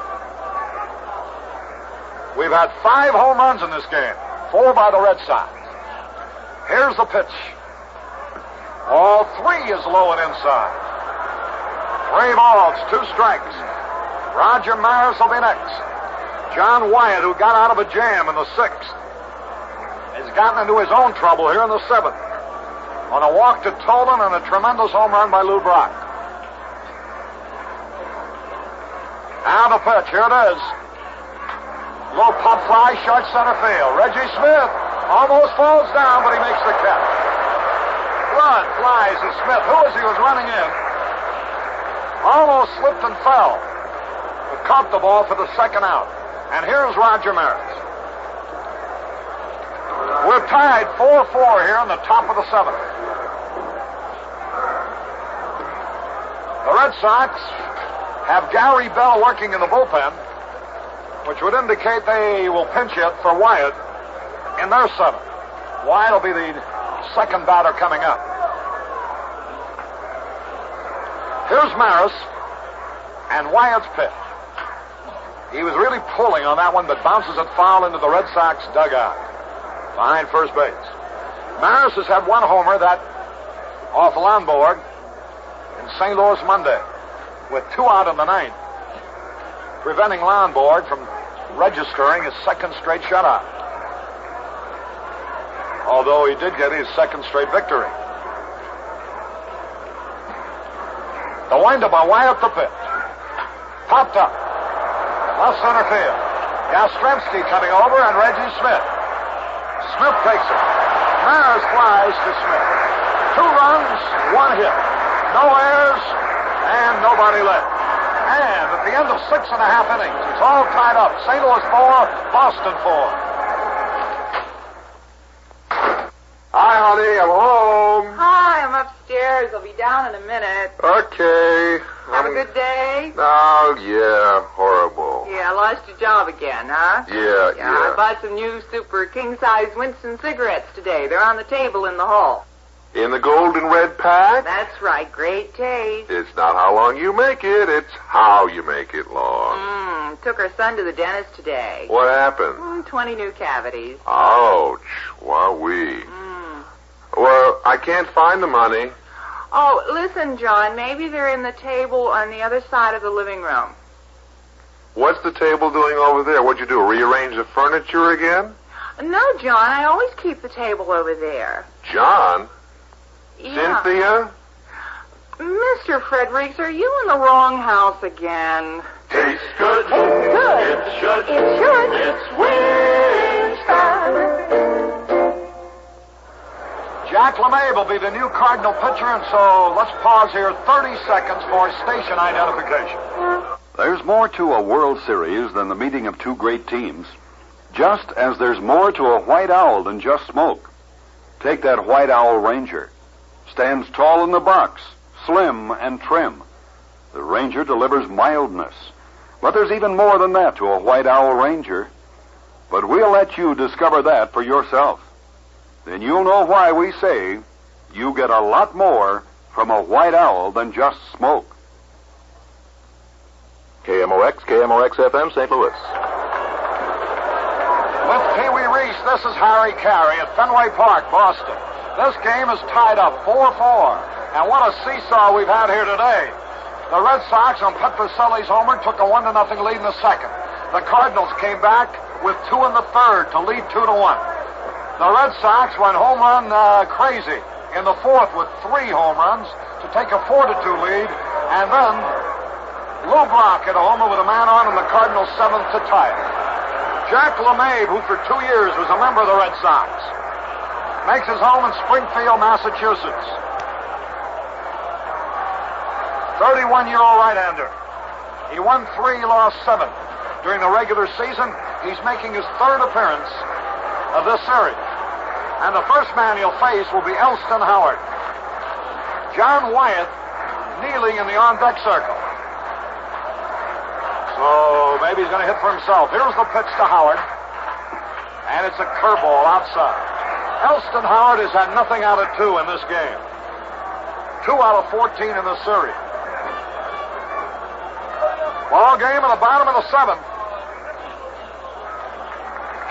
C: We've had 5 home runs in this game, 4 by the Red Sox. Here's the pitch. All 3 is low and inside. 3 balls, 2 strikes. Roger Maris will be next. John Wyatt, who got out of a jam in the 6th, has gotten into his own trouble here in the 7th. On a walk to Tolan and a tremendous home run by Lou Brock. Now the pitch, here it is. Low pop fly, short center field. Reggie Smith almost falls down, but he makes the catch. Blood flies to Smith, who, as he was running in, almost slipped and fell, but caught the ball for the 2nd out. And here's Roger Maris. We're tied 4-4 here in the top of the 7th. The Red Sox have Gary Bell working in the bullpen, which would indicate they will pinch hit for Wyatt in their 7th. Wyatt will be the 2nd batter coming up. Here's Maris and Wyatt's pitch. He was really pulling on that one, but bounces it foul into the Red Sox dugout behind first base. Maris has had 1 homer, that off Lonborg in St. Louis Monday, with 2 out in the 9th, preventing Lonborg from registering his 2nd straight shutout. Although he did get his 2nd straight victory. The windup by Wyatt, the pitch. Popped up. Left center field. Yastrzemski coming over, and Reggie Smith. Smith takes it. Maris flies to Smith. 2 runs, 1 hit. No errors, and nobody left. And at the end of 6.5 innings, it's all tied up. St. Louis 4, Boston 4.
J: Hi, honey, I'm home.
M: Hi, I'm upstairs. I'll be down in a minute.
J: Okay.
M: Have a good day?
J: Oh, yeah, horrible.
M: Yeah, lost your job again, huh?
J: Yeah.
M: I bought some new super king-size Winston cigarettes today. They're on the table in the hall.
J: In the gold and red pack?
M: That's right, great taste.
J: It's not how long you make it, it's how you make it long.
M: Took our son to the dentist today.
J: What happened?
M: 20 new cavities.
J: Ouch, wowee. Well, I can't find the money.
M: Oh, listen, John, maybe they're in the table on the other side of the living room.
J: What's the table doing over there? What'd you do, rearrange the furniture again?
M: No, John, I always keep the table over there.
J: John?
M: Yeah.
J: Cynthia?
M: Mr. Fredericks, are you in the wrong house again?
N: Tastes good.
M: Tastes good.
N: It should.
M: It should.
N: It's Winston.
C: Jack LeMay will be the new Cardinal pitcher, and so let's pause here 30 seconds for station identification.
O: There's more to a World Series than the meeting of 2 great teams, just as there's more to a white owl than just smoke. Take that White Owl Ranger. Stands tall in the box, slim and trim. The Ranger delivers mildness. But there's even more than that to a White Owl Ranger. But we'll let you discover that for yourself. Then you'll know why we say you get a lot more from a white owl than just smoke.
A: KMOX FM, St. Louis.
C: With Pee Wee Reese, this is Harry Carey at Fenway Park, Boston. This game is tied up 4-4. And what a seesaw we've had here today. The Red Sox on Pet Vaselli's homer took a 1-0 lead in the 2nd. The Cardinals came back with 2 in the 3rd to lead 2-1. The Red Sox went home run crazy in the 4th with 3 home runs to take a 4-2 lead. And then Lou Brock hit a homer with a man on in the Cardinals' 7th to tie it. Jack LeMay, who for 2 years was a member of the Red Sox, makes his home in Springfield, Massachusetts. 31-year-old right-hander. He won 3, lost 7. During the regular season, he's making his 3rd appearance of this series. And the first man he'll face will be Elston Howard. John Wyatt kneeling in the on-deck circle. So maybe he's going to hit for himself. Here's the pitch to Howard. And it's a curveball outside. Elston Howard has had nothing out of 2 in this game. 2 out of 14 in the series. Ball game in the bottom of the 7th.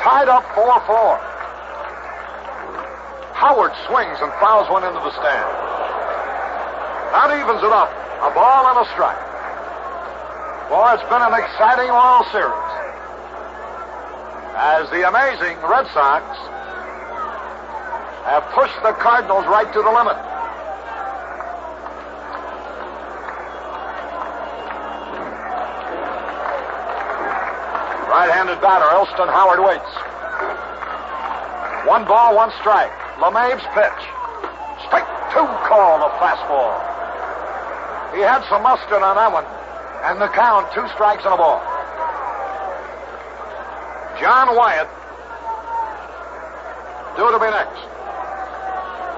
C: Tied up 4-4. Howard swings and fouls one into the stand. That evens it up. A ball and a strike. Boy, it's been an exciting World Series. As the amazing Red Sox have pushed the Cardinals right to the limit. Right-handed batter, Elston Howard waits. 1 ball, 1 strike. LeMahieu's pitch. Strike 2 call, the fastball. He had some mustard on that one. And the count, 2 strikes and a ball. John Wyatt due to be next.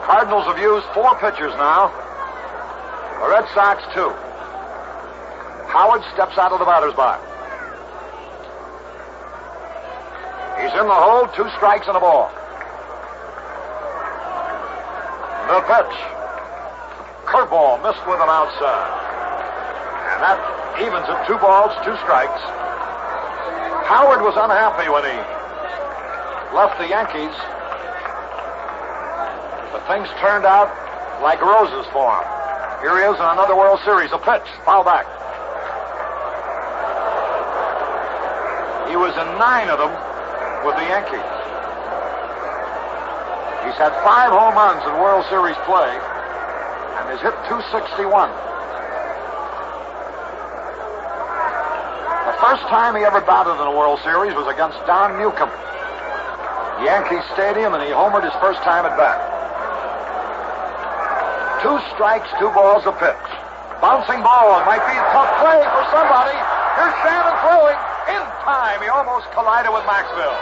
C: Cardinals have used 4 pitchers now. The Red Sox 2. Howard steps out of the batter's box. He's in the hole, 2 strikes and a ball. The pitch. Curveball missed with an outside. And that evens it, 2 balls, 2 strikes. Howard was unhappy when he left the Yankees. But things turned out like roses for him. Here he is in another World Series. A pitch, foul back. He was in 9 of them with the Yankees. He's had 5 home runs in World Series play and has hit .261. The first time he ever batted in a World Series was against Don Newcomb, Yankee Stadium, and he homered his first time at bat. 2 strikes, 2 balls, a pitch. Bouncing ball. It might be a tough play for somebody. Here's Shannon throwing. In time, he almost collided with Maxwell.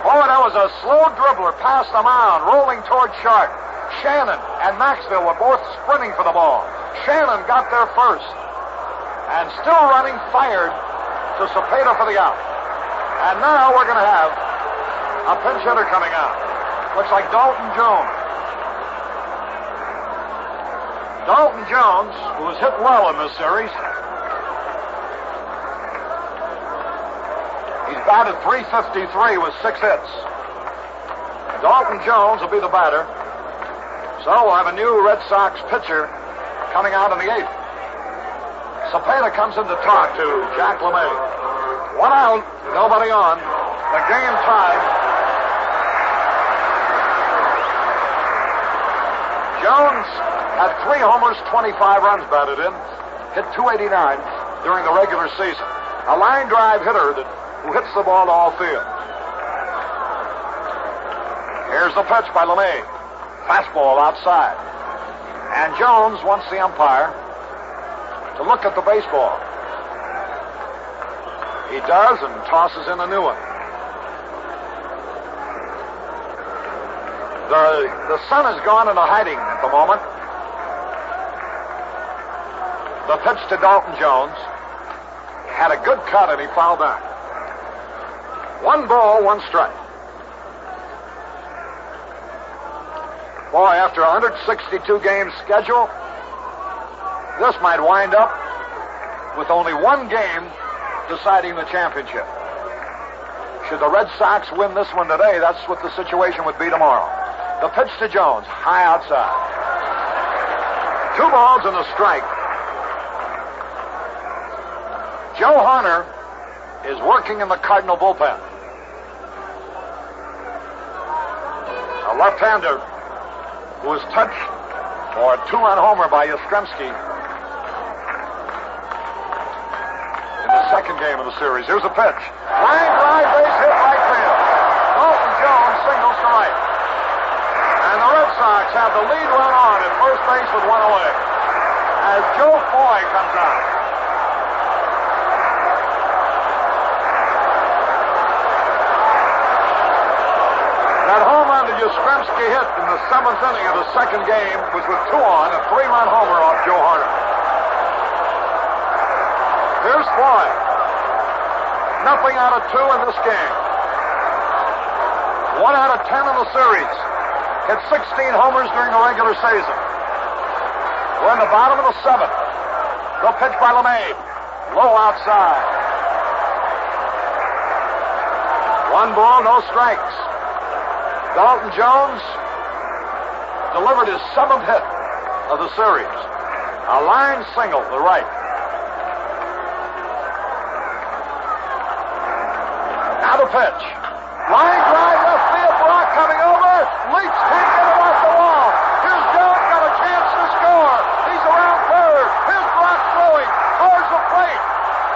C: Oh, that was a slow dribbler past the mound, rolling toward Sharp. Shannon and Maxwell were both sprinting for the ball. Shannon got there first. And still running, fired to Cepeda for the out. And now we're going to have a pinch hitter coming out. Looks like Dalton Jones. Dalton Jones, who has hit well in this series. He's batted .353 with 6 hits. Dalton Jones will be the batter. So we'll have a new Red Sox pitcher coming out in the 8th. Cepeda comes in to talk to Jack LeMahieu. 1 out, nobody on. The game tied. Jones had 3 homers, 25 runs batted in, hit .289 during the regular season. A line drive hitter who hits the ball to all field. Here's the pitch by LeMahieu. Fastball outside. And Jones wants the umpire to look at the baseball. He does and tosses in a new one. The sun has gone into hiding at the moment. The pitch to Dalton Jones had a good cut and he fouled out. 1 ball, 1 strike. Boy, after a 162 game schedule, this might wind up with only 1 game deciding the championship. Should the Red Sox win this one today, that's what the situation would be tomorrow. The pitch to Jones, high outside. 2 balls and a strike. Joe Harner is working in the Cardinal bullpen. A left-hander who was touched for a 2-run homer by Yastrzemski in the second game of the series. Here's a pitch. Line drive, base hit, right field. Dalton Jones singles to right. And the Red Sox have the lead run on at first base with 1 away as Joe Foy comes out. That home run that Yastrzemski hit in the 7th inning of the second game was with 2 on, a 3-run homer off Joe Harner. Here's Foy. Nothing out of 2 in this game. 1 out of 10 in the series. Hit 16 homers during the regular season. We're in the bottom of the 7th. The pitch by LeMahieu. Low outside. 1 ball, no strikes. Dalton Jones delivered his 7th hit of the series. A line single to right. Now the pitch. Line drive left field. Brock coming over. Leach can't get him off the wall. Here's Jones, got a chance to score. He's around third. Here's Brock throwing towards the plate.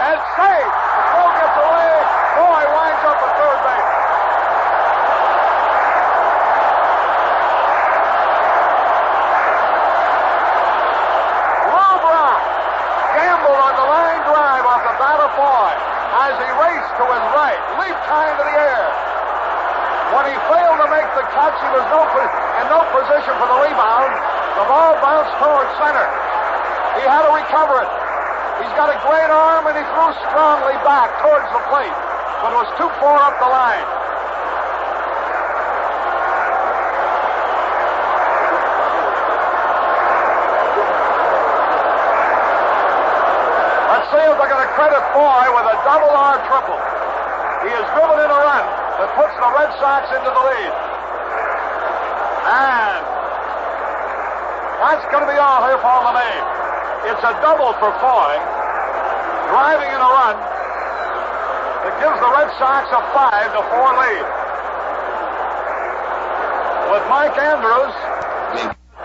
C: And safe. The throw gets away. Boy winds up at third base. Lou Brock gambled on the line drive off the bat of Foy as he raced to his right, leaped high into the air. When he failed to make the catch, he was in no position for the rebound. The ball bounced towards center. He had to recover it. He's got a great arm, and he threw strongly back towards the plate, but was too far up the line. Let's see if they're going to credit Foy with a double or triple. He has driven in a run that puts the Red Sox into the lead. And that's going to be all here for all the name. It's a double for Foy, driving in a run that gives the Red Sox a 5-4 lead. With Mike Andrews,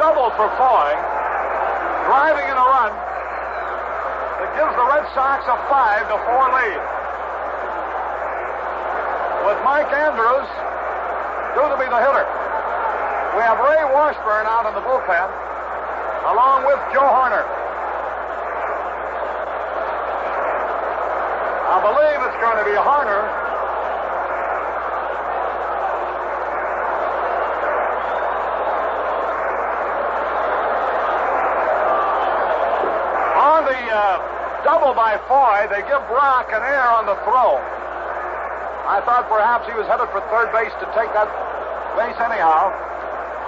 C: double for Foy, driving in a run that gives the Red Sox a 5-4 lead. With Mike Andrews due to be the hitter. We have Ray Washburn out in the bullpen, along with Joe Horner. I believe it's going to be Horner. On the double by Foy, they give Brock an air on the throw. I thought perhaps he was headed for third base to take that base anyhow.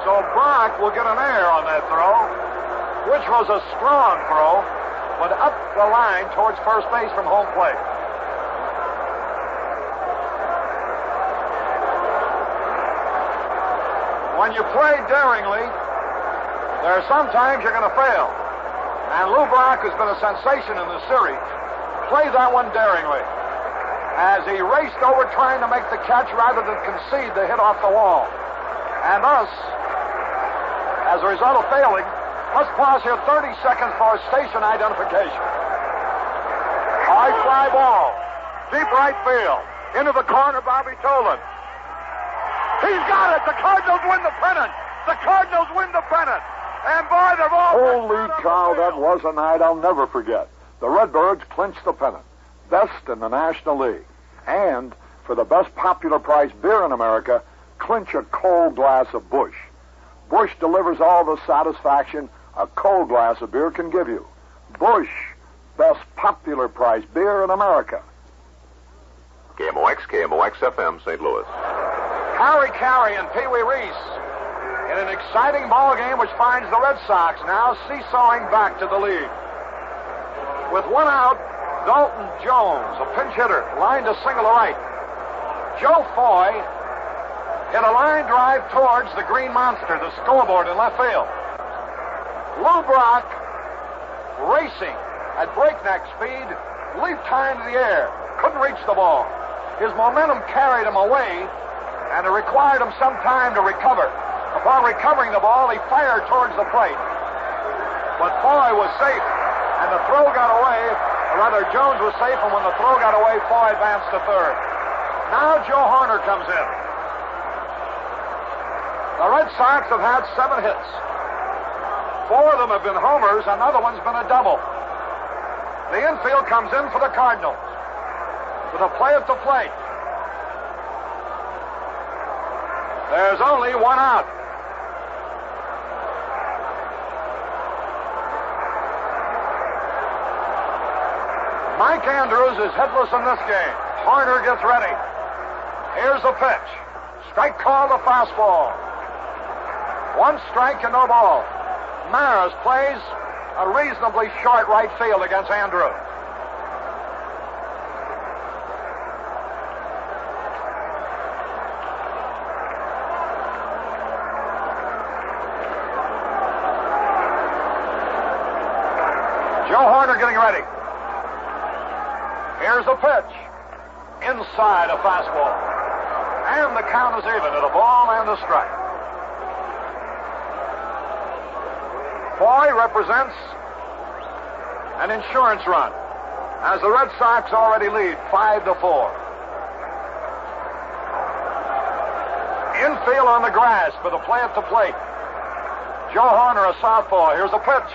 C: So Brock will get an air on that throw, which was a strong throw, went up the line towards first base from home plate. When you play daringly, there are sometimes you're going to fail. And Lou Brock has been a sensation in this series. Play that one daringly, as he raced over trying to make the catch rather than concede the hit off the wall. And thus, as a result of failing, let's pause here 30 seconds for station identification. High fly ball, deep right field, into the corner, Bobby Tolan. He's got it! The Cardinals win the pennant! The Cardinals win the pennant! And boy, they're all...
P: Holy cow, that was a night I'll never forget. The Redbirds clinched the pennant. Best in the National League. And, for the best popular price beer in America, clinch a cold glass of Busch. Busch delivers all the satisfaction a cold glass of beer can give you. Busch, best popular price beer in America.
E: KMOX FM, St. Louis.
C: Harry Carey and Pee Wee Reese in an exciting ball game which finds the Red Sox now seesawing back to the lead. With one out, Dalton Jones, a pinch hitter, lined a single to right. Joe Foy hit a line drive towards the Green Monster, the scoreboard in left field. Lou Brock, racing at breakneck speed, leaped high into the air, couldn't reach the ball. His momentum carried him away, and it required him some time to recover. Upon recovering the ball, he fired towards the plate. But Foy was safe, and the throw got away. Or rather, Jones was safe, and when the throw got away, Foy advanced to third. Now Joe Horner comes in. The Red Sox have had 7 hits. 4 of them have been homers, another one's been a double. The infield comes in for the Cardinals with a play at the plate. There's only one out. Mike Andrews is hitless in this game. Horner gets ready. Here's the pitch. Strike called, a fastball. 1 strike and no ball. Maris plays a reasonably short right field against Andrews. Here's a pitch. Inside a fastball. And the count is even at a ball and a strike. Foy represents an insurance run, as the Red Sox already lead 5-4. Infield on the grass for the play at the plate. Joe Horner, a southpaw. Here's a pitch.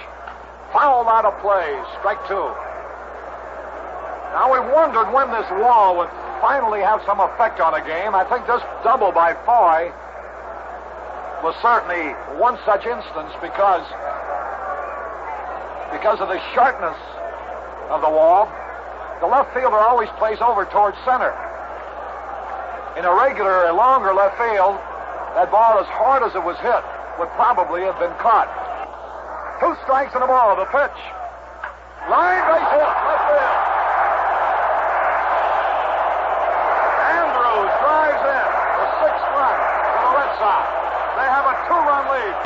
C: Fouled out of play. Strike two. Now, we wondered when this wall would finally have some effect on a game. I think this double by Foy was certainly one such instance because of the sharpness of the wall. The left fielder always plays over towards center. In a regular, longer left field, that ball, as hard as it was hit, would probably have been caught. 2 strikes and a ball. The pitch. Line base hit. Left field. Andrews drives in. The 6th run for the Red Sox. They have a 2-run lead.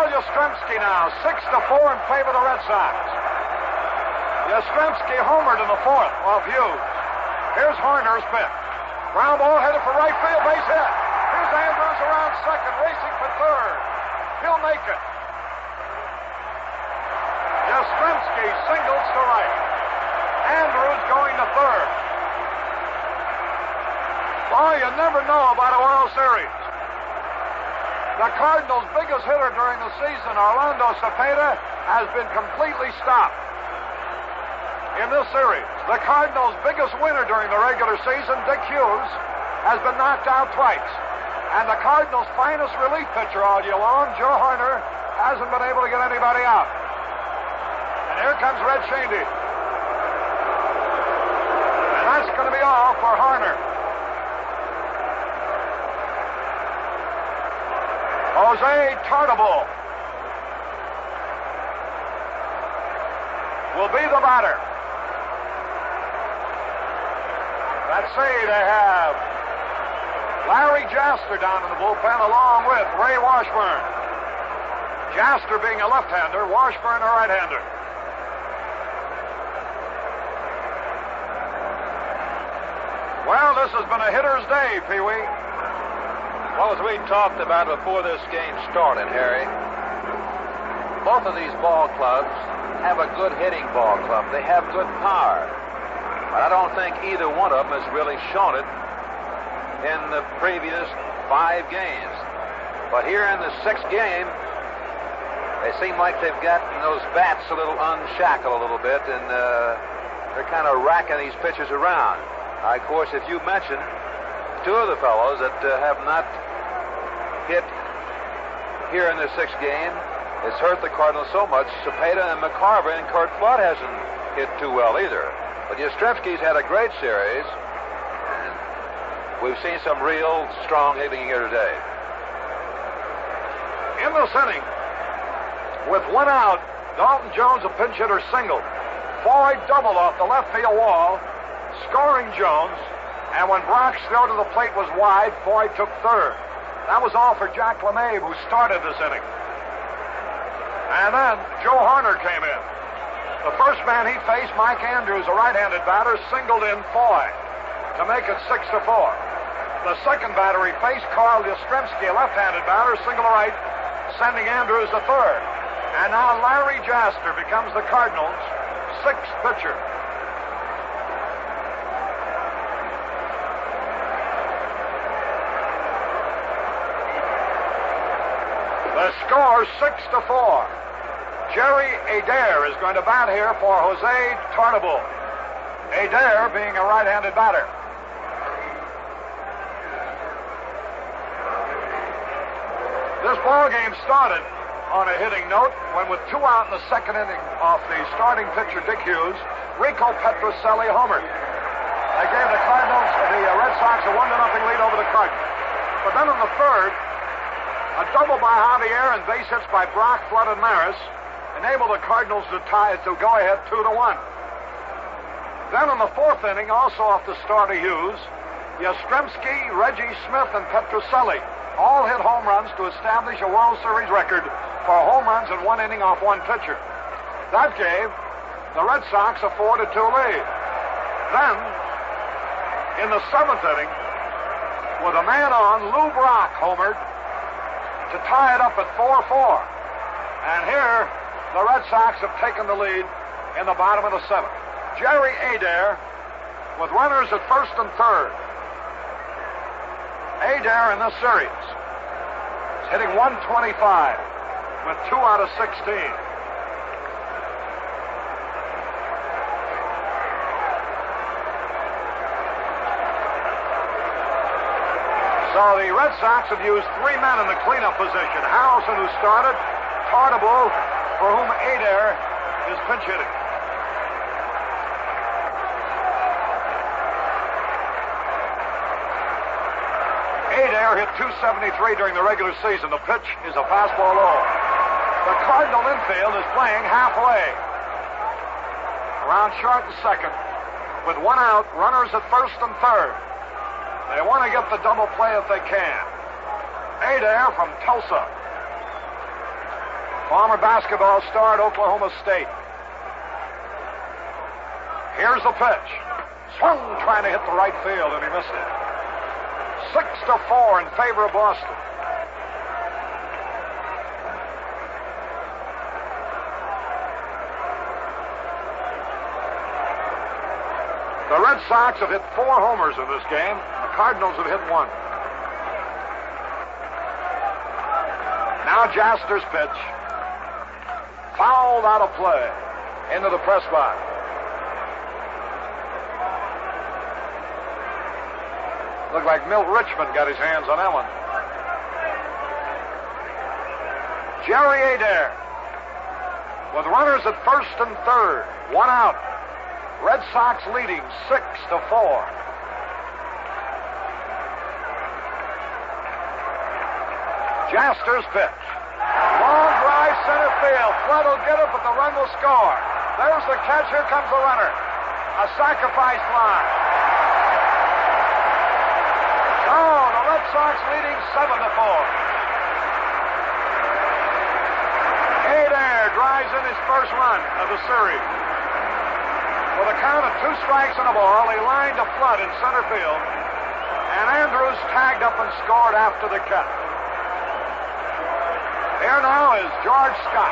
C: Yastrzemski now, 6-4 in favor of the Red Sox. Yastrzemski homered in the 4th off Hughes. Here's Horner's pitch. Ground ball headed for right field, base hit. Here's Andrews around second, racing for third. He'll make it. Yastrzemski singles to right. Andrews going to third. Boy, you never know about a World Series. The Cardinals' biggest hitter during the season, Orlando Cepeda, has been completely stopped in this series. The Cardinals' biggest winner during the regular season, Dick Hughes, has been knocked out twice. And the Cardinals' finest relief pitcher all year long, Joe Horner, hasn't been able to get anybody out. And here comes Red Shandy. And that's going to be all for Horner. Jose Tartable will be the batter. Let's see, they have Larry Jaster down in the bullpen along with Ray Washburn. Jaster being a left-hander, Washburn a right-hander. Well, this has been a hitter's day, Pee-wee.
D: Well, as we talked about before this game started, Harry, both of these ball clubs have a good hitting ball club. They have good power. But I don't think either one of them has really shown it in the previous 5 games. But here in the 6th game, they seem like they've gotten those bats a little unshackled a little bit, and they're kind of racking these pitchers around. Of course, if you mention 2 of the fellows that have not hit here in the 6th game, it's hurt the Cardinals so much. Cepeda and McCarver, and Kurt Flood hasn't hit too well either. But Yastrzemski's had a great series, and we've seen some real strong hitting here today.
C: In this inning, with 1 out, Dalton Jones, a pinch hitter, singled. Foy doubled off the left field wall, scoring Jones, and when Brock's throw to the plate was wide, Foy took third. That was all for Jack LeMahieu, who started this inning. And then Joe Horner came in. The first man he faced, Mike Andrews, a right-handed batter, singled in Foy to make it 6-4. The second batter he faced, Carl Yastrzemski, a left-handed batter, single to right, sending Andrews to third. And now Larry Jaster becomes the Cardinals' 6th pitcher. The score, 6-4. Jerry Adair is going to bat here for Jose Tartable. Adair being a right-handed batter. This ball game started on a hitting note when, with 2 out in the 2nd inning off the starting pitcher Dick Hughes, Rico Petrocelli homered. They gave the Cardinals, the Red Sox, a 1-0 lead over the Cardinals. But then in the 3rd, a double by Javier and base hits by Brock, Flood, and Maris enabled the Cardinals to go ahead 2-1. Then in the fourth inning, also off the start of Hughes, Yastrzemski, Reggie Smith, and Petrocelli all hit home runs to establish a World Series record for home runs in one inning off one pitcher. That gave the Red Sox a 4-2 lead. Then, in the seventh inning, with a man on, Lou Brock homered to tie it up at 4-4. And here, the Red Sox have taken the lead in the bottom of the seventh. Jerry Adair with runners at first and third. Adair in this series is hitting .125 with 2 out of 16. So the Red Sox have used 3 men in the cleanup position. Harrelson, who started, Tartabull, for whom Adair is pinch hitting. Adair hit .273 during the regular season. The pitch is a fastball low. The Cardinal infield is playing halfway. Around short and second, with 1 out, runners at first and third. They want to get the double play if they can. Adair from Tulsa. Former basketball star at Oklahoma State. Here's the pitch. Swung trying to hit the right field, and he missed it. 6-4 in favor of Boston. The Red Sox have hit 4 homers in this game. The Cardinals have hit 1. Now Jaster's pitch. Fouled out of play into the press box. Looked like Milt Richmond got his hands on that one. Jerry Adair with runners at first and third. 1 out. Red Sox leading 6-4. Jaster's pitch. Long drive center field. Flood will get it, but the run will score. There's the catch. Here comes the runner. A sacrifice fly. Oh, the Red Sox leading 7-4. Adair drives in his first run of the series. With a count of 2 strikes and a ball, he lined to Flood in center field, and Andrews tagged up and scored after the catch. Here now is George Scott.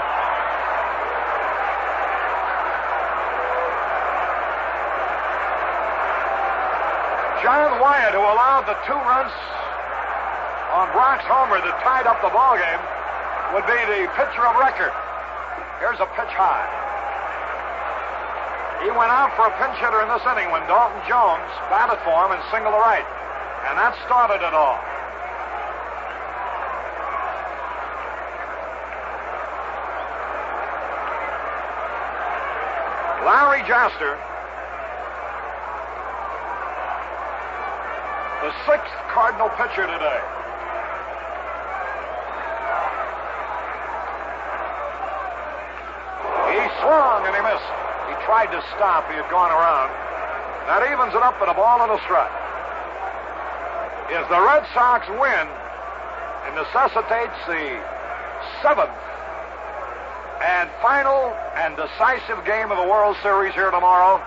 C: John Wyatt, who allowed the 2 runs on Brock's homer that tied up the ballgame, would be the pitcher of record. Here's a pitch high. He went out for a pinch hitter in this inning when Dalton Jones batted for him and singled to right. And that started it all. Larry Jaster, the 6th Cardinal pitcher today. He swung and he missed. He tried to stop. He had gone around. That evens it up at a ball and a strike. If the Red Sox win, it necessitates the 7th and final and decisive game of the World Series here tomorrow,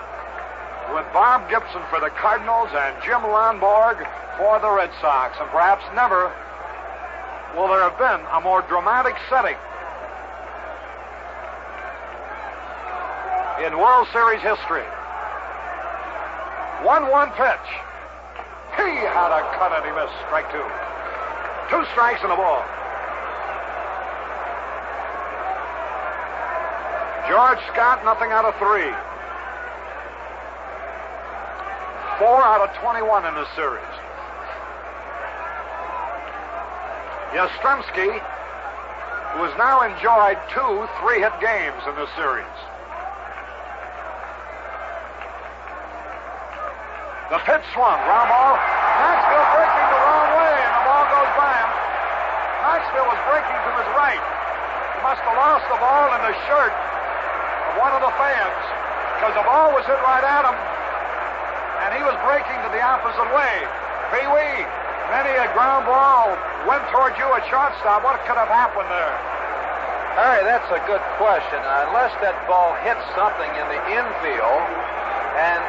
C: with Bob Gibson for the Cardinals and Jim Lonborg for the Red Sox. And perhaps never will there have been a more dramatic setting in World Series history. 1-1 pitch. He had a cut and he missed. Strike 2. 2 strikes and a ball. George Scott, nothing out of 3. 4 out of 21 in this series. Yastrzemski, who has now enjoyed 2 3-hit games in this series. The pitch swung. Ground ball. Knoxville breaking the wrong way, and the ball goes by him. Knoxville was breaking to his right. must have lost the ball in the shirt of one of the fans because the ball was hit right at him, and he was breaking to the opposite way. Pee-wee, many a ground ball went toward you at shortstop. What could have happened there?
D: Harry, that's a good question. Unless that ball hit something in the infield and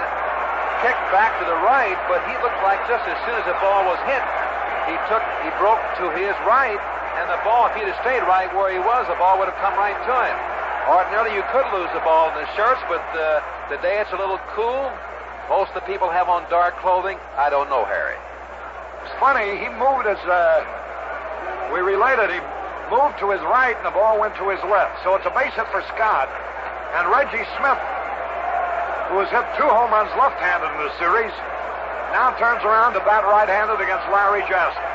D: kicked back to the right, but he looked like just as soon as the ball was hit, he broke to his right, and the ball, if he'd have stayed right where he was, the ball would have come right to him. Ordinarily, you could lose the ball in the shirts, but today it's a little cool. Most of the people have on dark clothing. I don't know, Harry.
C: It's funny, he moved as we related. He moved to his right, and the ball went to his left. So it's a base hit for Scott. And Reggie Smith, who has hit 2 home runs left-handed in this series, now turns around to bat right-handed against Larry Jasper.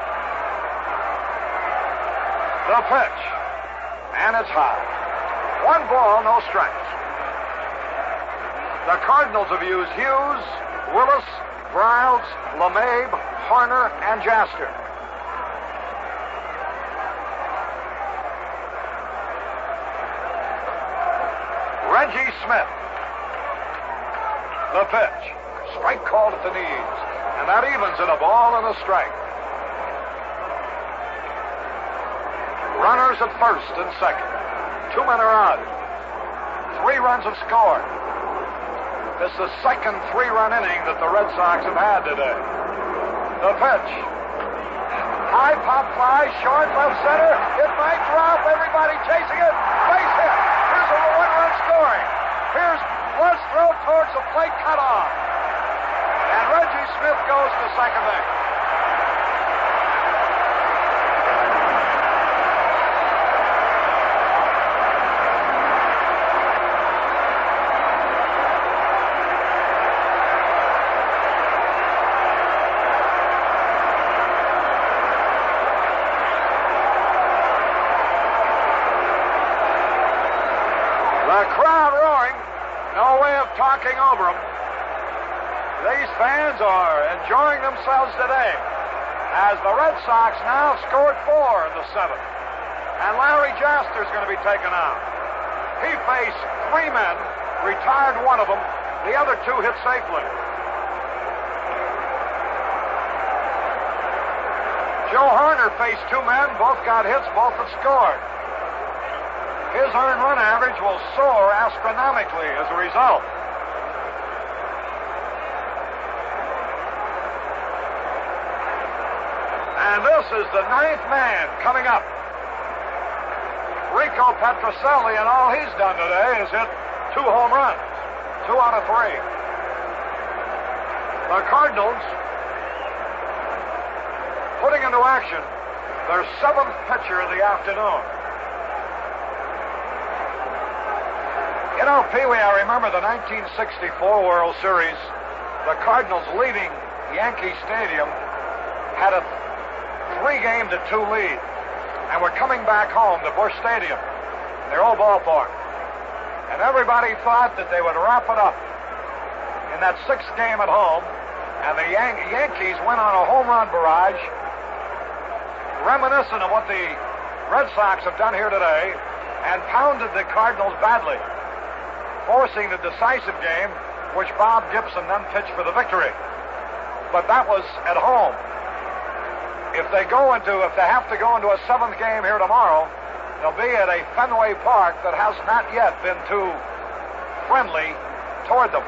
C: The pitch. And it's high. 1 ball, no strikes. The Cardinals have used Hughes, Willis, Briles, LeMabe, Horner, and Jaster. Reggie Smith. The pitch. Strike called at the knees. And that evens it, a ball and a strike. Runners at first and second. 2 men are on. 3 runs have scored. This is the second 3-run inning that the Red Sox have had today. The pitch. High pop fly, short left center. It might drop. Everybody chasing it. Base hit. Here's a 1-run scoring. Here's Blunt's throw towards the plate, cut off. And Reggie Smith goes to second base. The crowd roaring, no way of talking over them. These fans are enjoying themselves today as the Red Sox now scored 4 in the 7th. And Larry Jaster's going to be taken out. He faced 3 men, retired 1 of them, the other 2 hit safely. Joe Horner faced 2 men, both got hits, both have scored. His earned run average will soar astronomically as a result. And this is the 9th man coming up. Rico Petrocelli, and all he's done today is hit 2 home runs, 2 out of 3. The Cardinals putting into action their 7th pitcher of the afternoon. You know, Pee-wee, I remember the 1964 World Series. The Cardinals leaving Yankee Stadium had a 3-2 lead. And we're coming back home to Busch Stadium, their old ballpark. And everybody thought that they would wrap it up in that 6th game at home. And the Yankees went on a home run barrage, reminiscent of what the Red Sox have done here today, and pounded the Cardinals badly, forcing the decisive game, which Bob Gibson then pitched for the victory. But that was at home. If they have to go into a 7th game here tomorrow, they'll be at a Fenway Park that has not yet been too friendly toward them.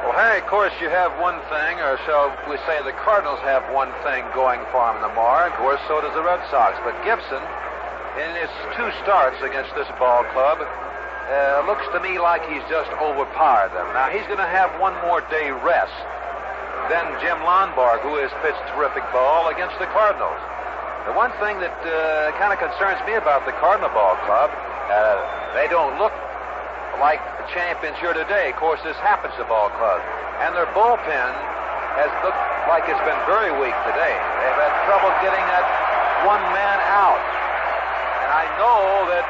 D: Well, Harry, of course, you have one thing, or shall we say the Cardinals have one thing going for them tomorrow. Of course, so does the Red Sox. But Gibson, in his 2 starts against this ball club, looks to me like he's just overpowered them. Now, he's going to have 1 more day rest than Jim Lonborg, who has pitched terrific ball against the Cardinals. The one thing that kind of concerns me about the Cardinal ball club, they don't look like the champions here today. Of course, this happens to ball clubs. And their bullpen has looked like it's been very weak today. They've had trouble getting that 1 man out. And I know that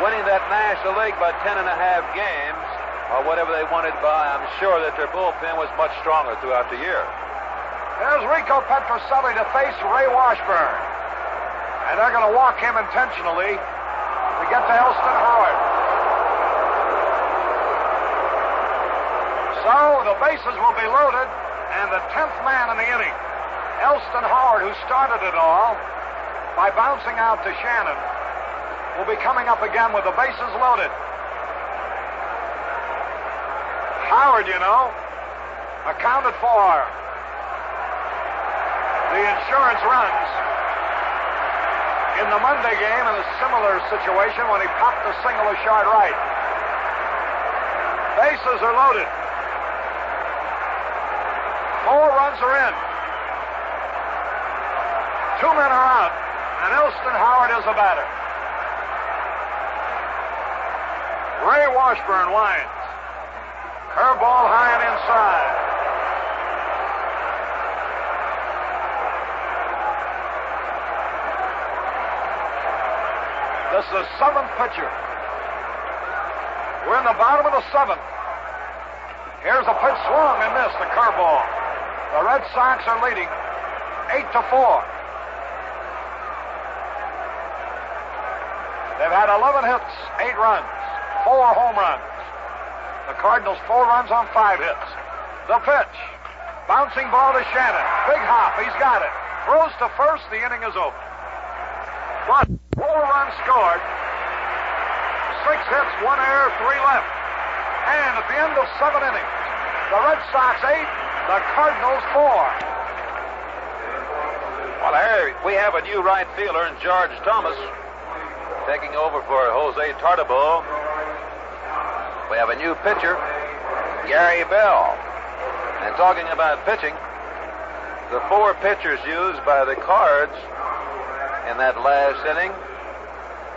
D: winning that National League by 10.5 games, or whatever they wanted by, I'm sure that their bullpen was much stronger throughout the year.
C: There's Rico Petrocelli to face Ray Washburn. And they're going to walk him intentionally to get to Elston Howard. So the bases will be loaded, and the 10th man in the inning, Elston Howard, who started it all by bouncing out to Shannon, will be coming up again with the bases loaded. Howard, you know, accounted for the insurance runs in the Monday game in a similar situation when he popped a single to short right. Bases are loaded. 4 runs are in. 2 men are out, and Elston Howard is the batter. Ray Washburn winds. Curveball high and inside. This is the 7th pitcher. We're in the bottom of the 7th. Here's a pitch swung and missed, the curveball. The Red Sox are leading 8-4. They've had 11 hits, 8 runs, 4 home runs. The Cardinals 4 runs on 5 hits. The pitch. Bouncing ball to Shannon. Big hop. He's got it. Throws to first. The inning is over. But 4 runs scored. 6 hits, 1 error, 3 left. And at the end of 7 innings, the Red Sox 8, the Cardinals 4.
D: Well, Harry, we have a new right fielder in George Thomas taking over for Jose Tartabull. We have a new pitcher, Gary Bell. And talking about pitching, the 4 pitchers used by the Cards in that last inning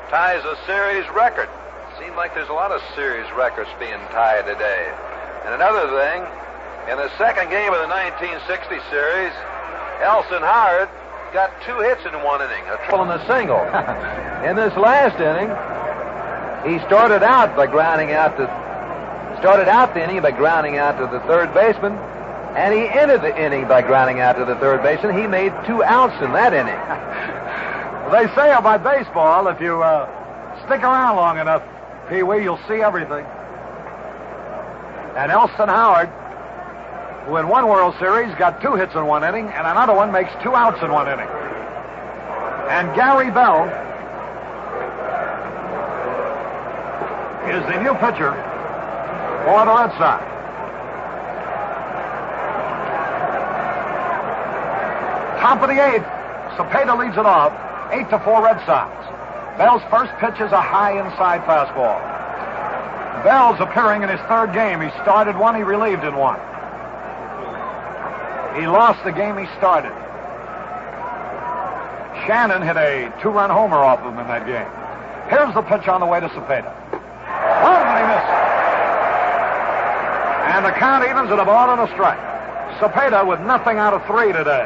D: ties a series record. Seems like there's a lot of series records being tied today. And another thing, in the second game of the 1960 series, Elston Howard got 2 hits in 1 inning, a triple and a single. In this last inning, he started out the inning by grounding out to the third baseman, and he ended the inning by grounding out to the third baseman. He made 2 outs in that inning.
C: They say about baseball, if you stick around long enough, Pee-wee, you'll see everything. And Elston Howard, who in one World Series got 2 hits in 1 inning, and another one makes 2 outs in 1 inning. And Gary Bell is the new pitcher for the Red Sox. Top of the 8th, Cepeda leads it off, 8-4 Red Sox. Bell's first pitch is a high inside fastball. Bell's appearing in his 3rd game. He started 1, he relieved in 1. He lost the game he started. Shannon hit a 2-run homer off of him in that game. Here's the pitch on the way to Cepeda. Oh, and he missed. And the count evens at a ball and a strike. Cepeda with nothing out of 3 today.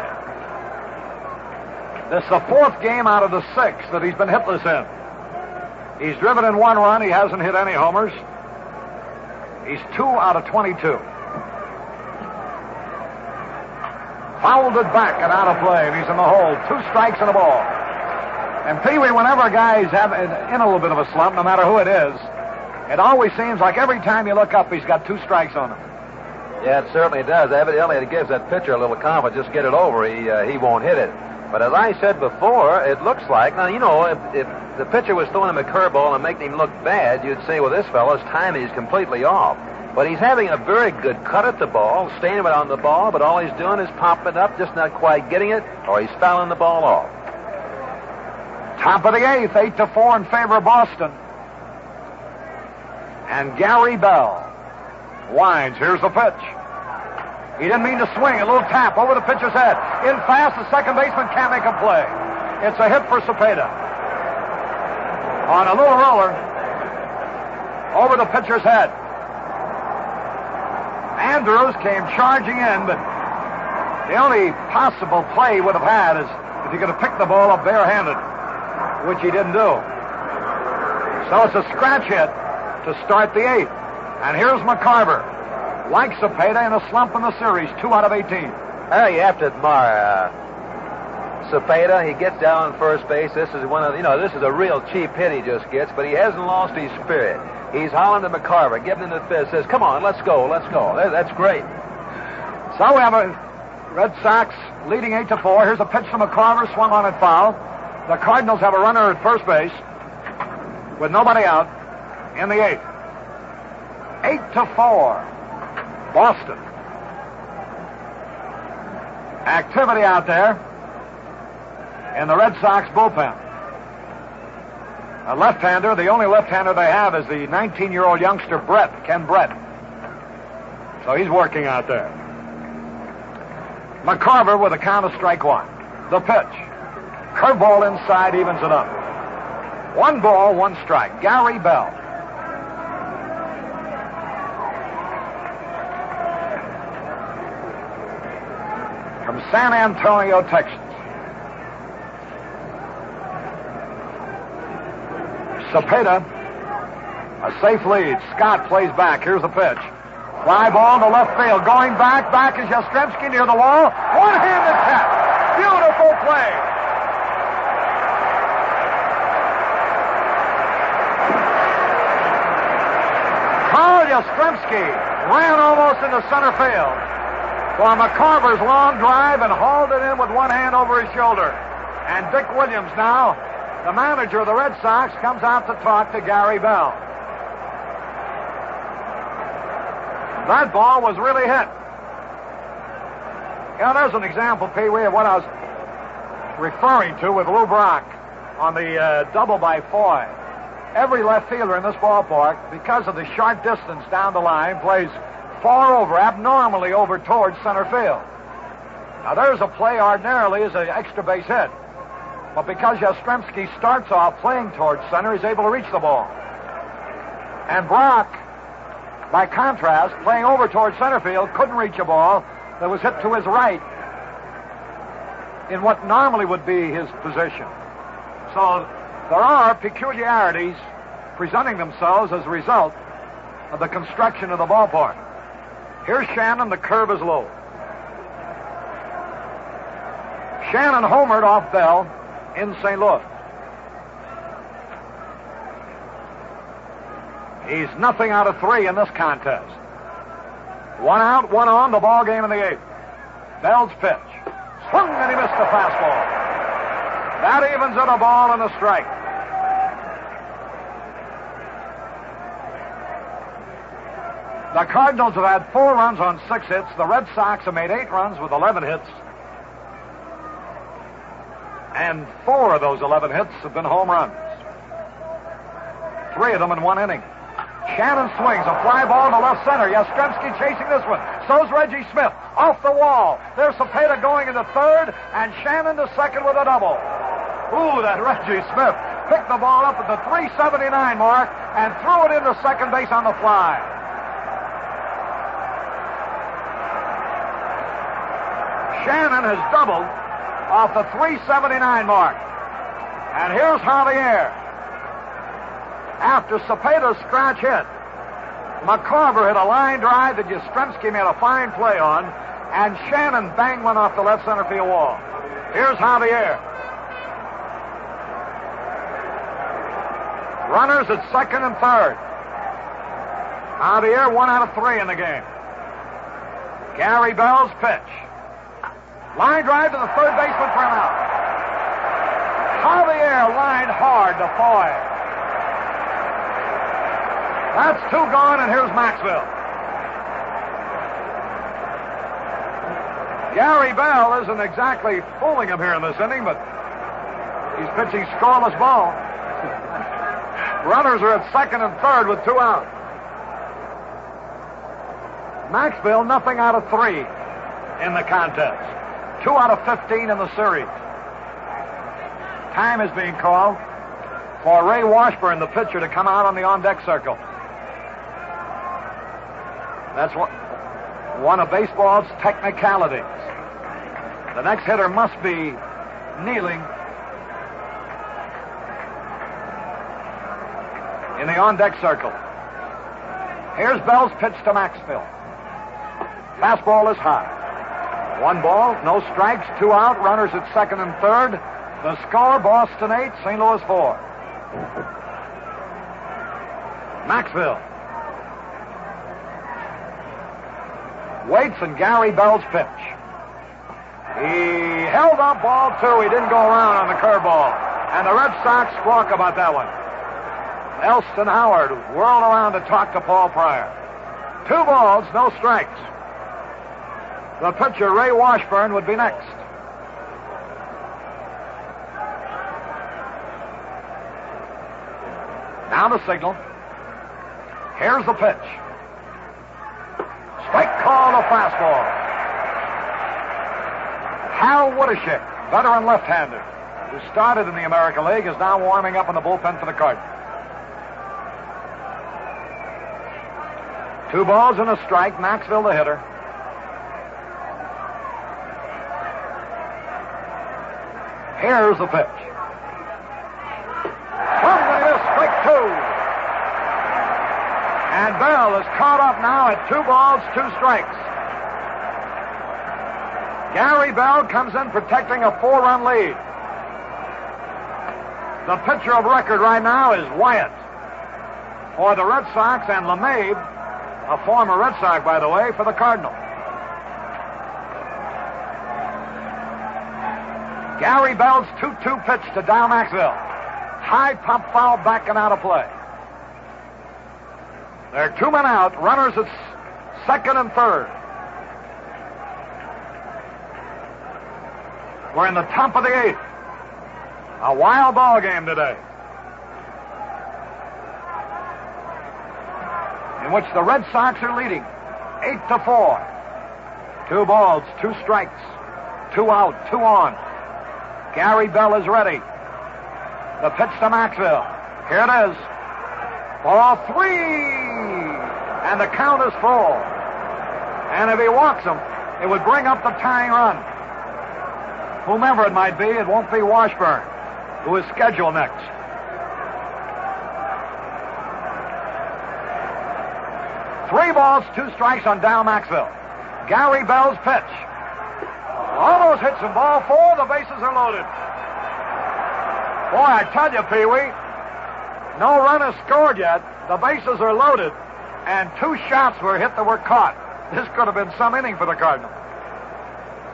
C: This is the 4th game out of the 6 that he's been hitless in. He's driven in 1 run. He hasn't hit any homers. He's 2 out of 22. Fouled it back and out of play, and he's in the hole. 2 strikes and a ball. And Pee-wee, whenever a guy's in a little bit of a slump, no matter who it is, it always seems like every time you look up, he's got 2 strikes on him.
D: Yeah, it certainly does. Evidently, it gives that pitcher a little confidence. Just get it over. He won't hit it. But as I said before, it looks like, now, you know, if the pitcher was throwing him a curveball and making him look bad, you'd say, well, this fellow's timing is completely off. But he's having a very good cut at the ball, staying it on the ball, but all he's doing is popping it up, just not quite getting it, or he's fouling the ball off.
C: Top of the 8th, 8-4 in favor of Boston. And Gary Bell winds. Here's the pitch. He didn't mean to swing. A little tap over the pitcher's head. In fast, the second baseman can't make a play. It's a hit for Cepeda. On a little roller over the pitcher's head. Andrews came charging in, but the only possible play he would have had is if he could have picked the ball up barehanded, which he didn't do. So it's a scratch hit to start the 8th. And here's McCarver. Like Cepeda in a slump in the series, 2 out of 18.
D: You have to admire Cepeda, he gets down on first base. This is this is a real cheap hit he just gets, but he hasn't lost his spirit. He's hollering to McCarver, giving him the fist, says, come on, let's go. That's great.
C: So we have a Red Sox leading 8-4. Here's a pitch to McCarver, swung on and foul. The Cardinals have a runner at first base with nobody out in the 8th. 8-4. Boston. Activity out there in the Red Sox bullpen. A left-hander, the only left-hander they have is the 19-year-old youngster Ken Brett. So he's working out there. McCarver with a count of strike one. The pitch. Curveball inside evens it up. 1 ball, 1 strike. Gary Bell. From San Antonio, Texas. Cepeda, a safe lead. Scott plays back. Here's the pitch. Fly ball to left field. Going back is Yastrzemski near the wall. One-handed catch. Beautiful play. Carl Yastrzemski ran almost into center field for McCarver's long drive and hauled it in with one hand over his shoulder. And Dick Williams now, the manager of the Red Sox, comes out to talk to Gary Bell. That ball was really hit. There's an example, Pee Wee, of what I was referring to with Lou Brock on the double by Foy. Every left fielder in this ballpark, because of the short distance down the line, plays far over, abnormally over towards center field. Now, there's a play ordinarily as an extra base hit. But because Yastrzemski starts off playing towards center, he's able to reach the ball. And Brock, by contrast, playing over towards center field, couldn't reach a ball that was hit to his right in what normally would be his position. So there are peculiarities presenting themselves as a result of the construction of the ballpark. Here's Shannon. The curve is low. Shannon homered off Bell in St. Louis. He's nothing out of 3 in this contest. 1 out, 1 on, the ball game in the 8th. Bell's pitch. Swung and he missed the fastball. That evens it, a ball and a strike. The Cardinals have had 4 runs on 6 hits. The Red Sox have made 8 runs with 11 hits. And 4 of those 11 hits have been home runs. 3 of them in 1 inning. Shannon swings, a fly ball to left center. Yastrzemski chasing this one. So's Reggie Smith. Off the wall. There's Cepeda going into third, and Shannon to second with a double. Ooh, that Reggie Smith picked the ball up at the 379 mark and threw it into second base on the fly. Shannon has doubled off the 379 mark. And here's Javier. After Cepeda's scratch hit, McCarver hit a line drive that Yastrzemski made a fine play on, and Shannon banged one off the left center field wall. Here's Javier. Runners at second and third. Javier 1 out of 3 in the game. Gary Bell's pitch. Line drive to the third baseman for an out. Javier lined hard to Foy. That's 2 gone, and here's Maxwell. Gary Bell isn't exactly fooling him here in this inning, but he's pitching scoreless ball. Runners are at second and third with 2 out. Maxwell, nothing out of 3 in the contest. 2 out of 15 in the series. Time is being called for Ray Washburn, the pitcher, to come out on the on-deck circle. That's one of baseball's technicalities. The next hitter must be kneeling in the on-deck circle. Here's Bell's pitch to Maxwell. Fastball is high. 1 ball, no strikes, 2 out, runners at second and third. The score, Boston 8, St. Louis 4. Maxville waits and Gary Bell's pitch. He held up ball 2. He didn't go around on the curveball. And the Red Sox squawk about that one. Elston Howard whirled around to talk to Paul Pryor. 2 balls, no strikes. The pitcher, Ray Washburn, would be next. Now the signal. Here's the pitch. Strike call, the fastball. Hal Woodishik, veteran left-hander, who started in the American League, is now warming up in the bullpen for the Cardinals. 2 balls and a strike. Maxville the hitter. Here's the pitch. Swung and a miss, strike 2. And Bell is caught up now at 2 balls, 2 strikes. Gary Bell comes in protecting a 4-run lead. The pitcher of record right now is Wyatt for the Red Sox, and LeMahieu, a former Red Sox, by the way, for the Cardinals. Gary Bell's 2-2 pitch to Dow Maxville. High pop foul backing out of play. There are 2 men out, runners at second and third. We're in the top of the 8th. A wild ball game today, in which the Red Sox are leading 8-4. 2 balls, 2 strikes, 2 out, 2 on. Gary Bell is ready. The pitch to Maxville. Here it is. Ball 3. And the count is full. And if he walks him, it would bring up the tying run. Whomever it might be, it won't be Washburn, who is scheduled next. Three balls, 2 strikes on Dow Maxville. Gary Bell's pitch. Almost hits him. Ball 4. The bases are loaded. Boy, I tell you, Pee-wee, no run is scored yet. The bases are loaded, and 2 shots were hit that were caught. This could have been some inning for the Cardinals.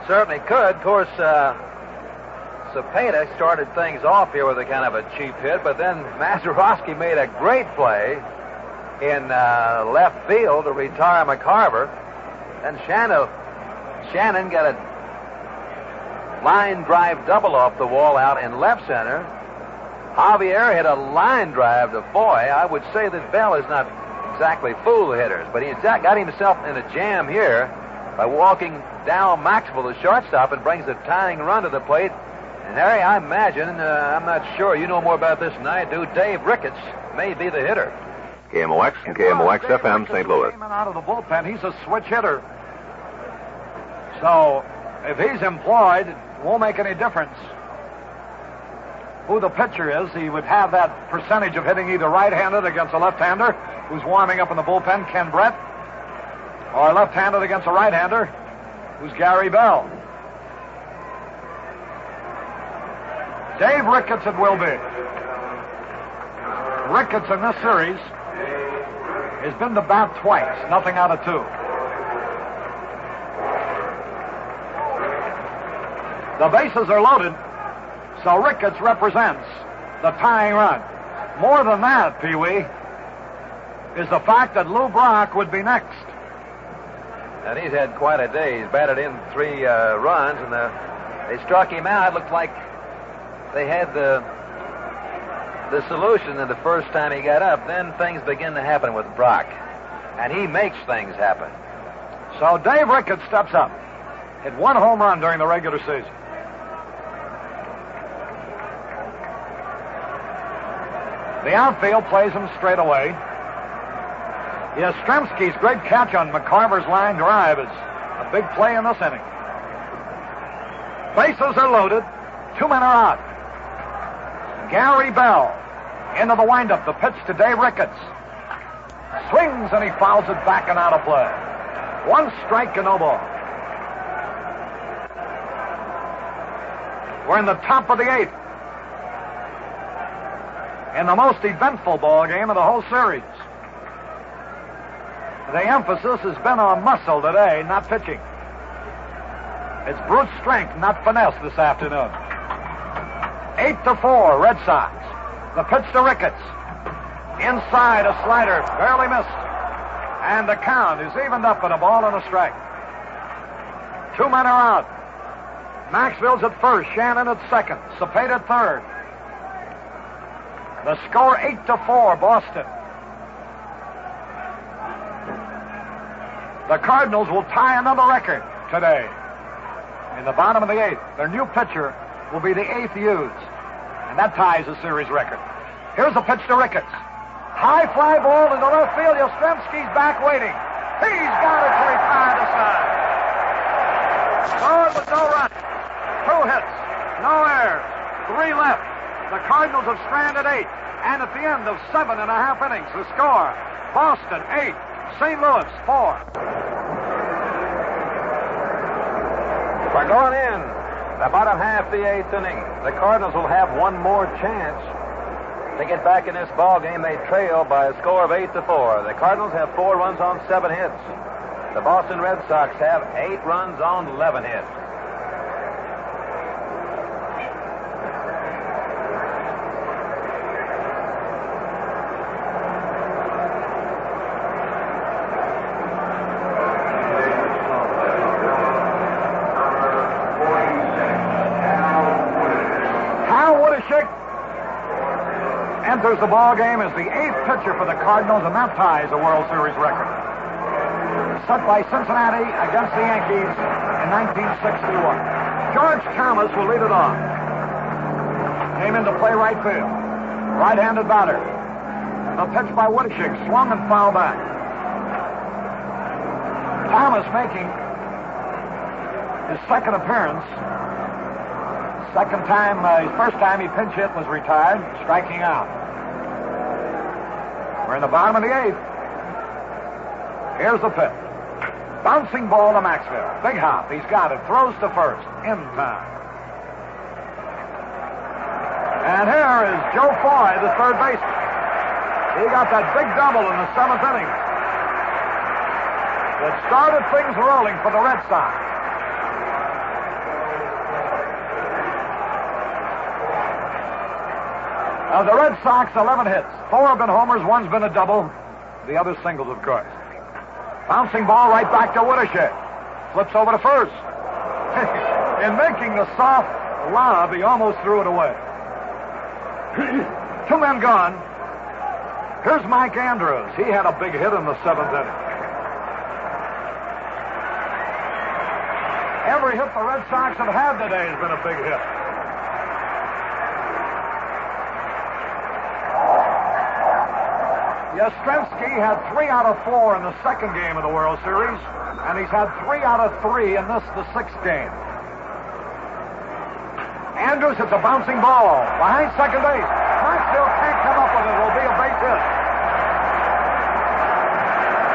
D: Certainly could. Of course, Cepeda started things off here with a kind of a cheap hit, but then Waslewski made a great play in left field to retire McCarver. And Shannon got a line drive double off the wall out in left center. Javier hit a line drive to Foy. I would say that Bell is not exactly full of hitters, but he's got himself in a jam here by walking down Maxwell, the shortstop, and brings a tying run to the plate. And Harry, I imagine, I'm not sure, you know more about this than I do, Dave Ricketts may be the hitter.
E: KMOX and KMOX FM, St. Louis.
C: Out of the bullpen, he's a switch hitter. So if he's employed, it won't make any difference who the pitcher is. He would have that percentage of hitting either right-handed against a left-hander who's warming up in the bullpen, Ken Brett, or left-handed against a right-hander who's Gary Bell. Dave Ricketts it will be. Ricketts in this series has been to bat twice, nothing out of 2. The bases are loaded, so Ricketts represents the tying run. More than that, Pee-wee, is the fact that Lou Brock would be next.
D: And he's had quite a day. He's batted in 3 runs, and they struck him out. It looked like they had the solution in the first time he got up. Then things begin to happen with Brock, and he makes things happen.
C: So Dave Ricketts steps up. Hit 1 home run during the regular season. The outfield plays him straight away. Yastrzemski's great catch on McCarver's line drive is a big play in this inning. Bases are loaded. 2 men are out. Gary Bell into the windup. The pitch to Dave Ricketts. Swings and he fouls it back and out of play. 1 strike and no ball. We're in the top of the 8th. In the most eventful ball game of the whole series. The emphasis has been on muscle today, not pitching. It's brute strength, not finesse this afternoon. 8-4, Red Sox. The pitch to Ricketts. Inside, a slider, barely missed. And the count is evened up at a ball and a strike. 2 men are out. Maxville's at first, Shannon at second, Cepeda at third. The score 8-4, Boston. The Cardinals will tie another record today. In the bottom of the 8th, their new pitcher will be the 8th Hughes. And that ties the series record. Here's a pitch to Ricketts. High fly ball into left field. Yastrzemski's back waiting. He's got it to retire the side. Scored with no run. 2 hits. No errors. 3 left. The Cardinals have stranded 8. And at the end of 7.5 innings, the score, Boston 8, St. Louis 4.
D: We're going in. The bottom half of the 8th inning. The Cardinals will have one more chance to get back in this ball game. They trail by a score of 8-4. The Cardinals have 4 runs on 7 hits. The Boston Red Sox have 8 runs on 11 hits.
C: Enters the ball game as the 8th pitcher for the Cardinals, and that ties a World Series record. Set by Cincinnati against the Yankees in 1961. George Thomas will lead it off. Came into play right field. Right-handed batter. The pitch by Woodishik, swung and fouled back. Thomas making his second appearance. His first time he pinch hit was retired, striking out. We're in the bottom of the 8th. Here's the pitch. Bouncing ball to Maxwell. Big hop. He's got it. Throws to first. In time. And here is Joe Foy, the third baseman. He got that big double in the 7th inning that started things rolling for the Red Sox. Of the Red Sox, 11 hits. 4 have been homers, 1's been a double. The other singles, of course. Bouncing ball right back to Woodishik. Flips over to first. In making the soft lob, he almost threw it away. 2 men gone. Here's Mike Andrews. He had a big hit in the 7th inning. Every hit the Red Sox have had today has been a big hit. Yastrzemski had 3 out of 4 in the second game of the World Series, and he's had 3 out of 3 in this, the 6th game. Andrews hits a bouncing ball behind second base. Maxfield can't come up with it. It'll be a base hit.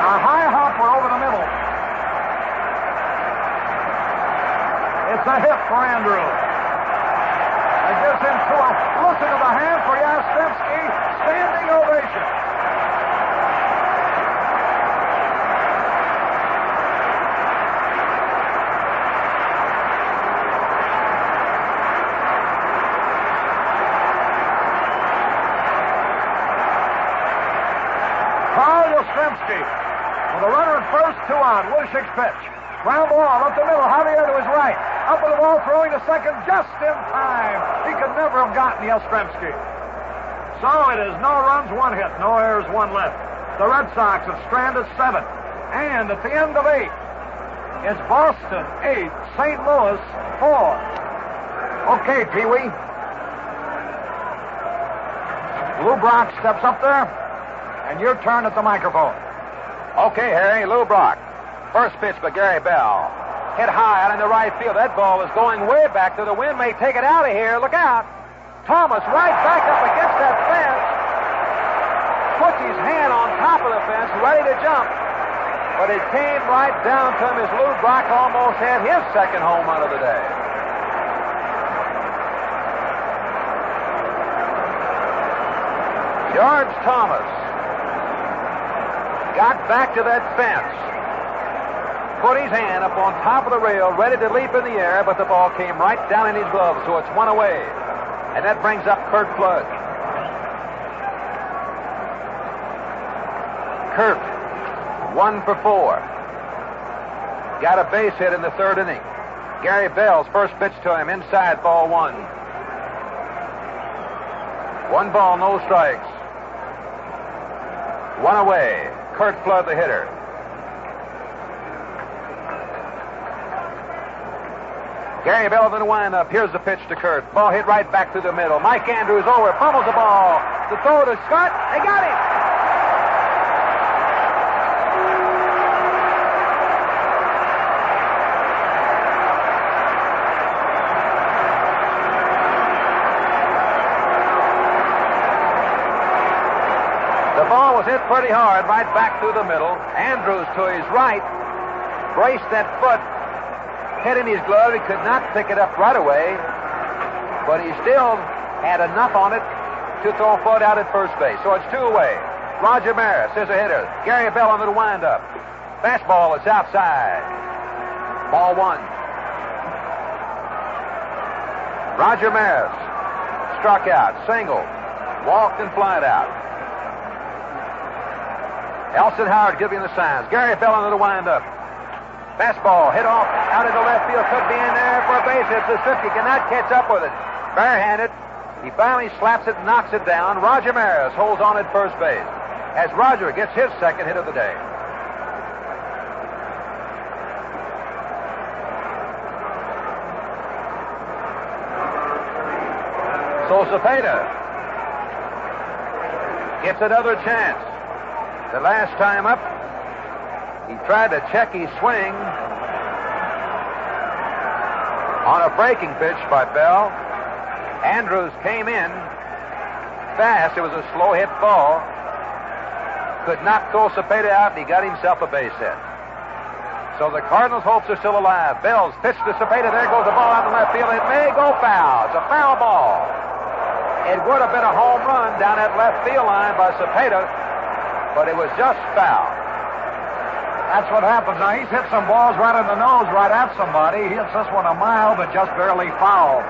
C: A high hopper over the middle. It's a hit for Andrews. It gives him 2 out. Listen to the hand for Yastrzemski. Standing ovation. Yastrzemski with a runner at first, 2 out. Woodishik's pitch. Ground ball up the middle. Javier to his right. Up with the ball, throwing to second just in time. He could never have gotten Yastrzemski. So it is no runs, 1 hit. No errors, 1 left. The Red Sox have stranded 7. And at the end of 8, it's Boston 8, St. Louis 4. Okay, Pee-wee. Lou Brock steps up there. And your turn at the microphone.
D: Okay, Harry, Lou Brock. First pitch by Gary Bell. Hit high out in the right field. That ball is going way back to the wind. May take it out of here. Look out. Thomas right back up against that fence. Puts his hand on top of the fence, ready to jump. But it came right down to him as Lou Brock almost had his second home run of the day. George Thomas got back to that fence, put his hand up on top of the rail, ready to leap in the air, but the ball came right down in his glove, so it's one away. And that brings up Curt Flood. Curt, 1 for 4. Got a base hit in the third inning. Gary Bell's first pitch to him, inside, ball 1. 1 ball, no strikes. 1 away. Curt Flood, the hitter. Gary Bell in the windup. Here's the pitch to Curt. Ball hit right back through the middle. Mike Andrews over, pummels the ball. The throw to Scott. They got him. The ball was hit pretty hard right back through the middle. Andrews to his right braced that foot. Hit in his glove. He could not pick it up right away, but he still had enough on it to throw Flood out at first base. So it's 2 away. Roger Maris is a hitter. Gary Bell under the windup. Fastball is outside. Ball 1. Roger Maris struck out, single, walked and flied out. Elson Howard giving the signs. Gary Bell under the windup. Fastball hit off out into left field. Could be in there for a base hit. Suzuki cannot catch up with it. Barehanded. He finally slaps it and knocks it down. Roger Maris holds on at first base as Roger gets his second hit of the day. So Cepeda gets another chance. The last time up, he tried to check his swing on a breaking pitch by Bell. Andrews came in fast. It was a slow hit ball. Could not throw Cepeda out, and he got himself a base hit. So the Cardinals' hopes are still alive. Bell's pitch to Cepeda. There goes the ball out in left field. It may go foul. It's a foul ball. It would have been a home run down that left field line by Cepeda, but it was just foul.
C: That's what happens. Now, he's hit some balls right in the nose, right at somebody. He hits this one a mile, but just barely foul.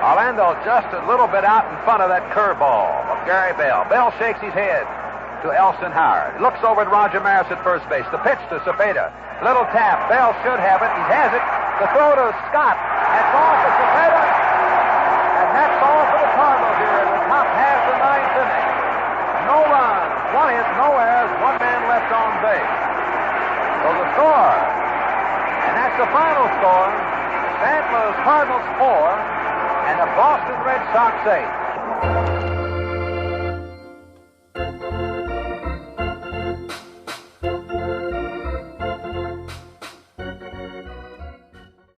D: Orlando just a little bit out in front of that curveball of Gary Bell. Bell shakes his head to Elson Howard. Looks over at Roger Maris at first base. The pitch to Cepeda. Little tap. Bell should have it. He has it. The throw to Scott. That's all for Cepeda. And that's all for the Cardinals here in the top half of the ninth inning. No runs, 1 hit, no errors, 1 man left on base. So the score, and that's the final score, St. Louis Cardinals 4 and the Boston Red Sox 8.